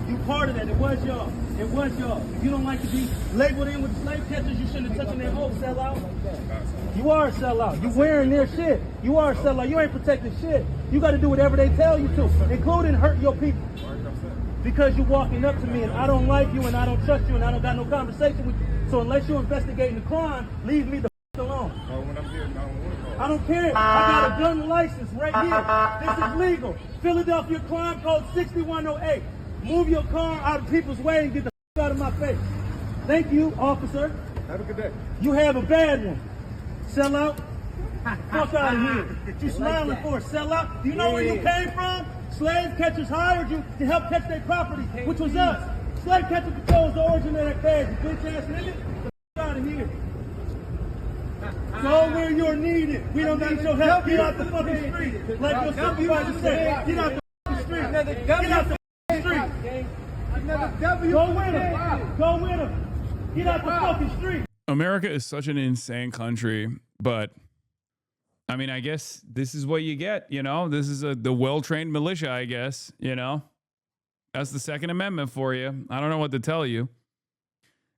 You part of that. It was y'all. It was y'all. If you don't like to be labeled in with the slave catchers, you shouldn't have touched their hole, sellout. You are a sellout. You wearing their shit. You are a sellout. You ain't protecting shit. You got to do whatever they tell you to, including hurt your people. Because you're walking up to me and I don't like you and I don't trust you and I don't got no conversation with you. So unless you're investigating the crime, leave me the alone. I don't care. I got a gun license right here. This is legal. Philadelphia Crime Code 6108. Move your car out of people's way and get the out of my face. Thank you, officer. Have a good day. You have a bad one. Sell out. Fuck out of here. What you smiling for? Sell out. Do you know where you came from? Slave catchers hired you to help catch their property, which was us. Slave catcher patrol is the origin of that badge, you bitch ass nigga. Get out of here. Go where you're needed. We don't need your help. Get out the fucking street. Like your supervisor said, get out the fucking street. Get out the fucking street. Go with him. Go with him. Get out the fucking street. America is such an insane country, but I mean, I guess this is what you get, you know? This is the well-trained militia, I guess, you know? That's the Second Amendment for you. I don't know what to tell you.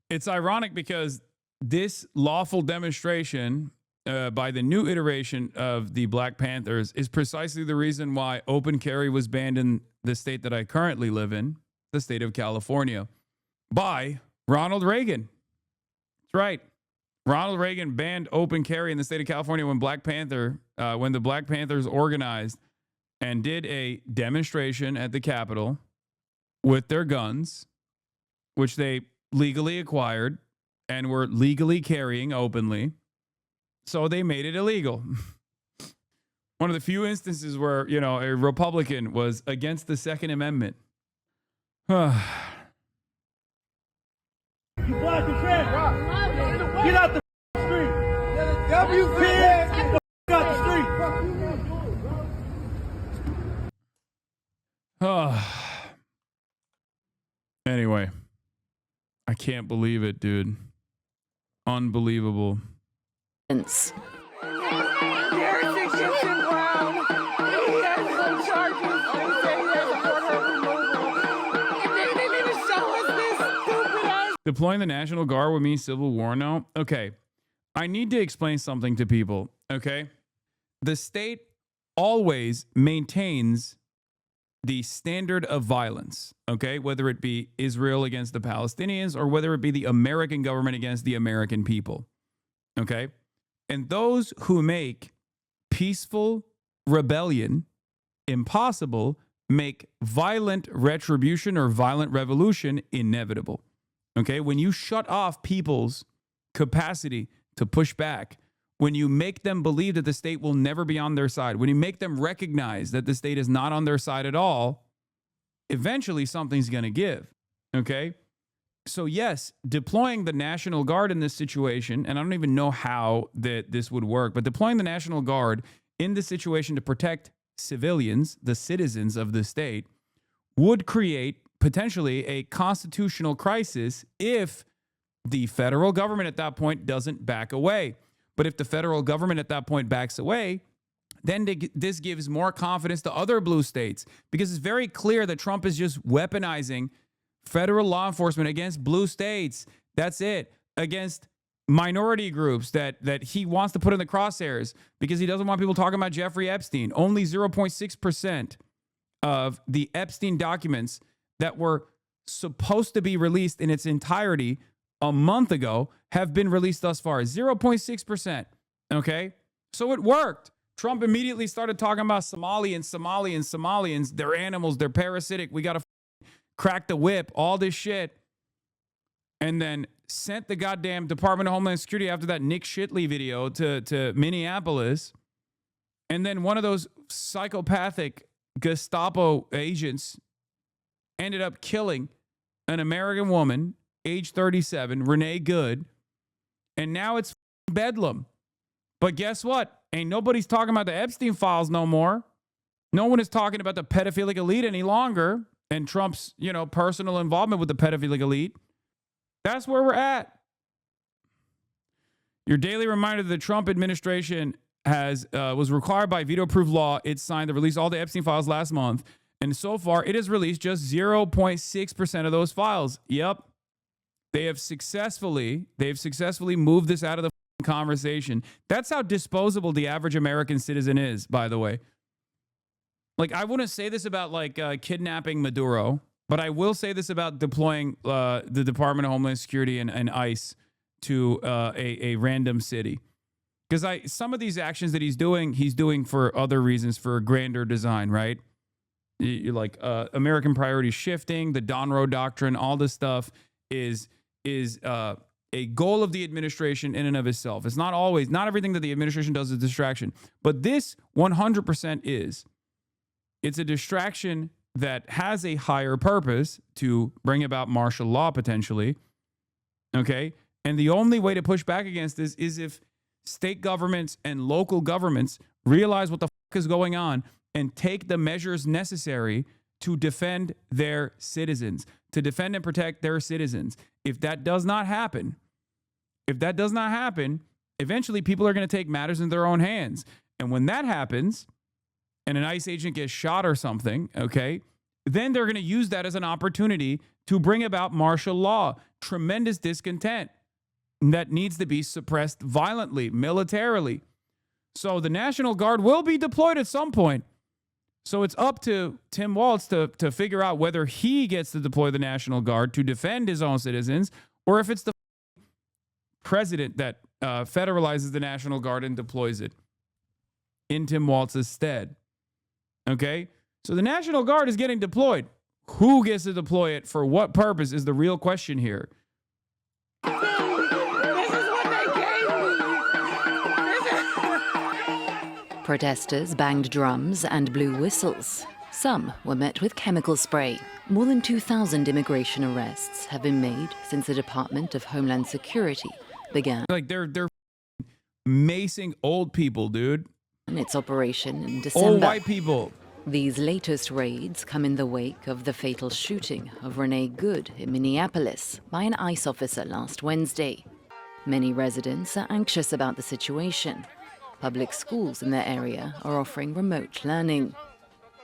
It's ironic because this lawful demonstration by the new iteration of the Black Panthers is precisely the reason why open carry was banned in the state that I currently live in, the state of California, by Ronald Reagan. That's right. Ronald Reagan banned open carry in the state of California when the Black Panthers organized and did a demonstration at the Capitol with their guns, which they legally acquired and were legally carrying openly. So they made it illegal. One of the few instances where, you know, a Republican was against the Second Amendment. You block the traffic. Get out the street. WP, get the out the street. Anyway, I can't believe it, dude. Unbelievable. Deploying the National Guard would mean civil war now? Okay. I need to explain something to people, okay? The state always maintains the standard of violence, okay? Whether it be Israel against the Palestinians or whether it be the American government against the American people, okay? And those who make peaceful rebellion impossible make violent retribution or violent revolution inevitable, okay? When you shut off people's capacity to push back, when you make them believe that the state will never be on their side, when you make them recognize that the state is not on their side at all, eventually something's going to give, okay? So yes, deploying the National Guard in this situation, and I don't even know how that this would work, but deploying the National Guard in this situation to protect civilians, the citizens of the state, would create potentially a constitutional crisis if the federal government at that point doesn't back away. But if the federal government at that point backs away, then this gives more confidence to other blue states, because it's very clear that Trump is just weaponizing federal law enforcement against blue states. That's it. Against minority groups that he wants to put in the crosshairs because he doesn't want people talking about Jeffrey Epstein. Only 0.6% of the Epstein documents that were supposed to be released in its entirety a month ago have been released thus far. 0.6%. Okay? So it worked. Trump immediately started talking about Somalians. They're animals. They're parasitic. We got to crack the whip. All this shit. And then sent the goddamn Department of Homeland Security after that Nick Shitley video to Minneapolis. And then one of those psychopathic Gestapo agents ended up killing an American woman, age 37, Renee Good. And now it's bedlam. But guess what? Ain't nobody's talking about the Epstein files no more. No one is talking about the pedophilic elite any longer and Trump's, personal involvement with the pedophilic elite. That's where we're at. Your daily reminder that the Trump administration was required by veto-proof law. It signed to release all the Epstein files last month. And so far, it has released just 0.6% of those files. Yep. They've successfully moved this out of the conversation. That's how disposable the average American citizen is, by the way. Like, I wouldn't say this about, kidnapping Maduro, but I will say this about deploying the Department of Homeland Security and ICE to a random city. Because some of these actions that he's doing for other reasons, for a grander design, right? You're like American priorities shifting, the Donroe Doctrine, all this stuff is a goal of the administration in and of itself. It's not everything that the administration does is a distraction, but this 100% is. It's a distraction that has a higher purpose to bring about martial law potentially. Okay? And the only way to push back against this is if state governments and local governments realize what the fuck is going on and take the measures necessary to defend their citizens, to defend and protect their citizens. If that does not happen, eventually people are going to take matters in their own hands. And when that happens and an ICE agent gets shot or something, okay, then they're going to use that as an opportunity to bring about martial law, tremendous discontent that needs to be suppressed violently, militarily. So the National Guard will be deployed at some point. So it's up to Tim Walz to figure out whether he gets to deploy the National Guard to defend his own citizens, or if it's the president that federalizes the National Guard and deploys it in Tim Walz's stead. Okay? So the National Guard is getting deployed. Who gets to deploy it for what purpose is the real question here. Protesters banged drums and blew whistles. Some were met with chemical spray. More than 2,000 immigration arrests have been made since the Department of Homeland Security began. Like they're macing old people, dude. Its operation in December. Old white people. These latest raids come in the wake of the fatal shooting of Renee Good in Minneapolis by an ICE officer last Wednesday. Many residents are anxious about the situation. Public schools in their area are offering remote learning.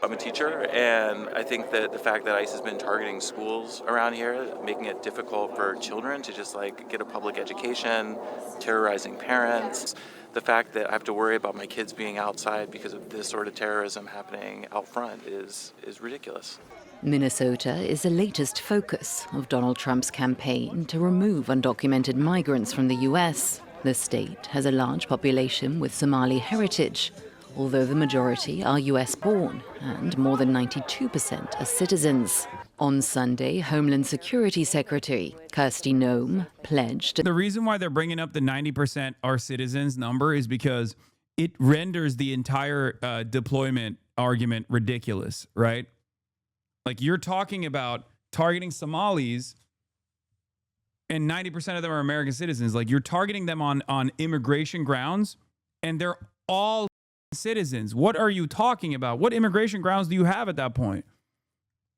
I'm a teacher, and I think that the fact that ICE has been targeting schools around here, making it difficult for children to just like get a public education, terrorizing parents, the fact that I have to worry about my kids being outside because of this sort of terrorism happening out front is ridiculous. Minnesota is the latest focus of Donald Trump's campaign to remove undocumented migrants from the U.S. The state has a large population with Somali heritage, although the majority are U.S.-born and more than 92% are citizens. On Sunday, Homeland Security Secretary Kirsty Noem pledged... The reason why they're bringing up the 90% are citizens number is because it renders the entire deployment argument ridiculous, right? Like, you're talking about targeting Somalis and 90% of them are American citizens. Like, you're targeting them on immigration grounds and they're all citizens. What are you talking about? What immigration grounds do you have at that point?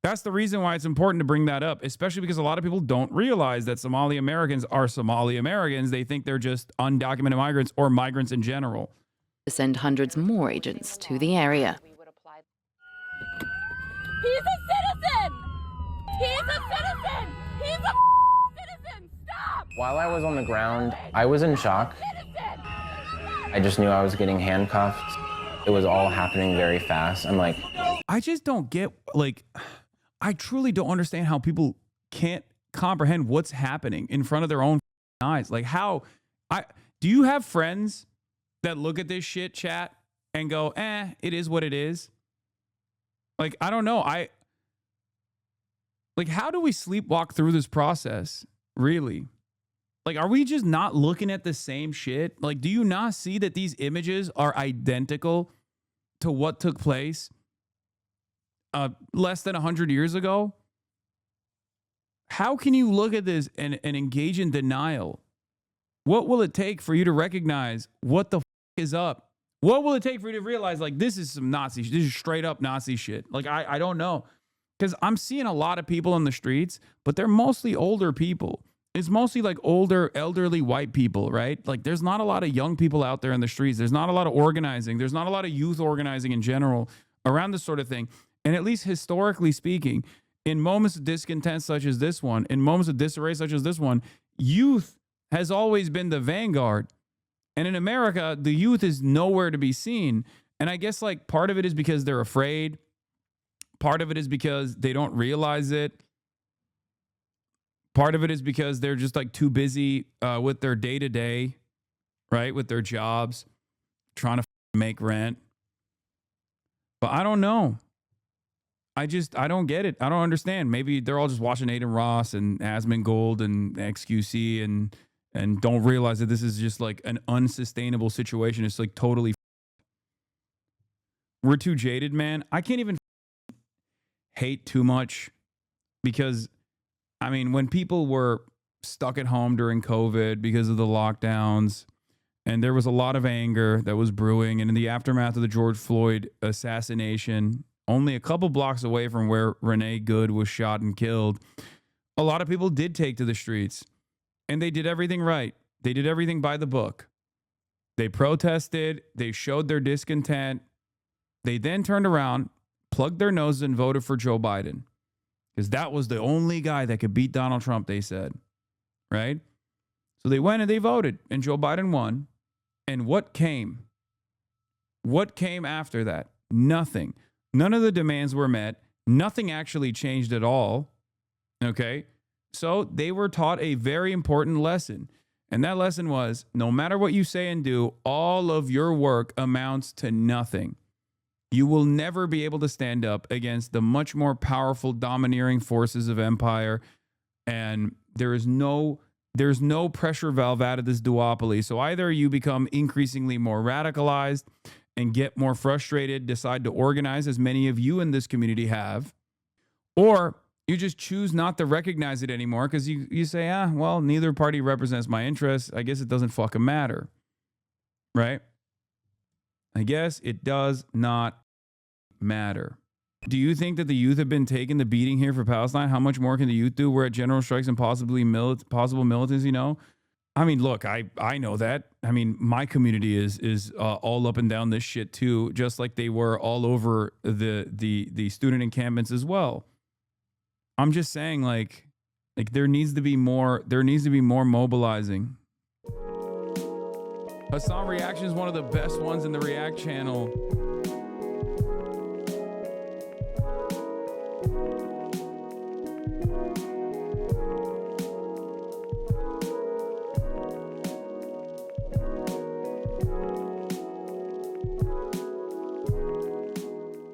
That's the reason why it's important to bring that up, especially because a lot of people don't realize that Somali Americans are Somali Americans. They think they're just undocumented migrants or migrants in general. To send hundreds more agents to the area. He's a citizen! He's a citizen! He's a citizen! Stop! While I was on the ground, I was in shock. I just knew I was getting handcuffed. It was all happening very fast. I'm like... I just don't get, like... I truly don't understand how people can't comprehend what's happening in front of their own eyes. Like, how... do you have friends that look at this shit, chat, and go, it is what it is? Like, I don't know. Like, how do we sleepwalk through this process? Really? Like, are we just not looking at the same shit? Like, do you not see that these images are identical to what took place less than 100 years ago? How can you look at this and engage in denial? What will it take for you to recognize what the is up? What will it take for you to realize, like, this is some Nazi shit? This is straight up Nazi shit. Like, I don't know. Because I'm seeing a lot of people on the streets, but they're mostly older people. It's mostly like older, elderly white people, right? Like, there's not a lot of young people out there in the streets. There's not a lot of organizing. There's not a lot of youth organizing in general around this sort of thing. And at least historically speaking, in moments of discontent such as this one, in moments of disarray such as this one, youth has always been the vanguard. And in America, the youth is nowhere to be seen. And I guess, like, part of it is because they're afraid. Part of it is because they don't realize it. Part of it is because they're just, like, too busy with their day-to-day, right? With their jobs, trying to make rent. But I don't know. I don't get it. I don't understand. Maybe they're all just watching Aiden Ross and Asmongold and XQC and don't realize that this is just like an unsustainable situation. It's like totally. We're too jaded, man. I can't even hate too much because, I mean, when people were stuck at home during COVID because of the lockdowns and there was a lot of anger that was brewing, and in the aftermath of the George Floyd assassination, only a couple blocks away from where Renee Good was shot and killed, a lot of people did take to the streets. And they did everything right. They did everything by the book. They protested. They showed their discontent. They then turned around, plugged their noses, and voted for Joe Biden. Because that was the only guy that could beat Donald Trump, they said. Right? So they went and they voted, and Joe Biden won. And what came? What came after that? Nothing. None of the demands were met. Nothing actually changed at all. Okay? So they were taught a very important lesson. And that lesson was, no matter what you say and do, all of your work amounts to nothing. You will never be able to stand up against the much more powerful, domineering forces of empire. And there's no pressure valve out of this duopoly. So either you become increasingly more radicalized and get more frustrated, decide to organize, as many of you in this community have, or you just choose not to recognize it anymore because you say, well, neither party represents my interests. I guess it doesn't fucking matter. Right? I guess it does not matter. Do you think that the youth have been taking the beating here for Palestine? How much more can the youth do? We're at general strikes and possible militants, I mean, look, I know that. I mean, my community is all up and down this shit too, just like they were all over the student encampments as well. I'm just saying, like there needs to be more mobilizing. Hasan Reactions, one of the best ones in the React channel.